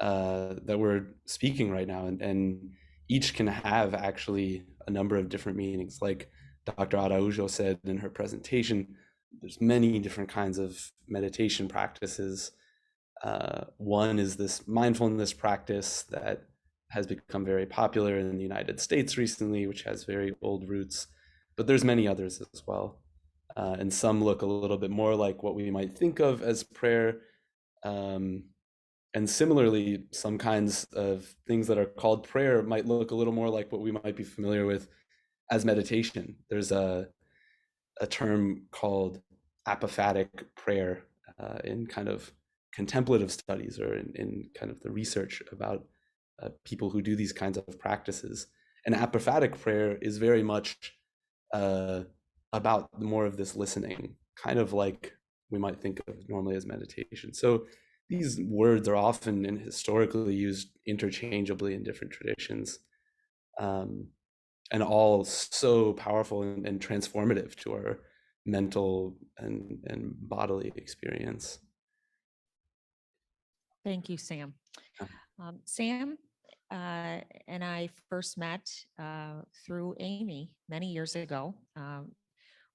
that we're speaking right now. And each can have actually a number of different meanings. Like Dr. Araujo said in her presentation, there's many different kinds of meditation practices. One is this mindfulness practice that has become very popular in the United States recently, which has very old roots, but there's many others as well. And some look a little bit more like what we might think of as prayer. And similarly, some kinds of things that are called prayer might look a little more like what we might be familiar with as meditation. There's a term called apophatic prayer in kind of contemplative studies or in kind of the research about people who do these kinds of practices. And apophatic prayer is very much about more of this listening, kind of like we might think of normally as meditation. So these words are often and historically used interchangeably in different traditions, and all so powerful and transformative to our mental and bodily experience. Thank you, Sam. Sam and I first met through Amy many years ago.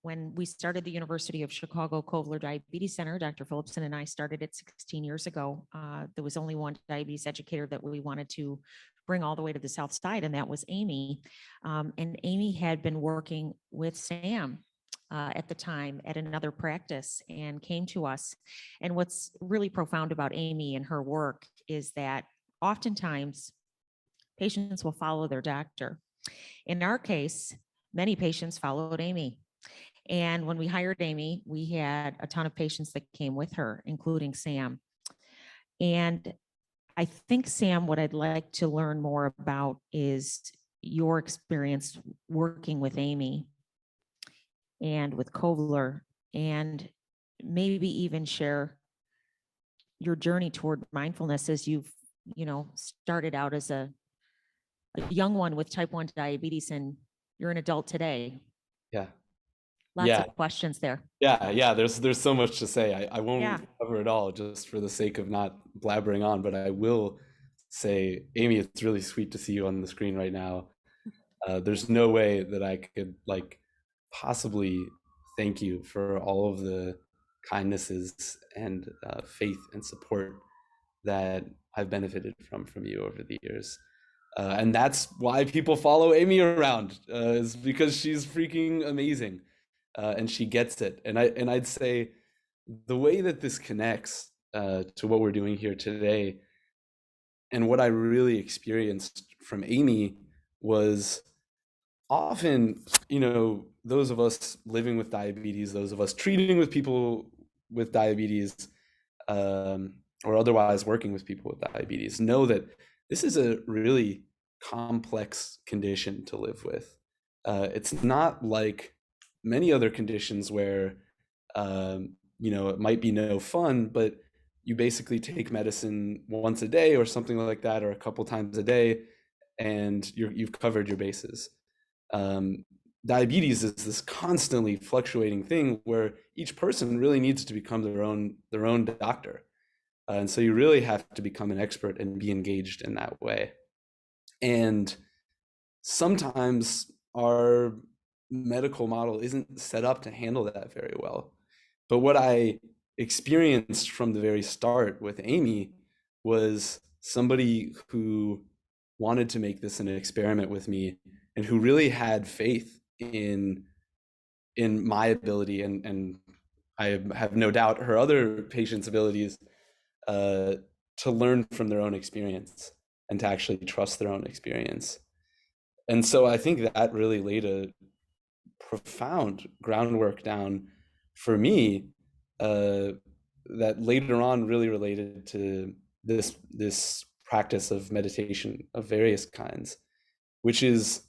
When we started the University of Chicago Kovler Diabetes Center, Dr. Phillipson and I started it 16 years ago. There was only one diabetes educator that we wanted to bring all the way to the South Side, and that was Amy. And Amy had been working with Sam at the time at another practice and came to us. And what's really profound about Amy and her work is that oftentimes patients will follow their doctor. In our case, many patients followed Amy. And when we hired Amy, we had a ton of patients that came with her, including Sam. And I think, Sam, what I'd like to learn more about is your experience working with Amy and with Kovler, and maybe even share your journey toward mindfulness as you've, started out as a young one with type 1 diabetes, and you're an adult today. Yeah. Lots of questions there. Yeah. There's so much to say. I won't cover it all just for the sake of not blabbering on, but I will say, Amy, it's really sweet to see you on the screen right now. There's no way that I could possibly thank you for all of the kindnesses and faith and support that I've benefited from you over the years. And that's why people follow Amy around, is because she's freaking amazing. And she gets it. And I'd say the way that this connects to what we're doing here today, and what I really experienced from Amy was often, those of us living with diabetes, those of us treating with people with diabetes, or otherwise working with people with diabetes, know that this is a really complex condition to live with. It's not like many other conditions where, it might be no fun, but you basically take medicine once a day or something like that, or a couple times a day, and you've covered your bases. Diabetes is this constantly fluctuating thing where each person really needs to become their own doctor. And so you really have to become an expert and be engaged in that way. And sometimes our medical model isn't set up to handle that very well. But what I experienced from the very start with Amy was somebody who wanted to make this an experiment with me and who really had faith in my ability, and I have no doubt her other patients' abilities to learn from their own experience and to actually trust their own experience. And so I think that really laid a profound groundwork down for me that later on really related to this practice of meditation of various kinds, which is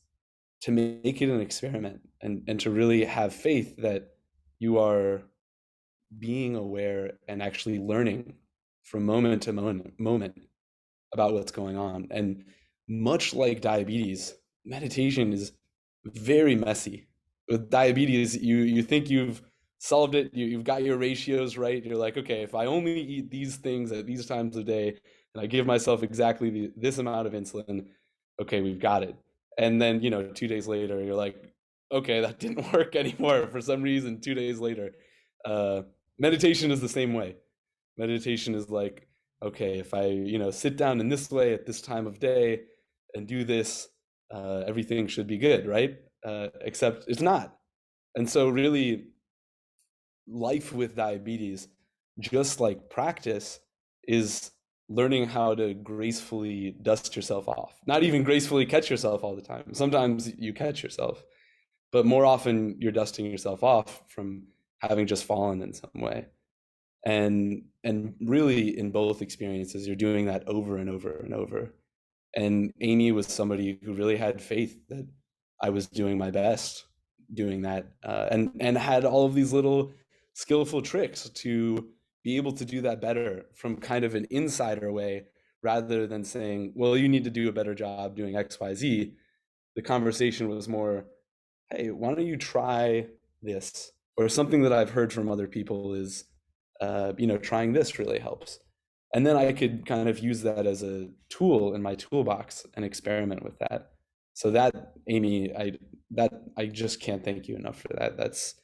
to make it an experiment and to really have faith that you are being aware and actually learning from moment to moment about what's going on. And much like diabetes, meditation is very messy. With diabetes, you think you've solved it, you've got your ratios right. You're like, okay, if I only eat these things at these times of day, and I give myself exactly this amount of insulin, okay, we've got it. And then, 2 days later, you're like, okay, that didn't work anymore for some reason 2 days later. Meditation is the same way. Meditation is like, okay, if I, sit down in this way at this time of day and do this, everything should be good, right? Except it's not. And so really, life with diabetes, just like practice, is learning how to gracefully dust yourself off. Not even gracefully catch yourself all the time. Sometimes you catch yourself, but more often you're dusting yourself off from having just fallen in some way. And really, in both experiences, you're doing that over and over and over. And Amy was somebody who really had faith that I was doing my best doing that, and had all of these little skillful tricks to be able to do that better from kind of an insider way, rather than saying, well, you need to do a better job doing X, Y, Z. The conversation was more, hey, why don't you try this? Or something that I've heard from other people is, trying this really helps. And then I could kind of use that as a tool in my toolbox and experiment with that. So that, Amy, I just can't thank you enough for that. That's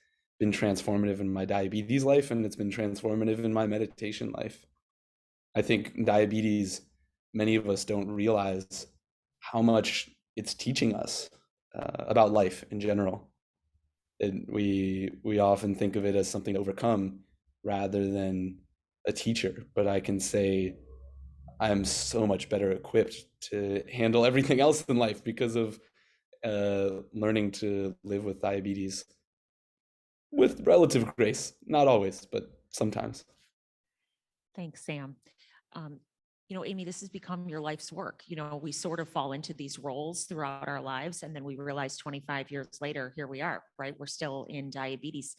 been transformative in my diabetes life, and it's been transformative in my meditation life. I think diabetes, many of us don't realize how much it's teaching us about life in general. We often think of it as something to overcome rather than a teacher, but I can say I'm so much better equipped to handle everything else in life because of learning to live with diabetes with relative grace. Not always, but sometimes. Thanks, Sam. Amy, this has become your life's work. We sort of fall into these roles throughout our lives, and then we realize 25 years later, here we are, right? We're still in diabetes.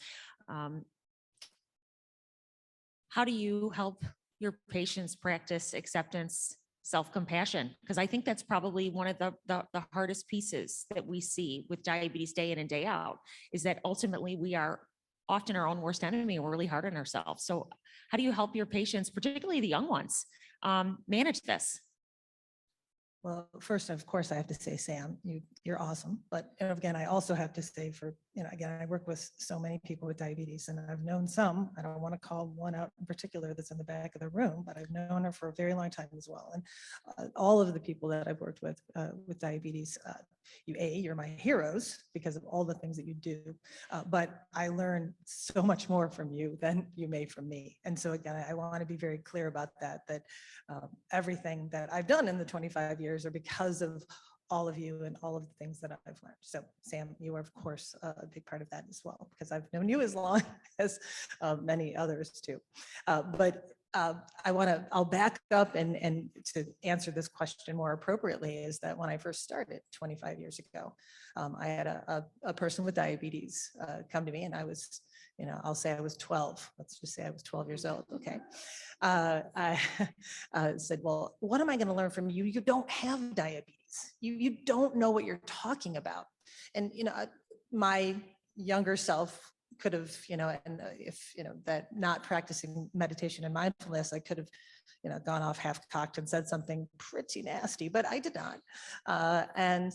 How do you help your patients practice acceptance, self-compassion? Because I think that's probably one of the hardest pieces that we see with diabetes day in and day out, is that ultimately we are often our own worst enemy and we're really hard on ourselves. So how do you help your patients, particularly the young ones, manage this? Well, first, of course, I have to say, Sam, you're awesome. But again, I also have to say again, I work with so many people with diabetes, and I've known some, I don't want to call one out in particular that's in the back of the room, but I've known her for a very long time as well. And all of the people that I've worked with diabetes, you're my heroes because of all the things that you do. But I learn so much more from you than you may from me. And so again, I want to be very clear about that everything that I've done in the 25 years are because of all of you and all of the things that I've learned. So Sam, you are of course a big part of that as well, because I've known you as long as many others too. But I'll back up and to answer this question more appropriately is that when I first started 25 years ago, I had a person with diabetes come to me, and I was, I'll say I was 12. Let's just say I was 12 years old. Okay. I said, well, what am I going to learn from you? You don't have diabetes. You don't know what you're talking about. And, my younger self could have, and if, that not practicing meditation and mindfulness, I could have, gone off half-cocked and said something pretty nasty, but I did not. And,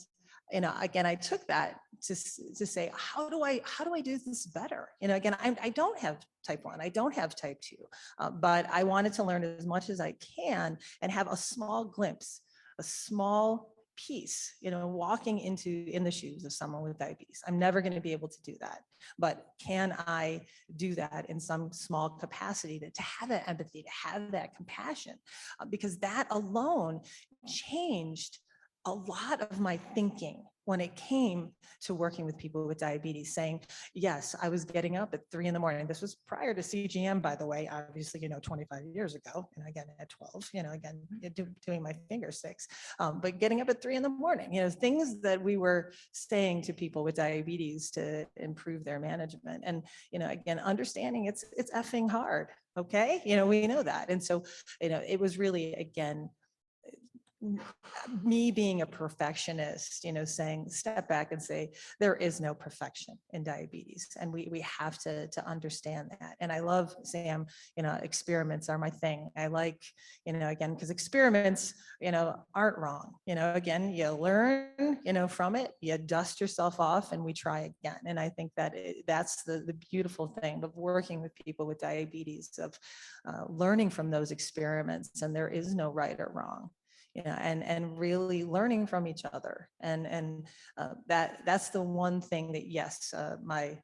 again, I took that to say, how do I do this better? Again, I don't have type 1, I don't have type 2, but I wanted to learn as much as I can and have a small glimpse, a small piece, walking in the shoes of someone with diabetes. I'm never going to be able to do that, but can I do that in some small capacity to have that empathy, to have that compassion? Because that alone changed a lot of my thinking when it came to working with people with diabetes, saying, yes, I was getting up at 3 a.m. This was prior to CGM, by the way, obviously, 25 years ago. And again, at 12, again, doing my finger sticks, but getting up at 3 a.m, things that we were saying to people with diabetes to improve their management. And, again, understanding it's effing hard. Okay. We know that. And so, it was really, again, me being a perfectionist, saying, step back and say, there is no perfection in diabetes. And we have to understand that. And I love, Sam, experiments are my thing. I like, again, because experiments, aren't wrong. Again, you learn, from it, you dust yourself off and we try again. And I think that that's the beautiful thing of working with people with diabetes, of learning from those experiments. And there is no right or wrong. And really learning from each other. And that's the one thing that, yes, my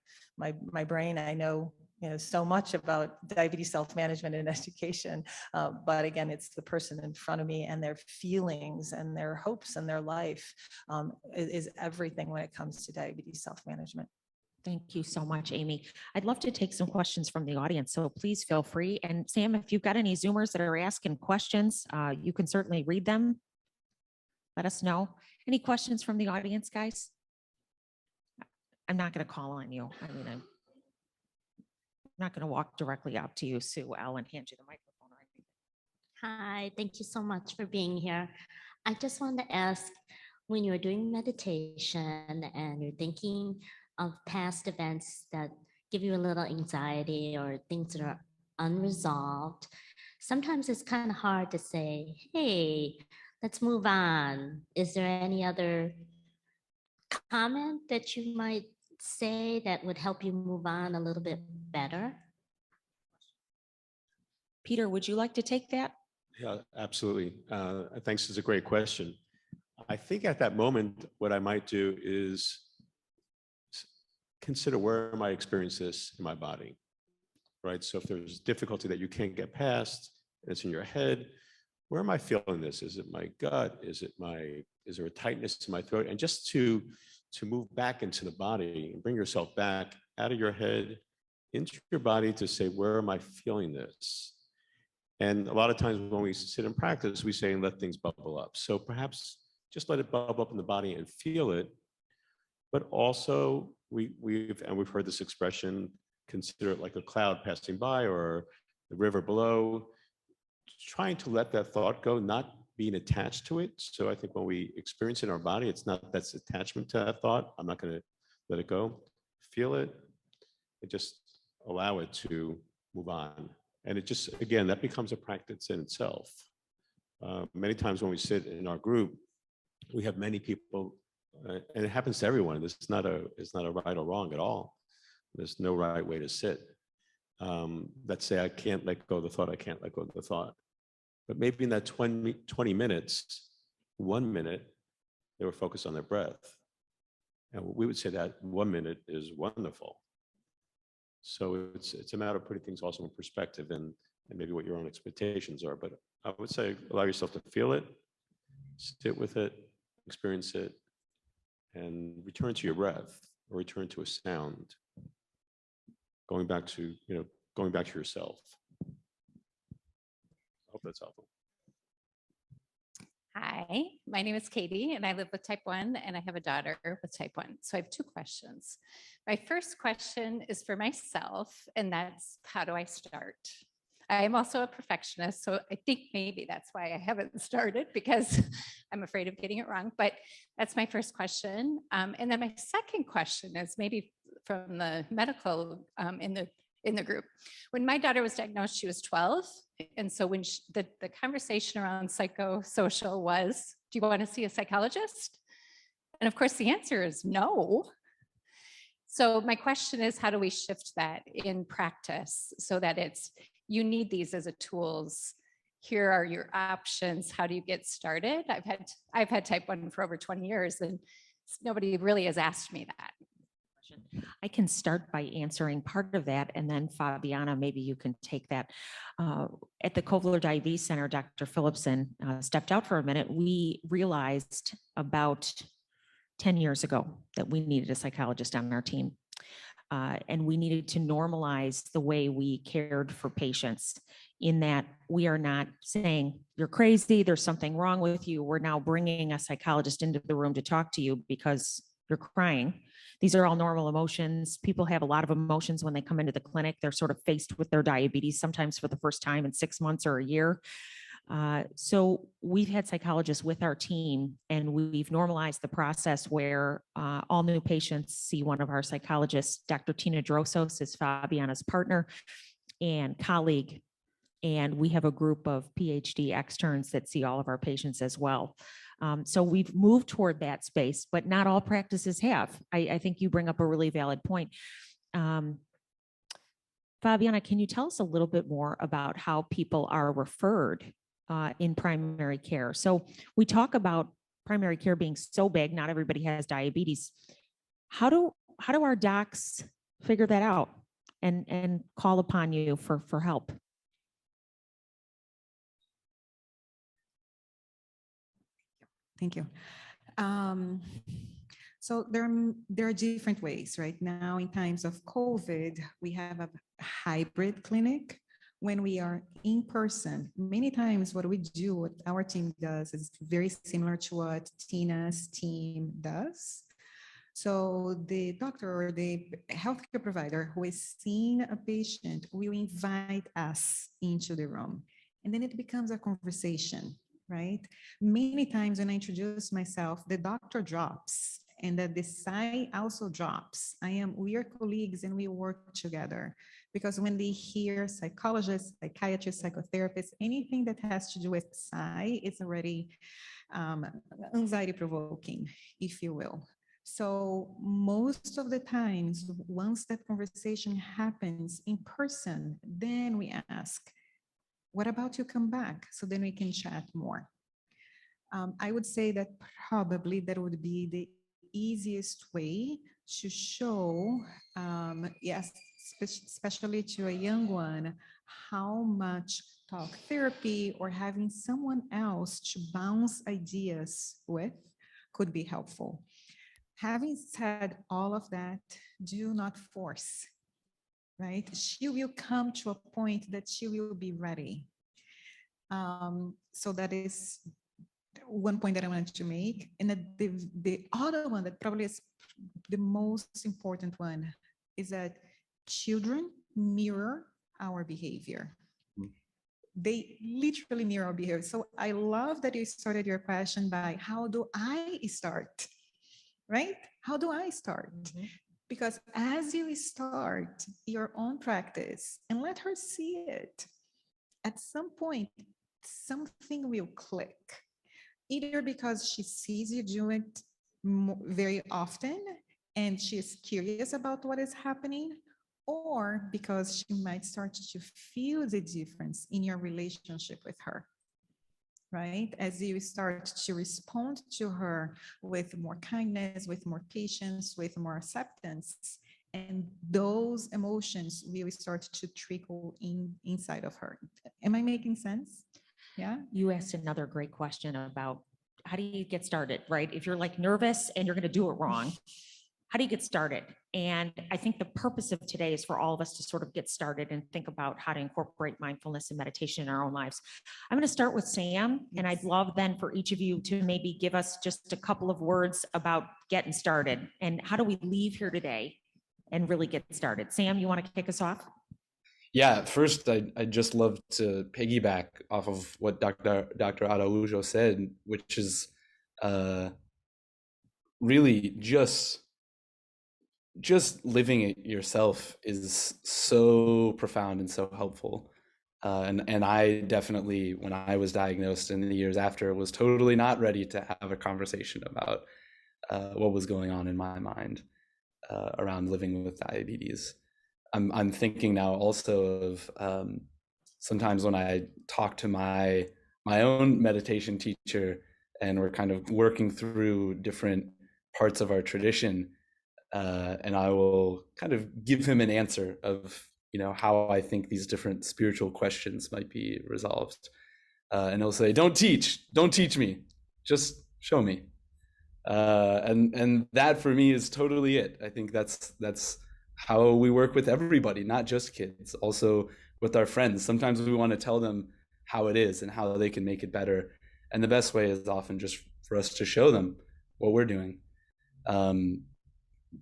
brain, I know, so much about diabetes self-management and education, but again, it's the person in front of me and their feelings and their hopes and their life is everything when it comes to diabetes self-management. Thank you so much, Amy. I'd love to take some questions from the audience, so please feel free. And Sam, if you've got any Zoomers that are asking questions, you can certainly read them. Let us know. Any questions from the audience, guys? I'm not going to call on you. I'm not going to walk directly up to you, Sue L, and hand you the microphone or anything. Hi, thank you so much for being here. I just want to ask, when you're doing meditation and you're thinking of past events that give you a little anxiety or things that are unresolved, sometimes it's kind of hard to say, hey, let's move on. Is there any other comment that you might say that would help you move on a little bit better? Peter, would you like to take that? Yeah, absolutely. Thanks. It's a great question. I think at that moment, what I might do is consider, where am I experiencing this in my body, right? So if there's difficulty that you can't get past, and it's in your head, where am I feeling this? Is it my gut? Is there a tightness to my throat? And just to move back into the body and bring yourself back out of your head into your body to say, where am I feeling this? And a lot of times when we sit in practice, we say, let things bubble up. So perhaps just let it bubble up in the body and feel it. But also we've heard this expression, consider it like a cloud passing by or the river below, trying to let that thought go, not being attached to it. So I think when we experience it in our body, it's not that's attachment to that thought. I'm not going to let it go. Feel it and just allow it to move on. And it just, again, that becomes a practice in itself. Many times when we sit in our group, we have many people, and it happens to everyone. It's not a right or wrong at all. There's no right way to sit. That say, I can't let go of the thought. I can't let go of the thought. But maybe in that 20 minutes, 1 minute, they were focused on their breath. And we would say that 1 minute is wonderful. So it's a matter of putting things also in perspective and maybe what your own expectations are. But I would say allow yourself to feel it, sit with it, experience it, and return to your breath or return to a sound. Going back to yourself. Hope that's helpful. Hi, my name is Katie and I live with type 1 and I have a daughter with type 1. So I have two questions. My first question is for myself, and that's how do I start? I am also a perfectionist, so I think maybe that's why I haven't started, because I'm afraid of getting it wrong. But that's my first question. And then my second question is maybe from the medical in the group. When my daughter was diagnosed, she was 12. And so when the conversation around psychosocial was, do you want to see a psychologist? And of course, the answer is no. So my question is, how do we shift that in practice so that it's, you need these as a tools. Here are your options. How do you get started? I've had type 1 for over 20 years and nobody really has asked me that. I can start by answering part of that, and then Fabiana, maybe you can take that. At the Kovler Diabetes Center, Dr. Phillipson stepped out for a minute. We realized about 10 years ago that we needed a psychologist on our team. And we needed to normalize the way we cared for patients, in that we are not saying, you're crazy, there's something wrong with you. We're now bringing a psychologist into the room to talk to you because you're crying. These are all normal emotions. People have a lot of emotions when they come into the clinic. They're sort of faced with their diabetes, sometimes for the first time in 6 months or a year. So we've had psychologists with our team, and we've normalized the process where all new patients see one of our psychologists. Dr. Tina Drosos is Fabiana's partner and colleague, and we have a group of PhD externs that see all of our patients as well. So we've moved toward that space, but not all practices have. I think you bring up a really valid point. Fabiana, can you tell us a little bit more about how people are referred in primary care? So we talk about primary care being so big, not everybody has diabetes. How do our docs figure that out and call upon you for help? Thank you. So there are different ways right now. In times of COVID, we have a hybrid clinic when we are in person. Many times what we do, what our team does, is very similar to what Tina's team does. So the doctor or the healthcare provider who is seeing a patient will invite us into the room, and then it becomes a conversation, right? Many times when I introduce myself, the doctor drops and the PSY also drops. We are colleagues and we work together, because when they hear psychologists, psychiatrists, psychotherapists, anything that has to do with PSY, it's already anxiety provoking, if you will. So most of the times, once that conversation happens in person, then we ask, what about you come back? So then we can chat more. I would say that probably that would be the easiest way to show, yes, especially to a young one, how much talk therapy or having someone else to bounce ideas with could be helpful. Having said all of that, do not force, right? She will come to a point that she will be ready. So that is one point that I wanted to make. And the other one that probably is the most important one is that children mirror our behavior. They literally mirror our behavior. So I love that you started your question by, how do I start? Right? How do I start? Mm-hmm. Because as you start your own practice and let her see it, at some point, something will click. Either because she sees you do it very often and she's curious about what is happening, or because she might start to feel the difference in your relationship with her. Right? As you start to respond to her with more kindness, with more patience, with more acceptance, and those emotions really start to trickle inside of her. Am I making sense? Yeah. You asked another great question about how do you get started, right? If you're like nervous and you're going to do it wrong, how do you get started? And I think the purpose of today is for all of us to sort of get started and think about how to incorporate mindfulness and meditation in our own lives. I'm going to start with Sam, and I'd love then for each of you to maybe give us just a couple of words about getting started and how do we leave here today and really get started. Sam, you want to kick us off? Yeah, first, I'd just love to piggyback off of what Dr. Araujo said, which is really just living it yourself is so profound and so helpful. And I definitely, when I was diagnosed in the years after, was totally not ready to have a conversation about what was going on in my mind around living with diabetes. I'm thinking now also of sometimes when I talk to my own meditation teacher and we're kind of working through different parts of our tradition, and I will kind of give him an answer of, how I think these different spiritual questions might be resolved. And he'll say, don't teach me, just show me. And that for me is totally it. I think that's how we work with everybody, not just kids, also with our friends. Sometimes we want to tell them how it is and how they can make it better. And the best way is often just for us to show them what we're doing.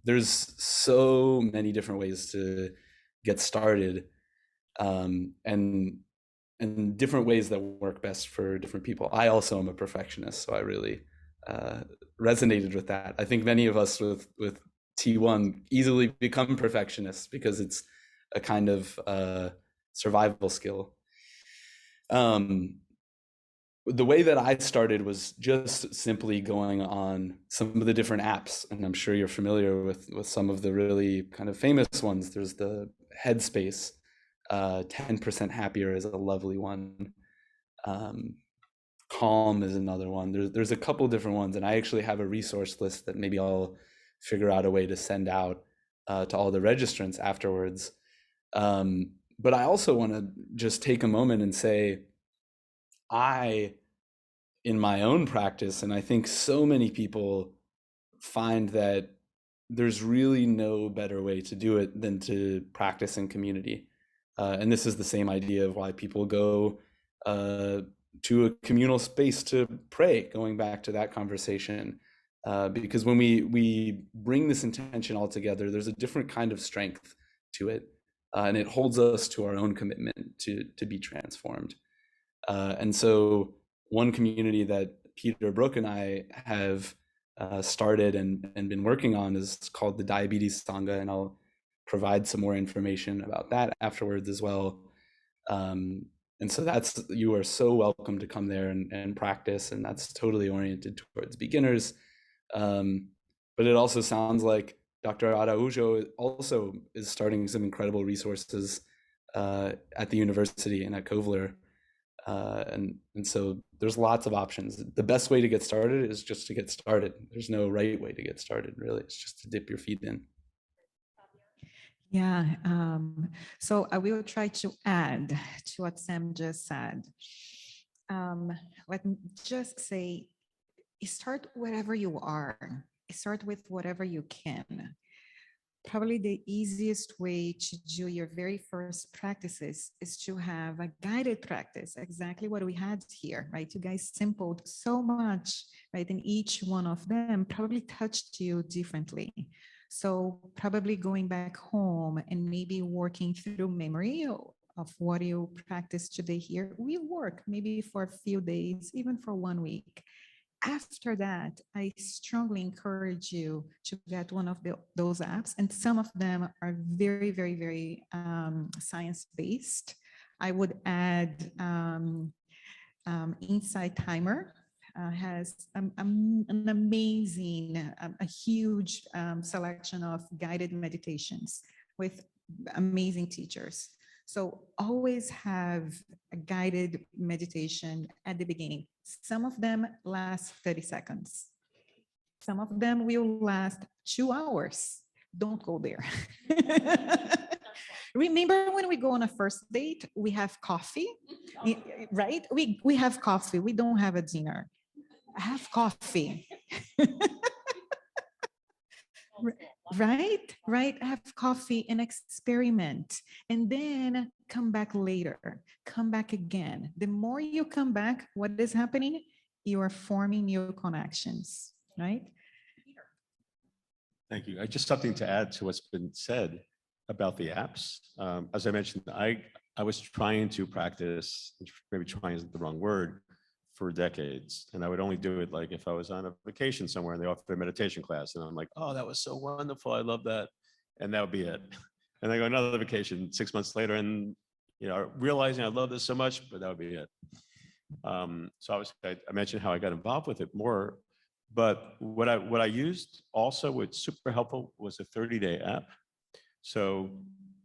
There's so many different ways to get started, and different ways that work best for different people. I also am a perfectionist, so I really resonated with that. I think many of us with T1 easily become perfectionists because it's a kind of survival skill. The way that I started was just simply going on some of the different apps, and I'm sure you're familiar with some of the really kind of famous ones. There's the Headspace, 10% Happier is a lovely one. Calm is another one. There's a couple different ones, and I actually have a resource list that maybe I'll figure out a way to send out to all the registrants afterwards. But I also want to just take a moment and say, in my own practice, and I think so many people find that there's really no better way to do it than to practice in community. And this is the same idea of why people go to a communal space to pray, going back to that conversation. Because when we bring this intention all together, there's a different kind of strength to it. And it holds us to our own commitment to be transformed. And so one community that Peter, Brooke, and I have started and been working on is called the DiabetesSangha, and I'll provide some more information about that afterwards as well. And so you are so welcome to come there and practice, and that's totally oriented towards beginners. But it also sounds like Dr. Araujo also is starting some incredible resources at the university and at Kovler. And so there's lots of options. The best way to get started is just to get started. There's no right way to get started, really. It's just to dip your feet in. Yeah, so I will try to add to what Sam just said. Let me just say, start wherever you are. Start with whatever you can. Probably the easiest way to do your very first practices is to have a guided practice, exactly what we had here, right? You guys simpled so much, right? And each one of them probably touched you differently. So probably going back home and maybe working through memory of what you practiced today here will work maybe for a few days, even for 1 week. After that, I strongly encourage you to get one of those apps, and some of them are very, very, very science-based. I would add Insight Timer. Has an amazing, a huge selection of guided meditations with amazing teachers. So always have a guided meditation at the beginning. Some of them last 30 seconds. Some of them will last 2 hours. Don't go there. Remember when we go on a first date, we have coffee, right? We have coffee. We don't have a dinner. Have coffee. Right. Have coffee and experiment, and then come back later, come back again. The more you come back, what is happening? You are forming new connections, right? Thank you. Just something to add to what's been said about the apps. As I mentioned, I was trying to practice, maybe trying isn't the wrong word, for decades. And I would only do it like if I was on a vacation somewhere and they offered a meditation class. And I'm like, oh, that was so wonderful. I love that. And that would be it. And I go another vacation 6 months later and, realizing I love this so much, but that would be it. So obviously I mentioned how I got involved with it more, but what I used also was super helpful was a 30-day app. So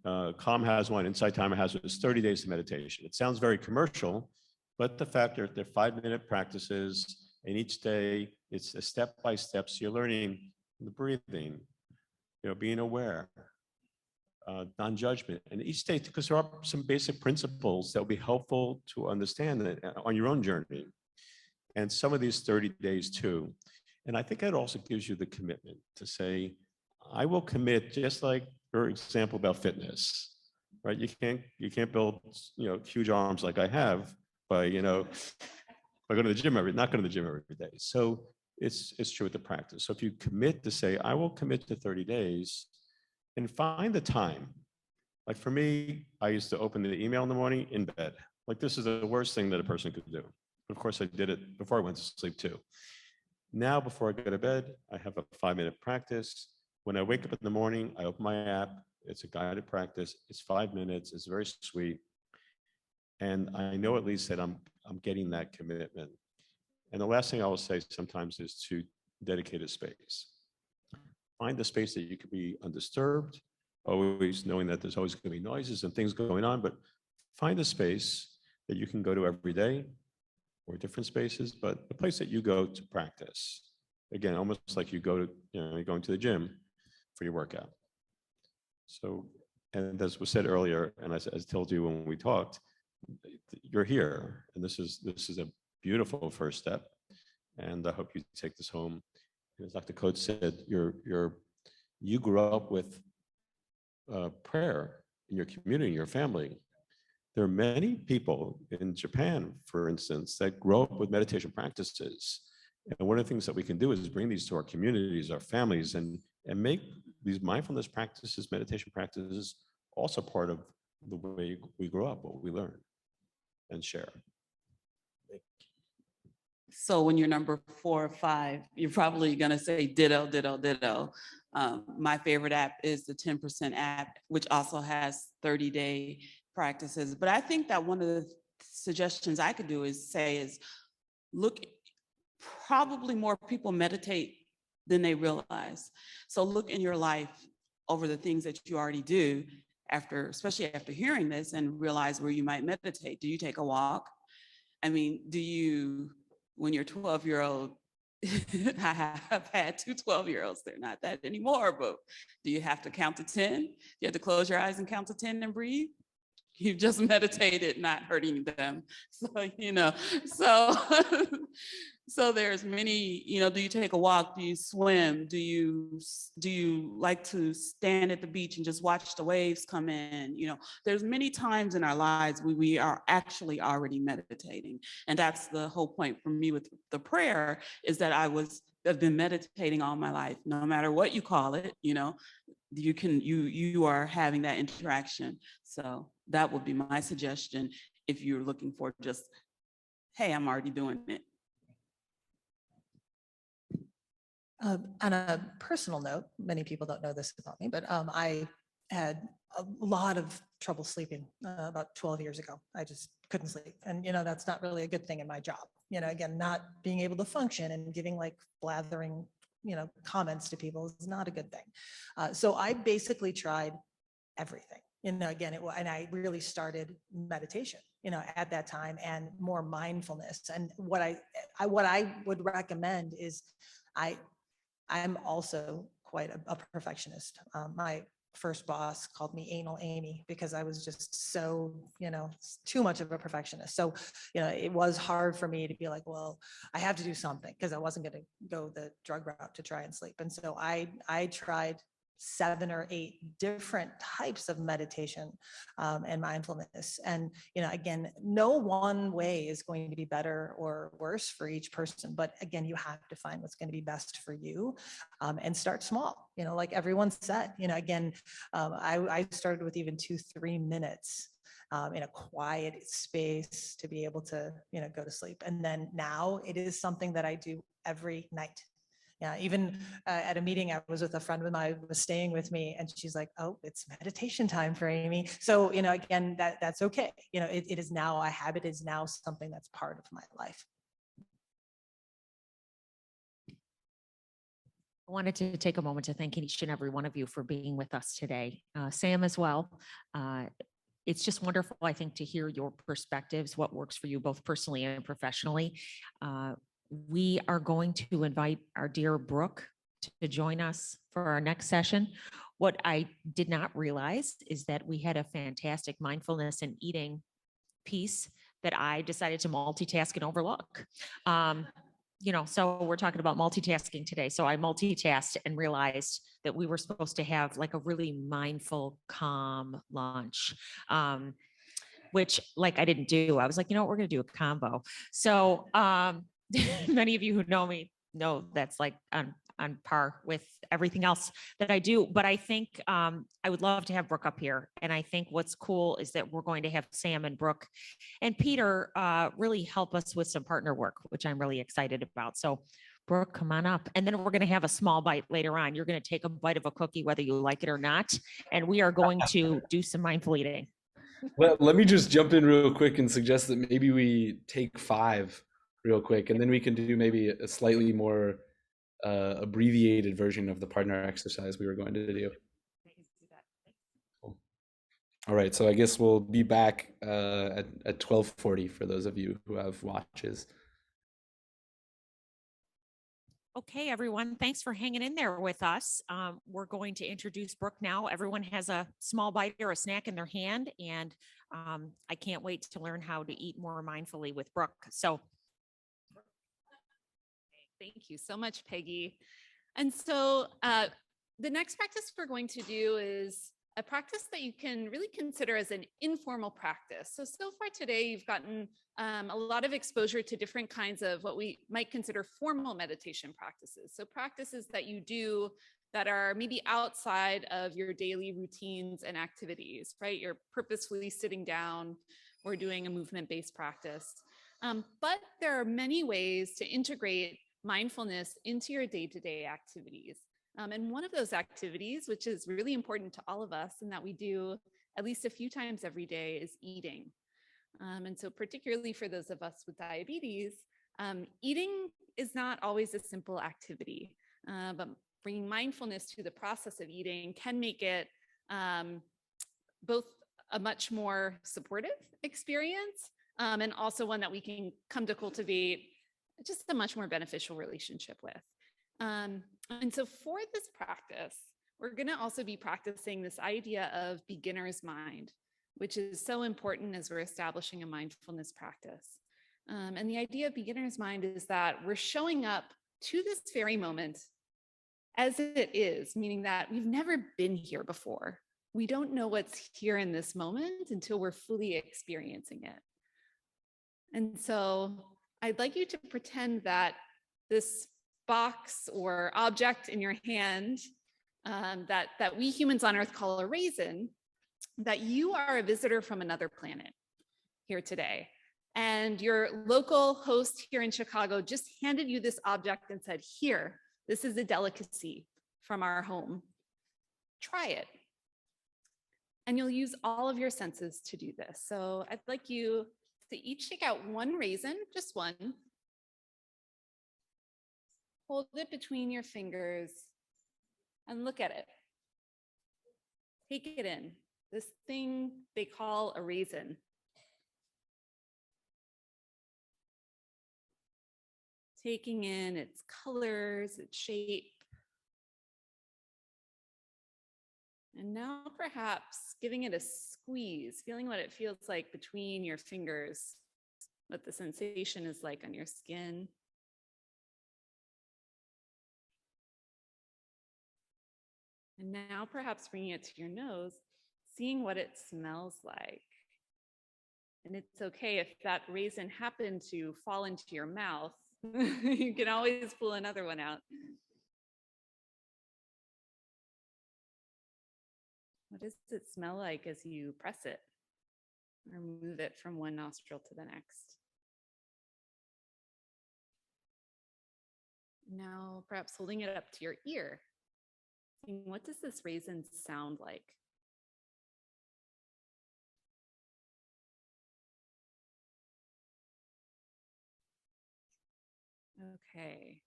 Calm has one, Insight Timer has one. It's 30 days of meditation. It sounds very commercial, but the fact that they're 5-minute practices, and each day it's a step-by-step. So you're learning the breathing, being aware, non-judgment. And each day, because there are some basic principles that will be helpful to understand on your own journey. And some of these 30 days too. And I think that also gives you the commitment to say, I will commit, just like your example about fitness, right? You can't build, huge arms like I have by going to the gym not going to the gym every day. So it's true with the practice. So if you commit to say, I will commit to 30 days and find the time. Like for me, I used to open the email in the morning in bed. Like this is the worst thing that a person could do. Of course, I did it before I went to sleep too. Now, before I go to bed, I have a 5-minute practice. When I wake up in the morning, I open my app. It's a guided practice. It's 5 minutes. It's very sweet. And I know at least that I'm getting that commitment. And the last thing I will say sometimes is to dedicate a space. Find the space that you can be undisturbed, always knowing that there's always going to be noises and things going on, but find a space that you can go to every day, or different spaces, but the place that you go to practice. Again, almost like you go to, you're going to the gym for your workout. So, and as was said earlier, and as I told you when we talked, you're here, and this is a beautiful first step. And I hope you take this home. As Dr. Coates said, you grew up with prayer in your community, in your family. There are many people in Japan, for instance, that grow up with meditation practices. And one of the things that we can do is bring these to our communities, our families, and make these mindfulness practices, meditation practices, also part of the way we grow up, what we learn and share. So when you're number 4 or 5, you're probably going to say ditto, ditto, ditto. My favorite app is the 10% app, which also has 30-day practices. But I think that one of the suggestions I could do is look, probably more people meditate than they realize. So look in your life over the things that you already do especially after hearing this, and realize where you might meditate. Do you take a walk? I mean, when you're 12-year-old, I have had 2 12-year-olds, they're not that anymore, but do you have to count to 10? Do you have to close your eyes and count to 10 and breathe? You've just meditated, not hurting them. So there's many, do you take a walk? Do you swim? Do you like to stand at the beach and just watch the waves come in? There's many times in our lives we are actually already meditating. And that's the whole point for me with the prayer, is that I've been meditating all my life, no matter what you call it, you are having that interaction. So that would be my suggestion if you're looking for just, hey, I'm already doing it. On a personal note, many people don't know this about me, but I had a lot of trouble sleeping about 12 years ago. I just couldn't sleep. And, that's not really a good thing in my job. Again, not being able to function and giving like blathering comments to people is not a good thing. So I basically tried everything, again, and I really started meditation, at that time, and more mindfulness. And what I would recommend is I'm also quite a perfectionist. My first boss called me Anal Amy because I was just so, too much of a perfectionist. So, it was hard for me to be like, well, I have to do something, because I wasn't going to go the drug route to try and sleep. And so I tried 7 or 8 different types of meditation and mindfulness. And, again, no one way is going to be better or worse for each person. But again, you have to find what's going to be best for you and start small. Like everyone said, again, I started with even 2-3 minutes in a quiet space to be able to, go to sleep. And then now it is something that I do every night. Yeah, even at a meeting, I was with a friend of mine who was staying with me, and she's like, "Oh, it's meditation time for Amy." So, again, that's okay. It is now a habit, is now something that's part of my life. I wanted to take a moment to thank each and every one of you for being with us today. Sam as well. It's just wonderful, I think, to hear your perspectives, what works for you both personally and professionally. We are going to invite our dear Brooke to join us for our next session. What I did not realize is that we had a fantastic mindfulness and eating piece that I decided to multitask and overlook. So we're talking about multitasking today. So I multitasked and realized that we were supposed to have like a really mindful, calm lunch. Which I didn't do. I was like, we're going to do a combo. So many of you who know me know that's like on par with everything else that I do. But I think I would love to have Brooke up here. And I think what's cool is that we're going to have Sam and Brooke and Peter really help us with some partner work, which I'm really excited about. So Brooke, come on up. And then we're going to have a small bite later on. You're going to take a bite of a cookie, whether you like it or not. And we are going to do some mindful eating. Well, let me just jump in real quick and suggest that maybe we take 5 real quick, and then we can do maybe a slightly more abbreviated version of the partner exercise we were going to do. Cool. All right, so I guess we'll be back at 12:40 for those of you who have watches. Okay, everyone, thanks for hanging in there with us. We're going to introduce Brooke now. Everyone has a small bite or a snack in their hand, and I can't wait to learn how to eat more mindfully with Brooke. So, thank you so much, Peggy. And so the next practice we're going to do is a practice that you can really consider as an informal practice. So far today, you've gotten a lot of exposure to different kinds of what we might consider formal meditation practices. So practices that you do that are maybe outside of your daily routines and activities, right? You're purposefully sitting down or doing a movement-based practice. But there are many ways to integrate mindfulness into your day-to-day activities. And one of those activities, which is really important to all of us and that we do at least a few times every day, is eating. And so particularly for those of us with diabetes, eating is not always a simple activity, but bringing mindfulness to the process of eating can make it both a much more supportive experience and also one that we can come to cultivate just a much more beneficial relationship with. And so for this practice, we're going to also be practicing this idea of beginner's mind, which is so important as we're establishing a mindfulness practice. And the idea of beginner's mind is that we're showing up to this very moment as it is, meaning that we've never been here before. We don't know what's here in this moment until we're fully experiencing it. And so I'd like you to pretend that this box or object in your hand that we humans on Earth call a raisin, that you are a visitor from another planet here today. And your local host here in Chicago just handed you this object and said, here, this is a delicacy from our home. Try it. And you'll use all of your senses to do this. So I'd like you to each take out one raisin, just one. Hold it between your fingers and look at it. Take it in. This thing they call a raisin. Taking in its colors, its shape. And now perhaps giving it a squeeze, feeling what it feels like between your fingers, what the sensation is like on your skin. And now perhaps bringing it to your nose, seeing what it smells like. And it's okay if that raisin happened to fall into your mouth, you can always pull another one out. What does it smell like as you press it or move it from one nostril to the next? Now, perhaps holding it up to your ear. What does this raisin sound like? Okay.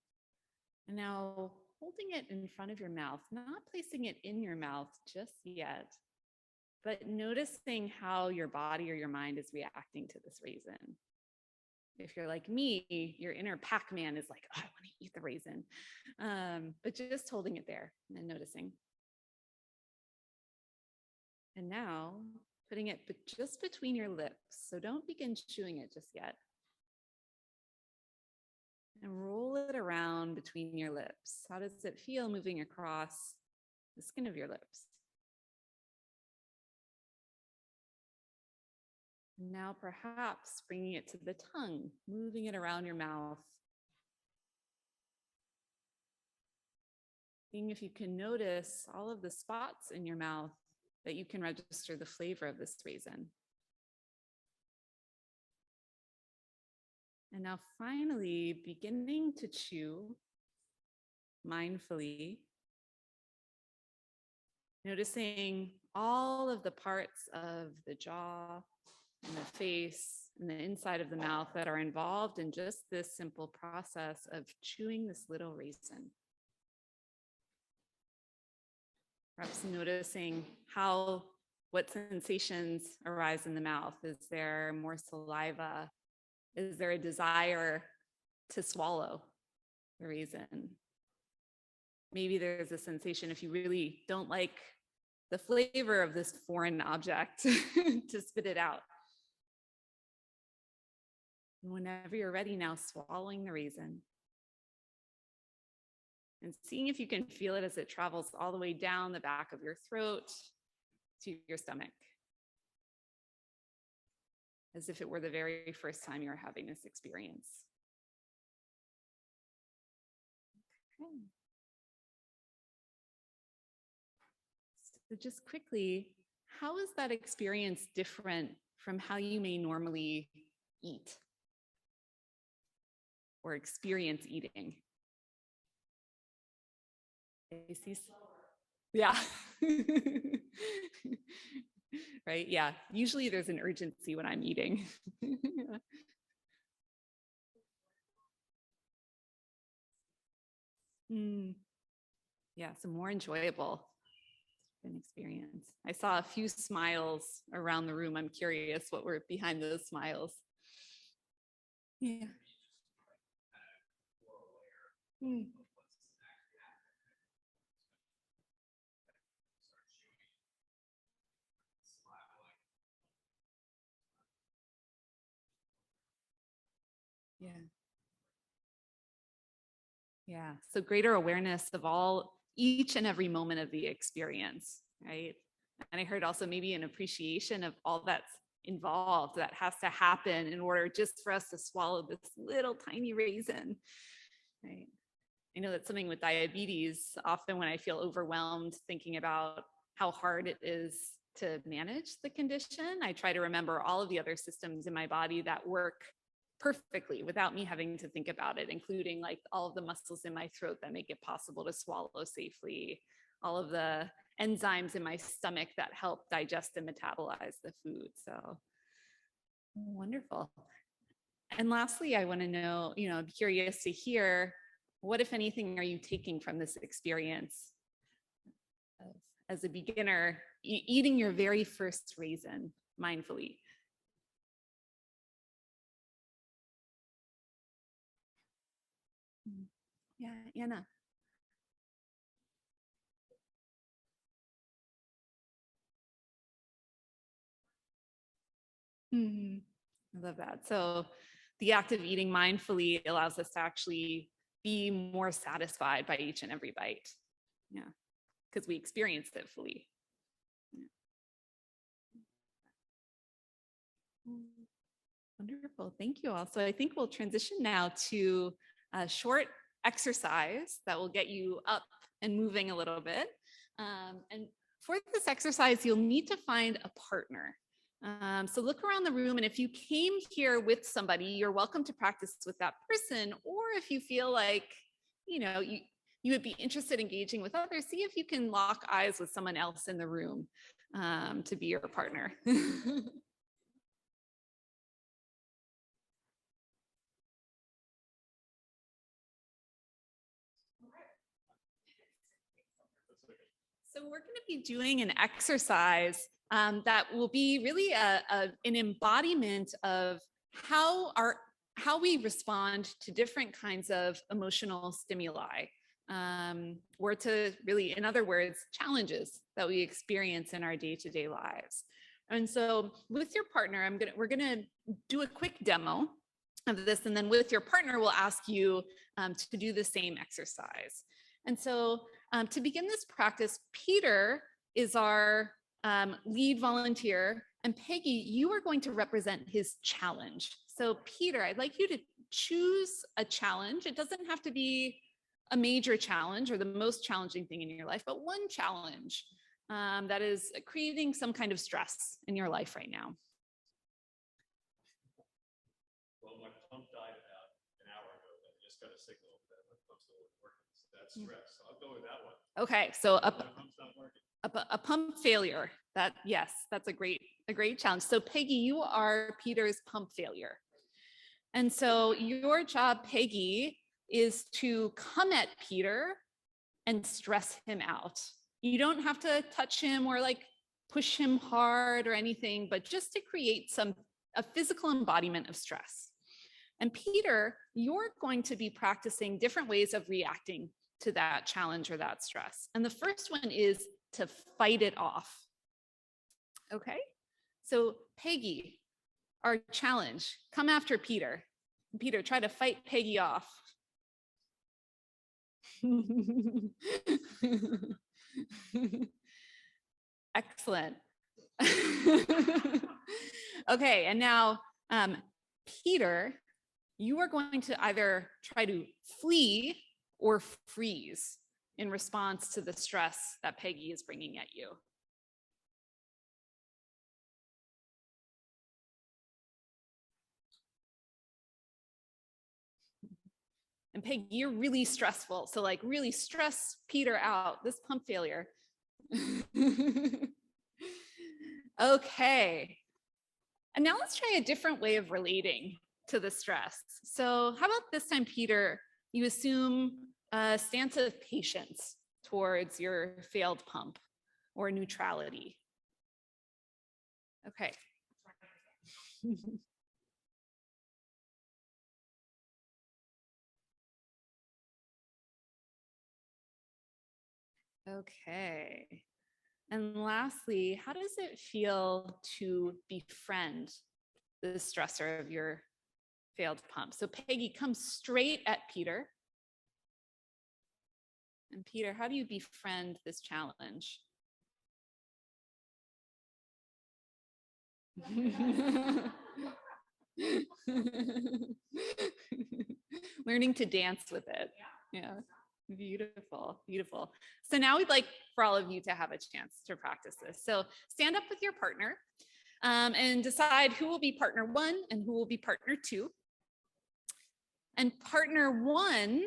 And now holding it in front of your mouth, not placing it in your mouth just yet, but noticing how your body or your mind is reacting to this raisin. If you're like me, your inner Pac-Man is like, oh, I want to eat the raisin. But just holding it there and noticing. And now putting it just between your lips. So don't begin chewing it just yet. And roll it around between your lips. How does it feel moving across the skin of your lips? Now perhaps bringing it to the tongue, moving it around your mouth. Seeing if you can notice all of the spots in your mouth that you can register the flavor of this raisin. And now finally beginning to chew mindfully, noticing all of the parts of the jaw and the face and the inside of the mouth that are involved in just this simple process of chewing this little raisin. Perhaps noticing what sensations arise in the mouth. Is there more saliva? Is there a desire to swallow the raisin? Maybe there's a sensation if you really don't like the flavor of this foreign object to spit it out. And whenever you're ready now, swallowing the raisin and seeing if you can feel it as it travels all the way down the back of your throat to your stomach, as if it were the very first time you were having this experience. Okay. So just quickly, how is that experience different from how you may normally eat or experience eating? Yeah. Right? Yeah. Usually there's an urgency when I'm eating. Yeah, so more enjoyable an experience. I saw a few smiles around the room. I'm curious what were behind those smiles. Yeah. Yeah. Yeah. So greater awareness of each and every moment of the experience, right? And I heard also maybe an appreciation of all that's involved that has to happen in order just for us to swallow this little tiny raisin, right? I know that's something with diabetes. Often when I feel overwhelmed thinking about how hard it is to manage the condition, I try to remember all of the other systems in my body that work perfectly without me having to think about it, including like all of the muscles in my throat that make it possible to swallow safely, all of the enzymes in my stomach that help digest and metabolize the food. So wonderful. And lastly, I want to know, I'm curious to hear, what, if anything, are you taking from this experience as a beginner, eating your very first raisin mindfully? Yeah, Anna. I love that. So the act of eating mindfully allows us to actually be more satisfied by each and every bite. Yeah, because we experienced it fully. Wonderful, thank you all. So I think we'll transition now to a short exercise that will get you up and moving a little bit. And for this exercise, you'll need to find a partner. So look around the room, and if you came here with somebody, you're welcome to practice with that person. Or if you feel like, you know, you would be interested in engaging with others, see if you can lock eyes with someone else in the room to be your partner. So we're going to be doing an exercise that will be really an embodiment of how we respond to different kinds of emotional stimuli, or to really, in other words, challenges that we experience in our day-to-day lives. And so with your partner, we're going to do a quick demo of this, and then with your partner, we'll ask you to do the same exercise. And so to begin this practice, Peter is our lead volunteer, and Peggy, you are going to represent his challenge. So Peter, I'd like you to choose a challenge. It doesn't have to be a major challenge or the most challenging thing in your life, but one challenge that is creating some kind of stress in your life right now. Well, my pump died about an hour ago, but I just got a signal that my pump's not working. So that's stress. So I'll go with that one. Okay, so My pump's not working. a pump failure. Yes, that's a great challenge. So Peggy, you are Peter's pump failure. And so your job, Peggy, is to come at Peter and stress him out. You don't have to touch him or like push him hard or anything, but just to create a physical embodiment of stress. And Peter, you're going to be practicing different ways of reacting to that challenge or that stress. And the first one is to fight it off. Okay, so Peggy, our challenge, come after Peter. Peter, try to fight Peggy off. Excellent. Okay, and now Peter, you are going to either try to flee or freeze in response to the stress that Peggy is bringing at you. And Peggy, you're really stressful. So like really stress Peter out, this pump failure. Okay. And now let's try a different way of relating to the stress. So how about this time, Peter, you assume a stance of patience towards your failed pump or neutrality. Okay. Okay. And lastly, how does it feel to befriend the stressor of your failed pump? So Peggy, come straight at Peter. And Peter, how do you befriend this challenge? Learning to dance with it. Yeah. Beautiful, beautiful. So now we'd like for all of you to have a chance to practice this. So stand up with your partner and decide who will be partner one and who will be partner two. And partner one,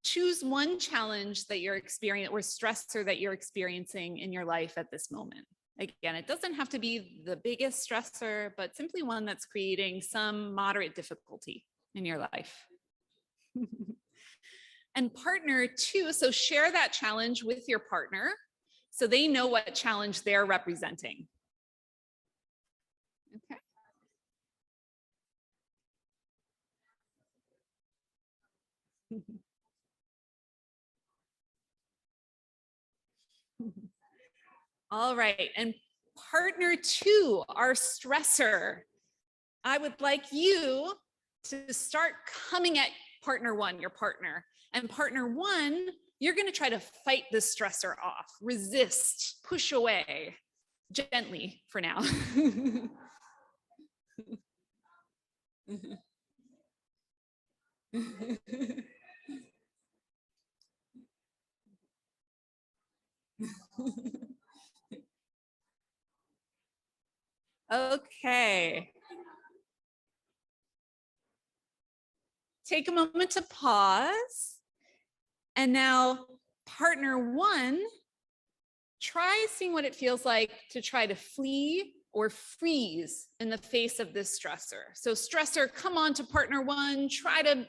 choose one challenge that you're experiencing or stressor that you're experiencing in your life at this moment. Again, it doesn't have to be the biggest stressor, but simply one that's creating some moderate difficulty in your life. And partner two, so share that challenge with your partner so they know what challenge they're representing. Okay. All right, and partner two, our stressor, I would like you to start coming at partner one, your partner. And partner one, you're going to try to fight the stressor off, resist, push away gently for now. Okay. Take a moment to pause. And now, partner one, try seeing what it feels like to try to flee or freeze in the face of this stressor. So stressor, come on to partner one, try to,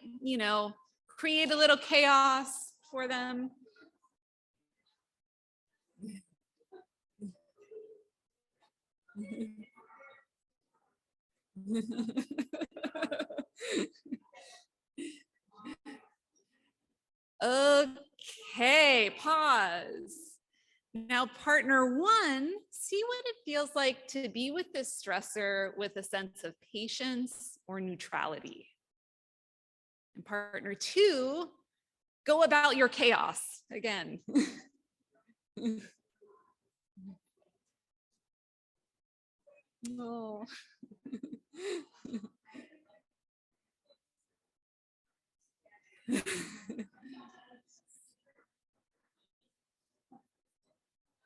create a little chaos for them. Okay, pause. Now, partner one, see what it feels like to be with this stressor with a sense of patience or neutrality. And partner two, go about your chaos again. Oh.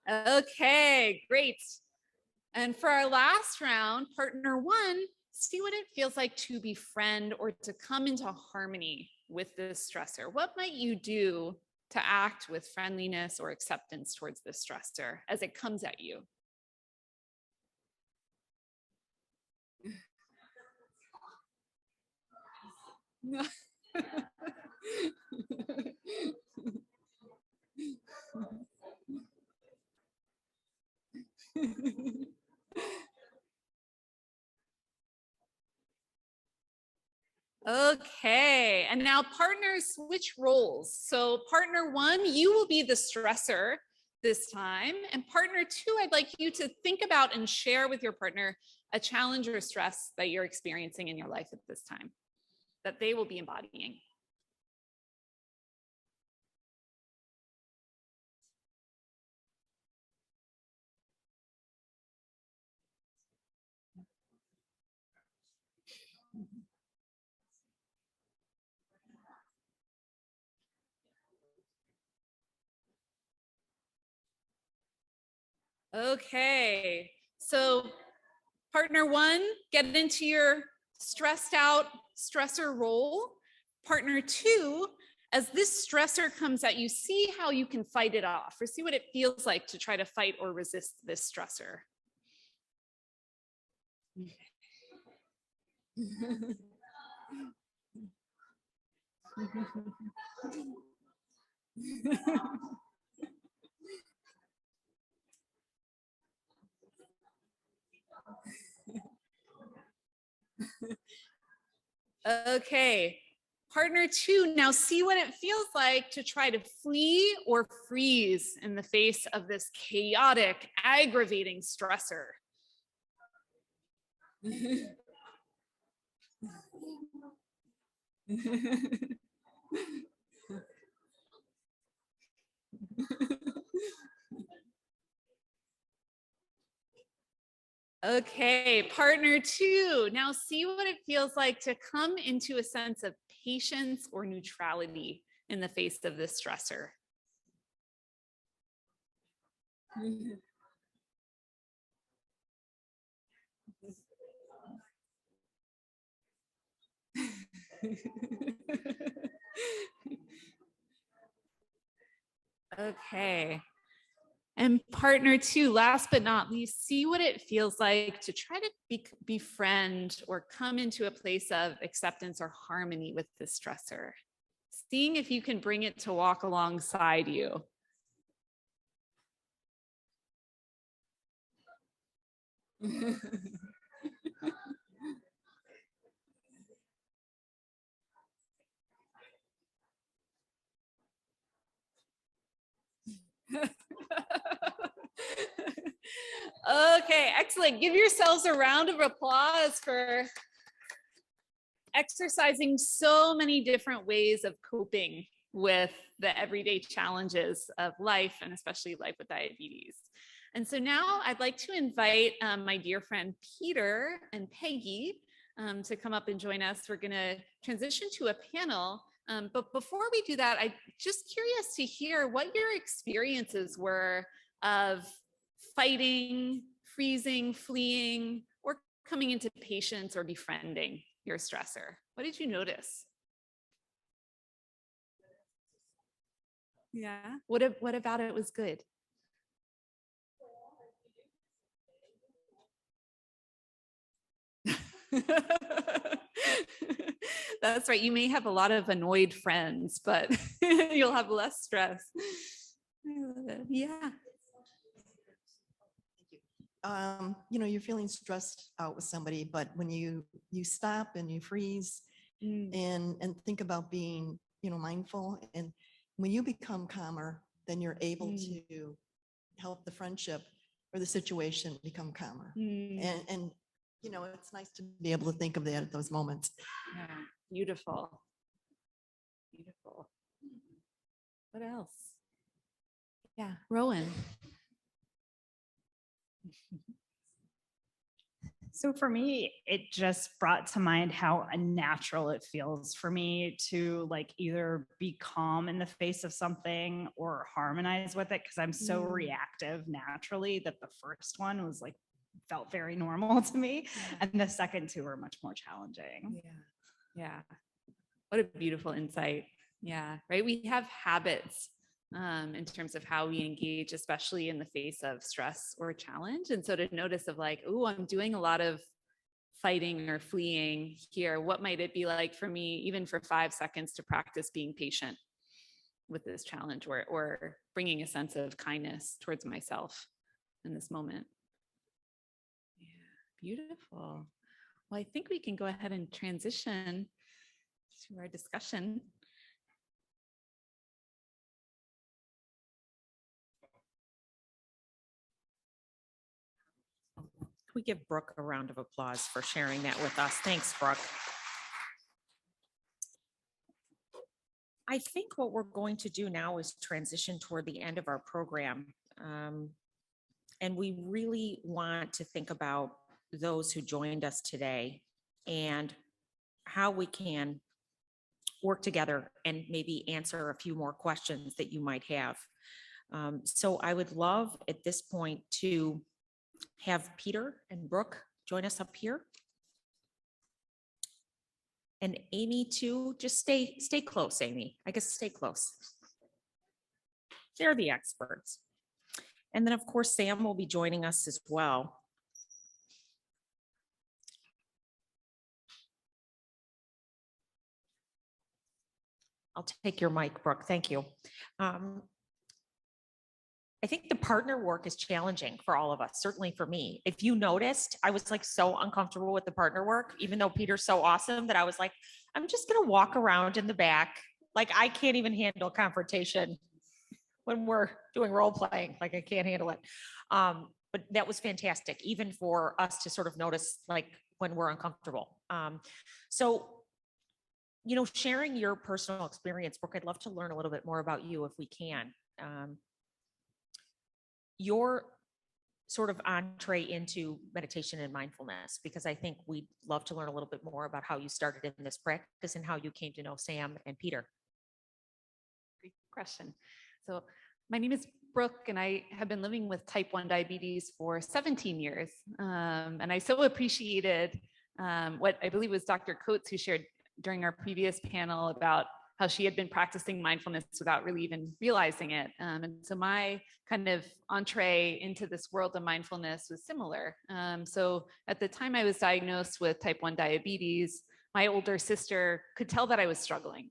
Okay, great. And for our last round, partner one, see what it feels like to befriend or to come into harmony with this stressor. What might you do to act with friendliness or acceptance towards this stressor as it comes at you? Okay, and now partners switch roles. So partner one, you will be the stressor this time. And partner two, I'd like you to think about and share with your partner a challenge or stress that you're experiencing in your life at this time, that they will be embodying. Okay, so partner one, get into your stressed out stressor role. Partner two, as this stressor comes at you, see how you can fight it off or see what it feels like to try to fight or resist this stressor. Okay, partner two, now see what it feels like to try to flee or freeze in the face of this chaotic, aggravating stressor. Okay, partner two, now see what it feels like to come into a sense of patience or neutrality in the face of this stressor. Okay. And partner two, last but not least, see what it feels like to try to befriend or come into a place of acceptance or harmony with the stressor. Seeing if you can bring it to walk alongside you. Okay, excellent. Give yourselves a round of applause for exercising so many different ways of coping with the everyday challenges of life, and especially life with diabetes. And so now I'd like to invite my dear friend Peter and Peggy to come up and join us. We're going to transition to a panel. But before we do that, I'm just curious to hear what your experiences were of fighting, freezing, fleeing, or coming into patience or befriending your stressor. What did you notice? Yeah. What about it was good? That's right. You may have a lot of annoyed friends, but you'll have less stress. I love it. Yeah. You're feeling stressed out with somebody, but when you stop and you freeze and think about being, mindful, and when you become calmer, then you're able to help the friendship or the situation become calmer. And it's nice to be able to think of that at those moments. Yeah. Beautiful. Beautiful. What else? Yeah, Rowan. So for me, it just brought to mind how unnatural it feels for me to either be calm in the face of something or harmonize with it, because I'm so reactive naturally that the first one was felt very normal to me. And the second two were much more challenging. Yeah. What a beautiful insight. Yeah. Right. We have habits in terms of how we engage, especially in the face of stress or challenge. And so to notice of oh, I'm doing a lot of fighting or fleeing here. What might it be like for me, even for 5 seconds, to practice being patient with this challenge, or bringing a sense of kindness towards myself in this moment? Yeah, beautiful. Well, I think we can go ahead and transition to our discussion. We give Brooke a round of applause for sharing that with us. Thanks, Brooke. I think what we're going to do now is transition toward the end of our program. And we really want to think about those who joined us today and how we can work together and maybe answer a few more questions that you might have. So I would love at this point to have Peter and Brooke join us up here. And Amy too, just stay close, Amy. I guess stay close. They're the experts. And then of course, Sam will be joining us as well. I'll take your mic, Brooke. Thank you. I think the partner work is challenging for all of us, certainly for me. If you noticed, I was so uncomfortable with the partner work, even though Peter's so awesome, that I was I'm just gonna walk around in the back. I can't even handle confrontation when we're doing role playing. I can't handle it. But that was fantastic, even for us to sort of notice when we're uncomfortable. So, sharing your personal experience, Brooke, I'd love to learn a little bit more about you if we can. Your sort of entree into meditation and mindfulness, because I think we'd love to learn a little bit more about how you started in this practice and how you came to know Sam and Peter. Great question. So my name is Brooke, and I have been living with type 1 diabetes for 17 years. And I so appreciated what I believe was Dr. Coates, who shared during our previous panel about how she had been practicing mindfulness without really even realizing it. And so my kind of entree into this world of mindfulness was similar. So at the time I was diagnosed with type 1 diabetes, my older sister could tell that I was struggling,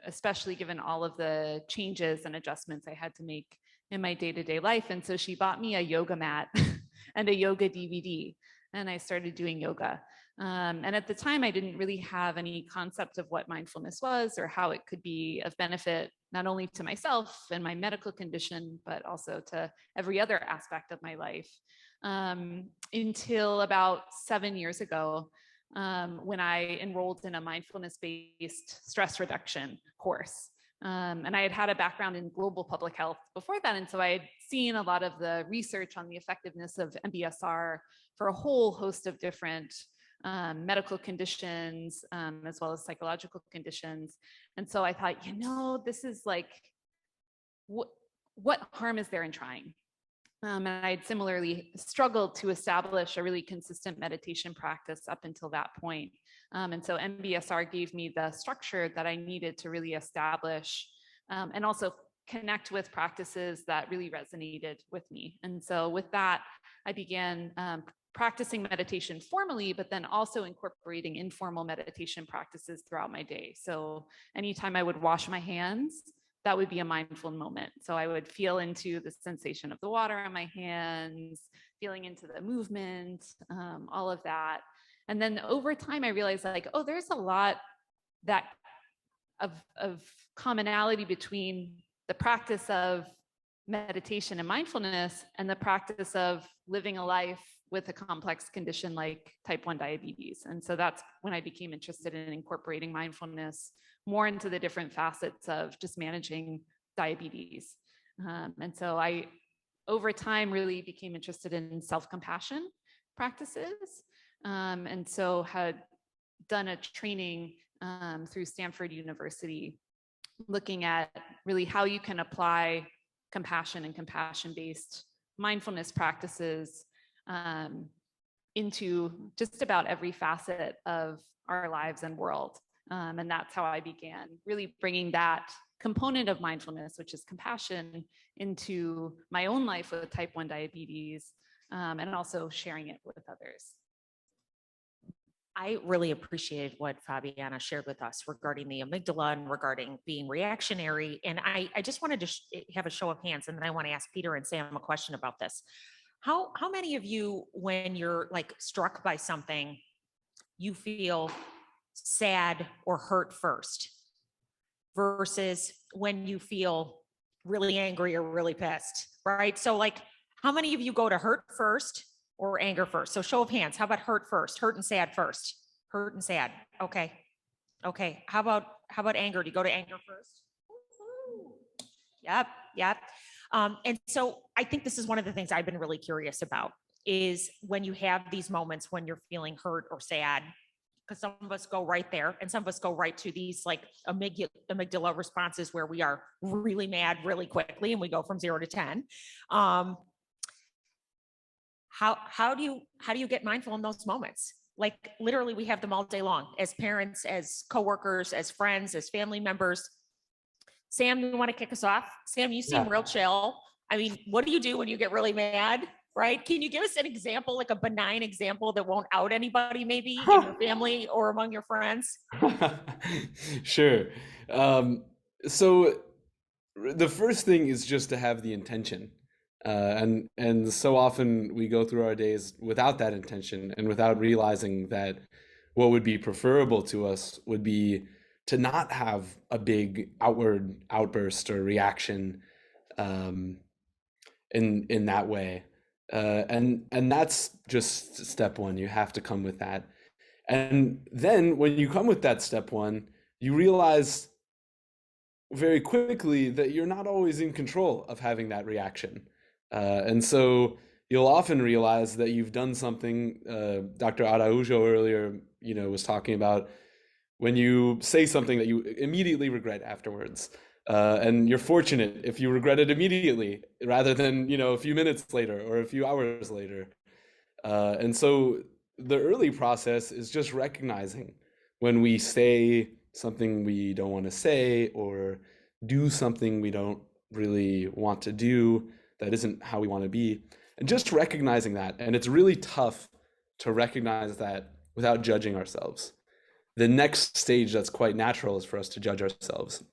especially given all of the changes and adjustments I had to make in my day-to-day life. And so she bought me a yoga mat and a yoga DVD, and I started doing yoga. And at the time, I didn't really have any concept of what mindfulness was or how it could be of benefit, not only to myself and my medical condition, but also to every other aspect of my life. Until about 7 years ago, when I enrolled in a mindfulness-based stress reduction course And I had had a background in global public health before that. And so I had seen a lot of the research on the effectiveness of MBSR for a whole host of different medical conditions, as well as psychological conditions. And so I thought, you know, this is like, what harm is there in trying? And I had similarly struggled to establish a really consistent meditation practice up until that point. And so MBSR gave me the structure that I needed to really establish and also connect with practices that really resonated with me. And so with that, I began practicing meditation formally, but then also incorporating informal meditation practices throughout my day. So anytime I would wash my hands, that would be a mindful moment. So I would feel into the sensation of the water on my hands, feeling into the movement, all of that. And then over time, I realized like, oh, there's a lot of commonality between the practice of meditation and mindfulness and the practice of living a life with a complex condition like type 1 diabetes. And so that's when I became interested in incorporating mindfulness more into the different facets of just managing diabetes. And so I, over time, really became interested in self-compassion practices. And so had done a training through Stanford University, looking at really how you can apply compassion and compassion-based mindfulness practices into just about every facet of our lives and world. And that's how I began really bringing that component of mindfulness, which is compassion, into my own life with type 1 diabetes, and also sharing it with others. I really appreciated what Fabiana shared with us regarding the amygdala and regarding being reactionary. And I just wanted to have a show of hands, and then I want to ask Peter and Sam a question about this. How many of you, when you're like struck by something, you feel sad or hurt first versus when you feel really angry or really pissed, right? So like, how many of you go to hurt first or anger first? So show of hands. How about hurt first? Hurt and sad first. Hurt and sad. Okay. Okay. How about anger? Do you go to anger first? Yep. Yep. And so I think this is one of the things I've been really curious about is when you have these moments when you're feeling hurt or sad, because some of us go right there and some of us go right to these like amygdala responses where we are really mad really quickly and we go from 0 to 10. How do you get mindful in those moments? Like literally we have them all day long as parents, as coworkers, as friends, as family members. Sam, you want to kick us off? Sam, you seem real chill. I mean, what do you do when you get really mad, right? Can you give us an example, like a benign example that won't out anybody maybe in your family or among your friends? Sure. So the first thing is just to have the intention. And so often we go through our days without that intention and without realizing that what would be preferable to us would be to not have a big outward outburst or reaction in that way. And that's just step one. You have to come with that. And then when you come with that step one, you realize very quickly that you're not always in control of having that reaction. And so you'll often realize that you've done something. Dr. Araujo earlier, was talking about when you say something that you immediately regret afterwards. And you're fortunate if you regret it immediately rather than, a few minutes later or a few hours later. And so the early process is just recognizing when we say something we don't want to say or do something we don't really want to do, that isn't how we want to be, and just recognizing that. And it's really tough to recognize that without judging ourselves. The next stage that's quite natural is for us to judge ourselves.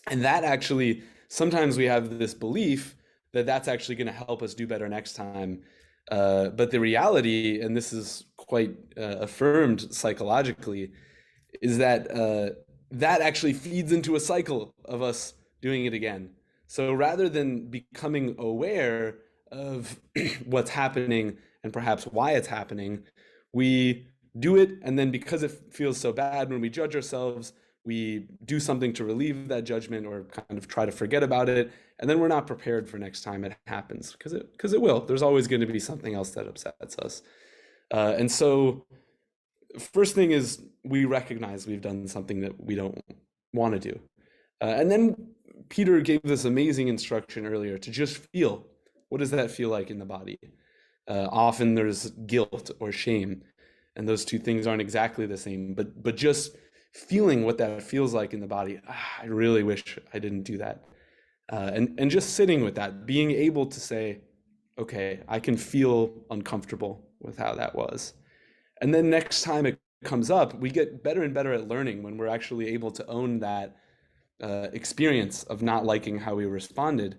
And that actually, sometimes we have this belief that that's actually going to help us do better next time. But the reality, and this is quite affirmed psychologically, is that that actually feeds into a cycle of us doing it again. So rather than becoming aware of what's happening and perhaps why it's happening, we do it, and then because it feels so bad when we judge ourselves, we do something to relieve that judgment or kind of try to forget about it, and then we're not prepared for next time it happens, because it will. There's always going to be something else that upsets us. And so first thing is we recognize we've done something that we don't want to do. And then Peter gave this amazing instruction earlier to just feel. What does that feel like in the body? Often there's guilt or shame, and those two things aren't exactly the same, but just feeling what that feels like in the body. I really wish I didn't do that. And just sitting with that, being able to say, okay, I can feel uncomfortable with how that was. And then next time it comes up, we get better and better at learning when we're actually able to own that experience of not liking how we responded,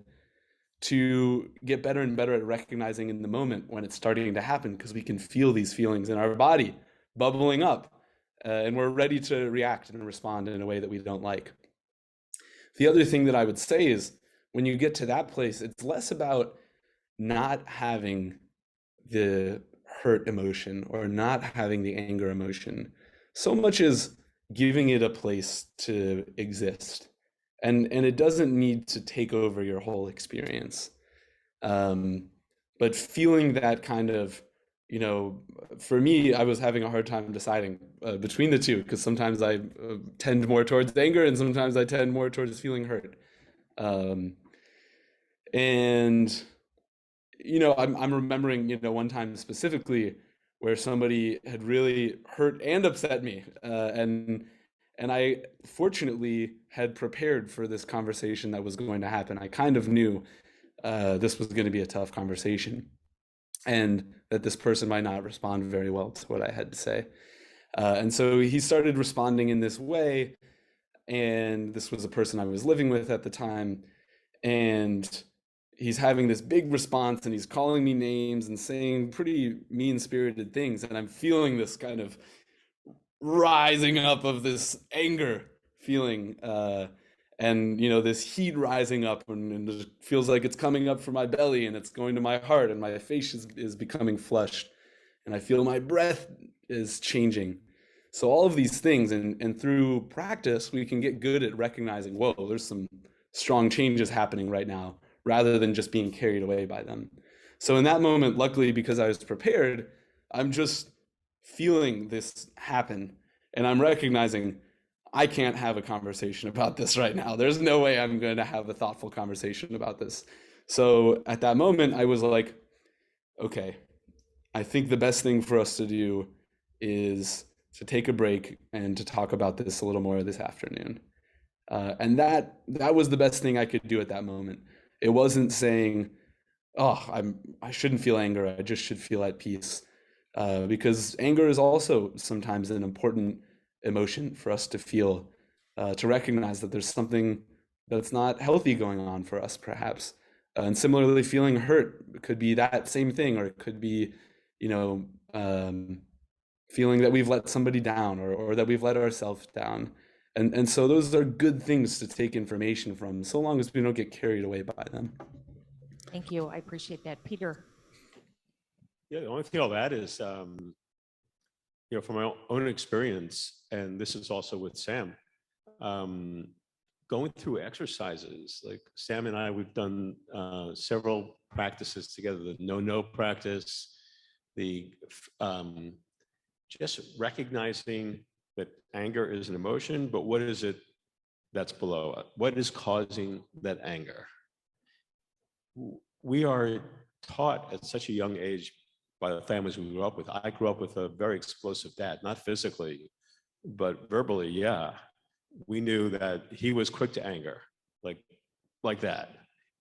to get better and better at recognizing in the moment when it's starting to happen, because we can feel these feelings in our body bubbling up, and we're ready to react and respond in a way that we don't like. The other thing that I would say is when you get to that place, it's less about not having the hurt emotion or not having the anger emotion, so much as giving it a place to exist. And it doesn't need to take over your whole experience. But feeling that kind of, for me, I was having a hard time deciding between the two, because sometimes I tend more towards anger and sometimes I tend more towards feeling hurt. And I'm remembering, one time specifically where somebody had really hurt and upset me. And I fortunately had prepared for this conversation that was going to happen. I kind of knew this was going to be a tough conversation and that this person might not respond very well to what I had to say. And so he started responding in this way. And this was a person I was living with at the time. And he's having this big response and he's calling me names and saying pretty mean-spirited things. And I'm feeling this kind of rising up of this anger feeling, and this heat rising up, and it feels like it's coming up from my belly and it's going to my heart, and my face is becoming flushed, and I feel my breath is changing. So all of these things, and through practice, we can get good at recognizing, whoa, there's some strong changes happening right now, rather than just being carried away by them. So in that moment, luckily, because I was prepared, I'm just feeling this happen, and I'm recognizing I can't have a conversation about this right now. There's no way I'm going to have a thoughtful conversation about this. So at that moment, I was like, okay, I think the best thing for us to do is to take a break and to talk about this a little more this afternoon. And that was the best thing I could do at that moment. It wasn't saying, oh, I shouldn't feel anger, I just should feel at peace. Because anger is also sometimes an important emotion for us to feel, to recognize that there's something that's not healthy going on for us, perhaps. And similarly, feeling hurt could be that same thing, or it could be, feeling that we've let somebody down, or that we've let ourselves down. And so those are good things to take information from, so long as we don't get carried away by them. Thank you. I appreciate that. Peter. Yeah, the only thing I'll add is, from my own experience, and this is also with Sam, going through exercises, like Sam and I, we've done several practices together, the no practice, the just recognizing that anger is an emotion, but what is it that's below it? What is causing that anger? We are taught at such a young age by the families we grew up with. I grew up with a very explosive dad, not physically, but verbally, yeah. We knew that he was quick to anger, like that.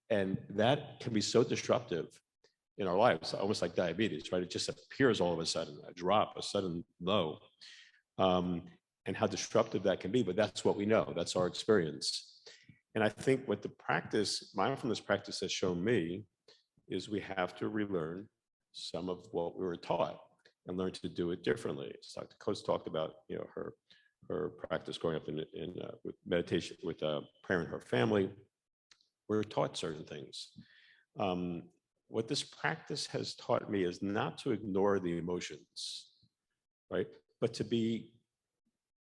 And that can be so disruptive in our lives, almost like diabetes, right? It just appears all of a sudden, a drop, a sudden low, and how disruptive that can be. But that's what we know, that's our experience. And I think what the mindfulness practice has shown me is we have to relearn some of what we were taught and learn to do it differently. So Dr. Coates talked about, her practice growing up with meditation, with prayer in her family. We're taught certain things. What this practice has taught me is not to ignore the emotions, right? But to be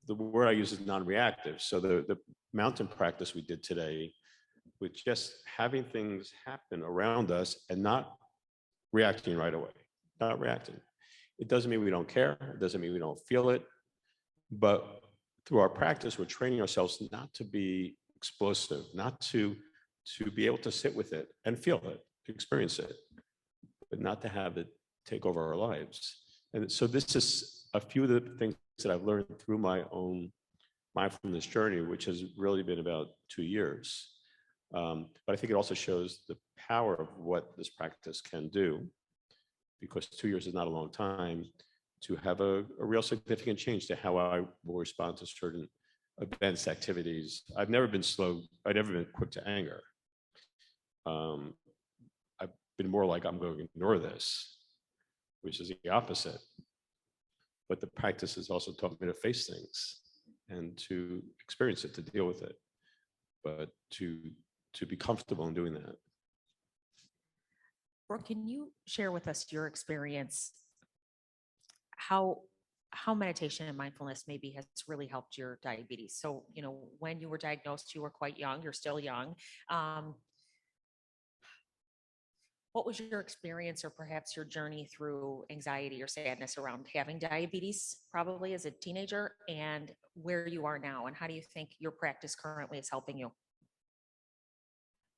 the word I use is non-reactive. So the mountain practice we did today with just having things happen around us and not reacting right away, not reacting. It doesn't mean we don't care. It doesn't mean we don't feel it. But through our practice, we're training ourselves not to be explosive, not to be able to sit with it and feel it, experience it, but not to have it take over our lives. And so this is a few of the things that I've learned through my own mindfulness journey, which has really been about 2 years. But I think it also shows the power of what this practice can do, because 2 years is not a long time to have a real significant change to how I will respond to certain events, activities. I've never been slow. I've never been quick to anger. I've been more like, I'm going to ignore this, which is the opposite. But the practice has also taught me to face things and to experience it, to deal with it, but to be comfortable in doing that. Brooke, can you share with us your experience, how meditation and mindfulness maybe has really helped your diabetes? So, when you were diagnosed, you were quite young, you're still young. What was your experience, or perhaps your journey through anxiety or sadness around having diabetes, probably as a teenager, and where you are now? And how do you think your practice currently is helping you?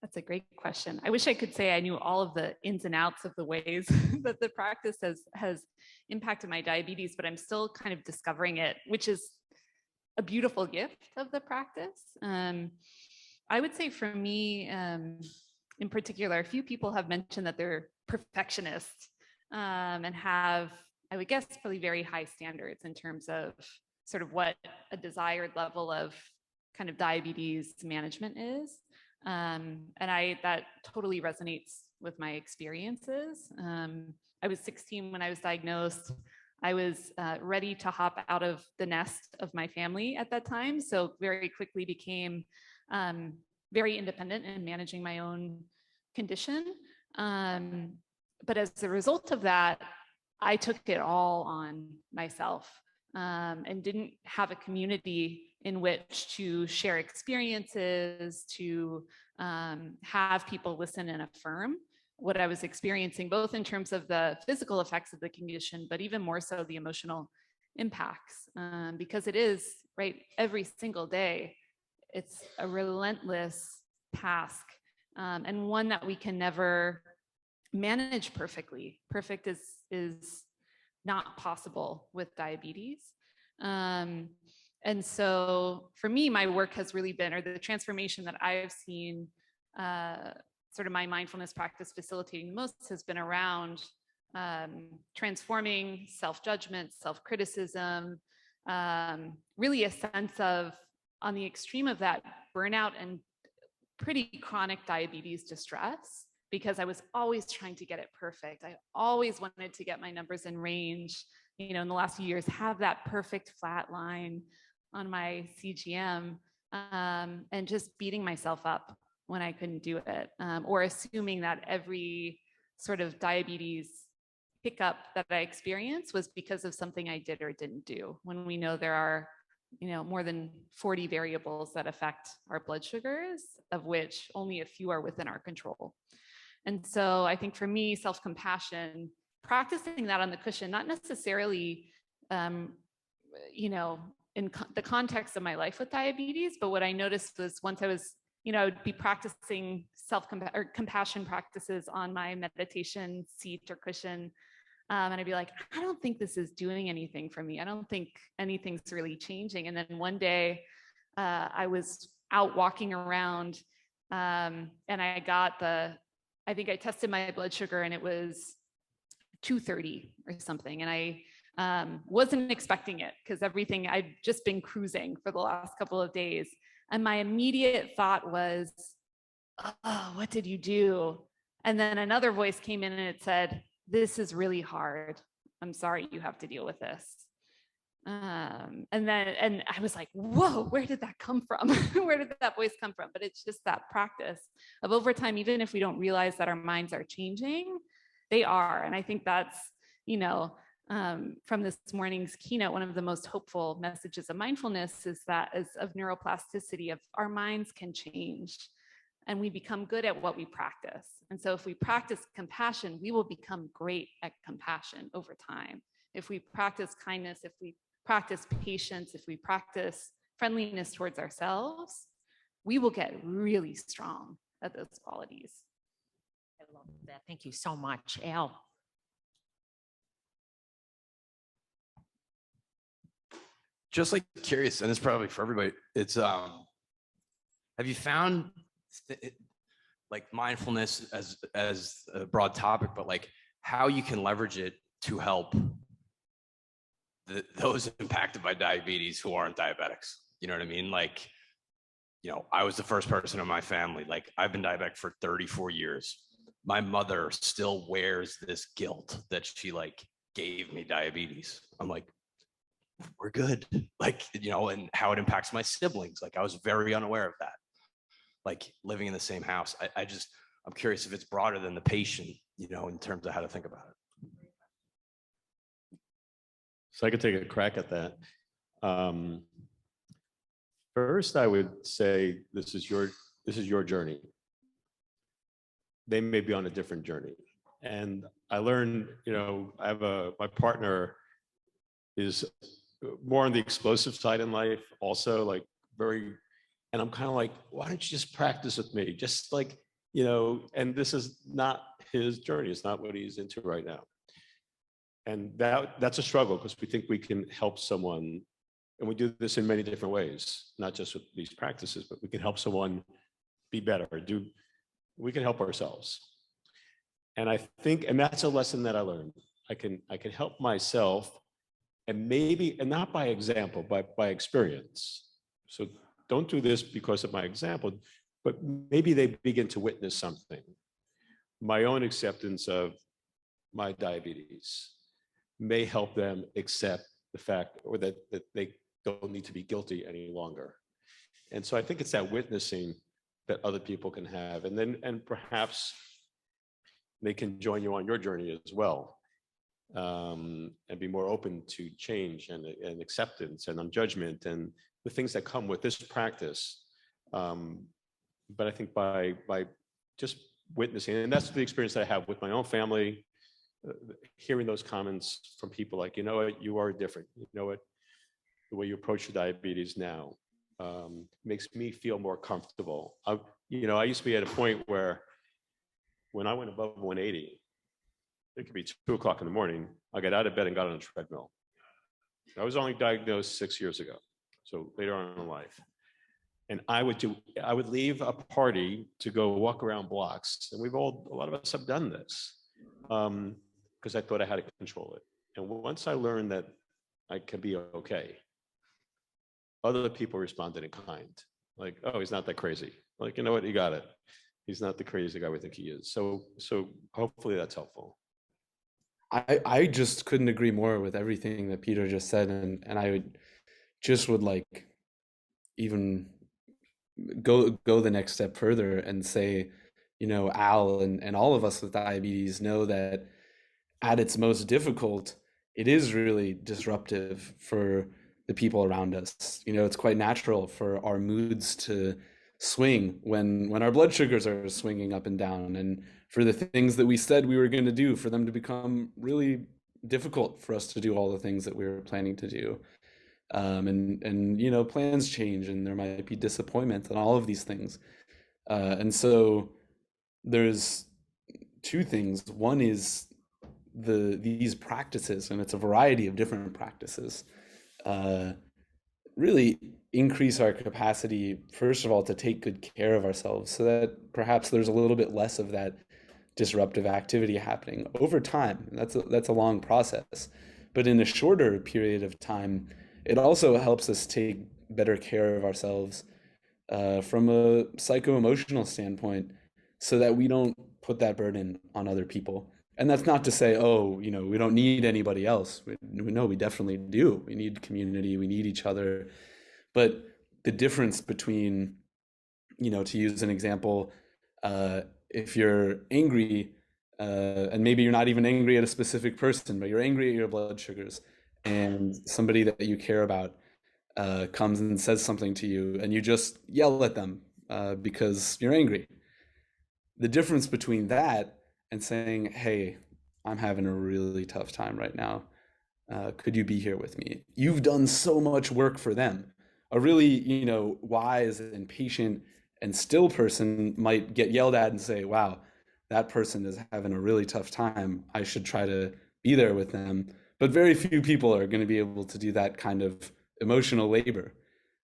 That's a great question. I wish I could say I knew all of the ins and outs of the ways that the practice has impacted my diabetes, but I'm still kind of discovering it, which is a beautiful gift of the practice. I would say for me, in particular, a few people have mentioned that they're perfectionists and have, I would guess, probably very high standards in terms of sort of what a desired level of kind of diabetes management is. And that totally resonates with my experiences. I was 16 when I was diagnosed. I was ready to hop out of the nest of my family at that time. So very quickly became very independent in managing my own condition. But as a result of that, I took it all on myself and didn't have a community in which to share experiences, to have people listen and affirm what I was experiencing, both in terms of the physical effects of the condition, but even more so the emotional impacts, because it is, right, every single day, it's a relentless task, and one that we can never manage perfectly. Perfect is not possible with diabetes. And so for me, my work has really been, or the transformation that I've seen, sort of my mindfulness practice facilitating the most, has been around transforming self-judgment, self-criticism, really a sense of, on the extreme of that, burnout and pretty chronic diabetes distress, because I was always trying to get it perfect. I always wanted to get my numbers in range, in the last few years, have that perfect flat line on my CGM, and just beating myself up when I couldn't do it, or assuming that every sort of diabetes hiccup that I experienced was because of something I did or didn't do, when we know there are more than 40 variables that affect our blood sugars, of which only a few are within our control. And so I think for me, self-compassion, practicing that on the cushion, not necessarily, in the context of my life with diabetes, but what I noticed was once I was, I would be practicing compassion practices on my meditation seat or cushion. And I'd be like, I don't think this is doing anything for me. I don't think anything's really changing. And then one day I was out walking around and I got I think I tested my blood sugar and it was 230 or something. And I wasn't expecting it because I'd just been cruising for the last couple of days. And my immediate thought was, oh, what did you do? And then another voice came in and it said, this is really hard. I'm sorry you have to deal with this. And I was like, whoa, where did that come from? Where did that voice come from? But it's just that practice of over time, even if we don't realize that our minds are changing, they are. And I think that's, from this morning's keynote, one of the most hopeful messages of mindfulness is that is of neuroplasticity, of our minds can change and we become good at what we practice. And so if we practice compassion, we will become great at compassion over time. If we practice kindness, if we practice patience, if we practice friendliness towards ourselves, we will get really strong at those qualities. I love that. Thank you so much, Al. Just like curious, and it's probably for everybody, it's have you found like mindfulness as a broad topic, but like how you can leverage it to help those impacted by diabetes who aren't diabetics? You know what I mean? Like, you know, I was the first person in my family, like I've been diabetic for 34 years. My mother still wears this guilt that she like gave me diabetes. I'm like, we're good. Like, you know, and how it impacts my siblings. Like I was very unaware of that. Like living in the same house. I'm curious if it's broader than the patient, you know, in terms of how to think about it. So I could take a crack at that. First, I would say this is your journey. They may be on a different journey. And I learned, you know, my partner is more on the explosive side in life, also like and I'm kind of like, why don't you just practice with me? Just like, you know, and this is not his journey. It's not what he's into right now. And that's a struggle because we think we can help someone. And we do this in many different ways, not just with these practices, but we can help someone be better. We can help ourselves. And I think, and that's a lesson that I learned. I can help myself, and not by example, but by experience. So don't do this because of my example, but maybe they begin to witness something. My own acceptance of my diabetes may help them accept the fact, or that they don't need to be guilty any longer. And so I think it's that witnessing that other people can have, and perhaps they can join you on your journey as well, and be more open to change and acceptance and non-judgment and the things that come with this practice. But I think by just witnessing, and that's the experience that I have with my own family, hearing those comments from people like, you know what, you are different. You know what, the way you approach your diabetes now makes me feel more comfortable. I used to be at a point where when I went above 180, it could be 2 o'clock in the morning, I got out of bed and got on a treadmill. I was only diagnosed 6 years ago, so later on in life. And I would leave a party to go walk around blocks. And a lot of us have done this because I thought I had to control it. And once I learned that I can be okay, other people responded in kind. Like, oh, he's not that crazy. Like, you know what, he got it. He's not the crazy guy we think he is. So hopefully that's helpful. I just couldn't agree more with everything that Peter just said. And I would like even go the next step further and say, you know, Al and all of us with diabetes know that at its most difficult, it is really disruptive for the people around us. You know, it's quite natural for our moods to swing when our blood sugars are swinging up and down, and for the things that we said we were going to do, for them to become really difficult for us to do all the things that we were planning to do. And you know, plans change and there might be disappointment and all of these things. And so there's two things. One is these practices, and it's a variety of different practices, really increase our capacity, first of all, to take good care of ourselves, so that perhaps there's a little bit less of that disruptive activity happening over time. That's a long process, but in a shorter period of time, it also helps us take better care of ourselves from a psycho-emotional standpoint, so that we don't put that burden on other people. And that's not to say, oh, you know, we don't need anybody else. We know we definitely do. We need community, we need each other. But the difference between, you know, to use an example, if you're angry And maybe you're not even angry at a specific person, but you're angry at your blood sugars, and somebody that you care about comes and says something to you, and you just yell at them because you're angry. The difference between that and saying, hey, I'm having a really tough time right now. Could you be here with me? You've done so much work for them. A really, wise and patient and still person might get yelled at and say, wow, that person is having a really tough time. I should try to be there with them. But very few people are going to be able to do that kind of emotional labor.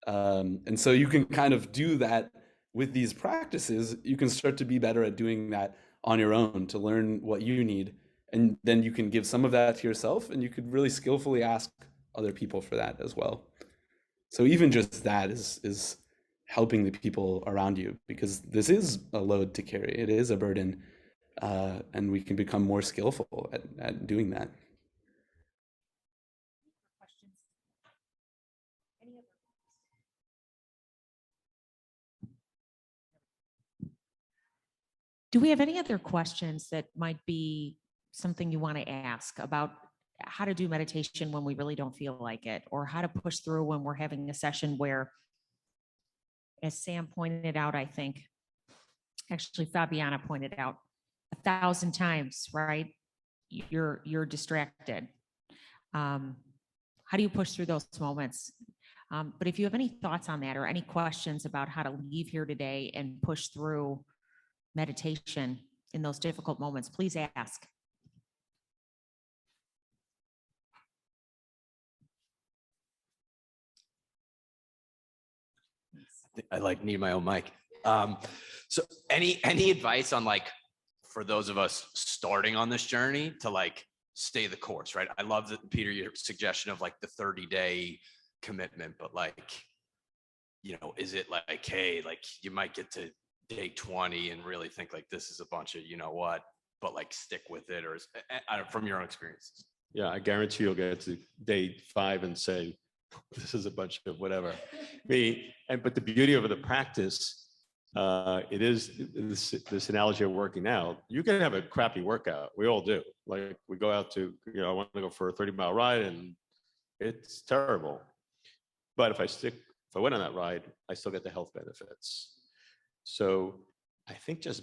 And so you can kind of do that with these practices. You can start to be better at doing that on your own, to learn what you need. And then you can give some of that to yourself, and you could really skillfully ask other people for that as well. So even just that is helping the people around you, because this is a load to carry. It is a burden, and we can become more skillful at doing that. Do we have any other questions that might be something you want to ask about how to do meditation when we really don't feel like it, or how to push through when we're having a session where, as Sam pointed out, I think, actually Fabiana pointed out 1,000 times, right? You're distracted. How do you push through those moments? But if you have any thoughts on that or any questions about how to leave here today and push through meditation in those difficult moments, please ask. I need my own mic. So any advice on, like, for those of us starting on this journey to, like, stay the course, right? I love that, Peter, your suggestion of, like, the 30-day commitment, but, like, is it like, hey, like, you might get to day 20 and really think like this is a bunch of, but like stick with it, or from your own experiences? Yeah, I guarantee you'll get to day 5 and say, this is a bunch of whatever. But the beauty of the practice, it is this analogy of working out. You can have a crappy workout. We all do. Like, we go out to, I want to go for a 30-mile ride and it's terrible. But if I went on that ride, I still get the health benefits. So I think just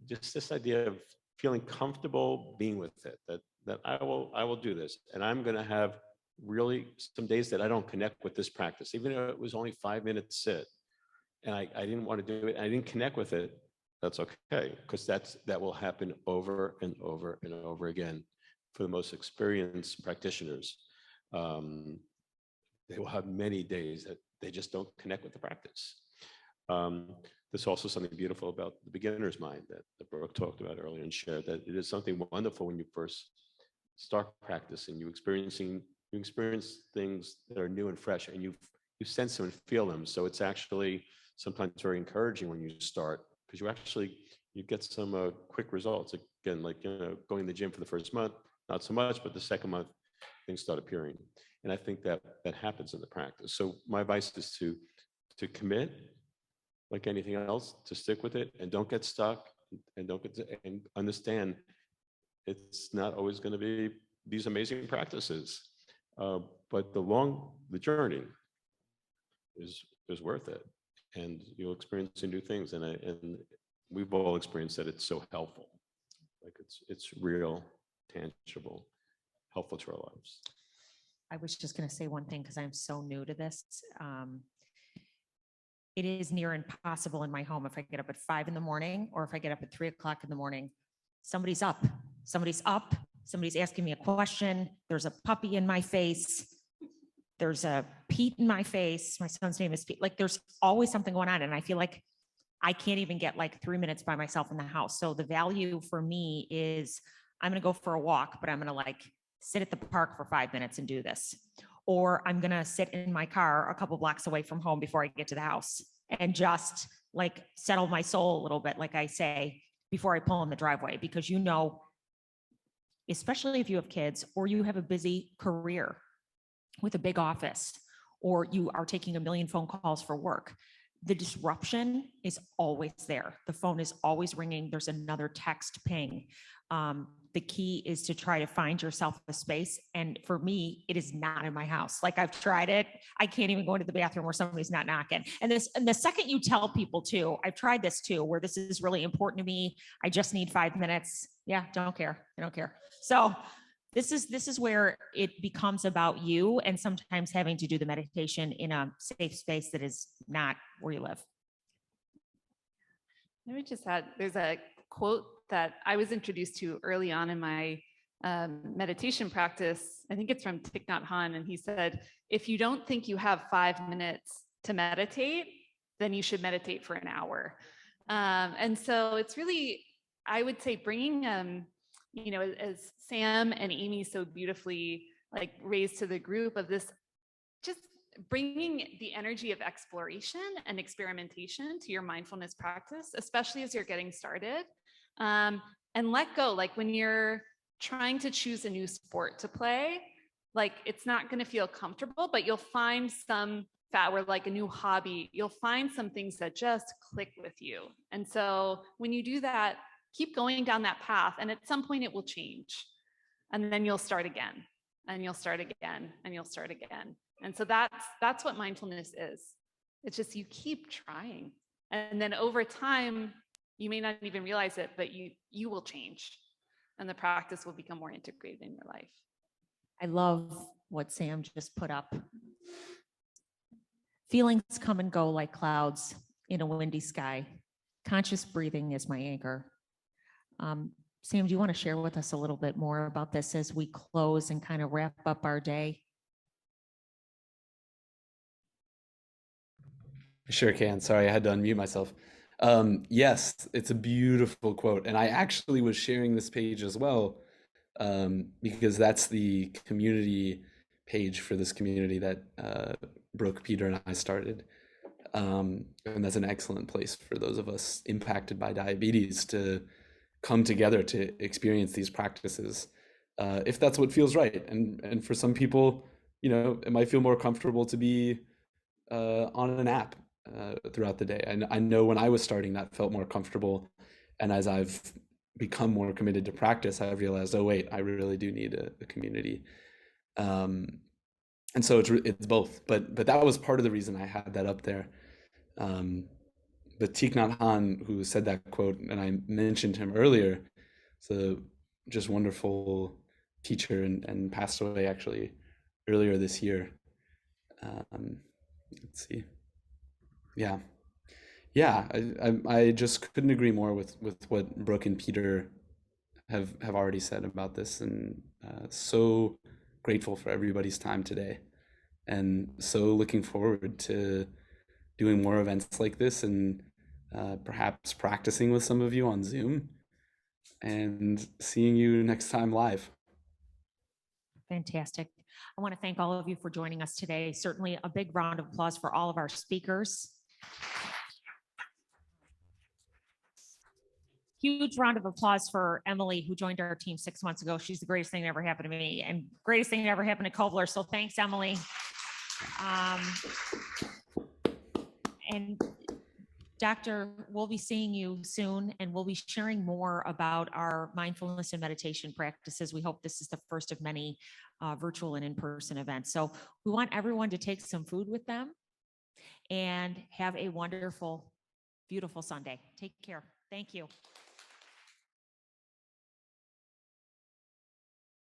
this idea of feeling comfortable being with it, that I will do this, and I'm going to have really some days that I don't connect with this practice, even though it was only 5 minutes sit, and I didn't want to do it, and I didn't connect with it. That's okay, because that will happen over and over and over again for the most experienced practitioners. They will have many days that they just don't connect with the practice. There's also something beautiful about the beginner's mind that Brooke talked about earlier and shared, that it is something wonderful when you first start practicing. You experience things that are new and fresh, and you sense them and feel them. So it's actually sometimes very encouraging when you start, because you get some quick results. Again, like, going to the gym for the first month, not so much, but the second month, things start appearing. And I think that happens in the practice. So my advice is to commit, like anything else, to stick with it and don't get stuck, and and understand it's not always going to be these amazing practices, but the journey is worth it, and you'll experience new things, and we've all experienced that it's so helpful, like it's real, tangible, helpful to our lives. I was just going to say one thing because I'm so new to this. It is near impossible in my home, if I get up at 5 in the morning or if I get up at 3 o'clock in the morning, somebody's up, somebody's asking me a question. There's a puppy in my face. There's a Pete in my face. My son's name is Pete. Like, there's always something going on. And I feel like I can't even get like 3 minutes by myself in the house. So the value for me is I'm going to go for a walk, but I'm going to like sit at the park for 5 minutes and do this. Or I'm going to sit in my car a couple blocks away from home before I get to the house and just like settle my soul a little bit, like I say, before I pull in the driveway, because especially if you have kids or you have a busy career with a big office, or you are taking a million phone calls for work, the disruption is always there. The phone is always ringing. There's another text ping. The key is to try to find yourself a space. And for me, it is not in my house. Like I've tried it. I can't even go into the bathroom where somebody's not knocking. And the second you tell people too, I've tried this too, where this is really important to me. I just need 5 minutes. Yeah, don't care. I don't care. So this is where it becomes about you, and sometimes having to do the meditation in a safe space that is not where you live. Let me just add, there's a quote that I was introduced to early on in my meditation practice. I think it's from Thich Nhat Hanh, and he said, if you don't think you have 5 minutes to meditate, then you should meditate for an hour. And so it's really, I would say, bringing, you know, as Sam and Amy so beautifully like raised to the group of this, just bringing the energy of exploration and experimentation to your mindfulness practice, especially as you're getting started. And let go, like when you're trying to choose a new sport to play, like it's not going to feel comfortable, but you'll find some or like a new hobby, you'll find some things that just click with you. And so when you do that, keep going down that path, and at some point it will change. And then you'll start again, and you'll start again, and you'll start again. And so that's what mindfulness is. It's just you keep trying. And then over time, you may not even realize it, but you will change, and the practice will become more integrated in your life. I love what Sam just put up. Feelings come and go like clouds in a windy sky. Conscious breathing is my anchor. Sam, do you want to share with us a little bit more about this as we close and kind of wrap up our day? I sure can. Sorry, I had to unmute myself. Yes, it's a beautiful quote. And I actually was sharing this page as well, because that's the community page for this community that Brooke, Peter, and I started. And that's an excellent place for those of us impacted by diabetes to come together to experience these practices, if that's what feels right. And for some people, you know, it might feel more comfortable to be on an app throughout the day. And I know when I was starting, that felt more comfortable. And as I've become more committed to practice, I realized, oh wait, I really do need a community. And so it's both. But that was part of the reason I had that up there. But Thich Nhat Hanh, who said that quote, and I mentioned him earlier, so just wonderful teacher and passed away actually earlier this year. Let's see. Yeah, I just couldn't agree more with what Brooke and Peter have already said about this, and so grateful for everybody's time today, and so looking forward to doing more events like this, and perhaps practicing with some of you on Zoom, and seeing you next time live. Fantastic. I want to thank all of you for joining us today. Certainly a big round of applause for all of our speakers. Huge round of applause for Emily, who joined our team 6 months ago. She's the greatest thing that ever happened to me, and greatest thing that ever happened to Kovler. So thanks, Emily. And Doctor, we'll be seeing you soon, and we'll be sharing more about our mindfulness and meditation practices. We hope this is the first of many virtual and in-person events. So we want everyone to take some food with them and have a wonderful, beautiful Sunday. Take care. Thank you.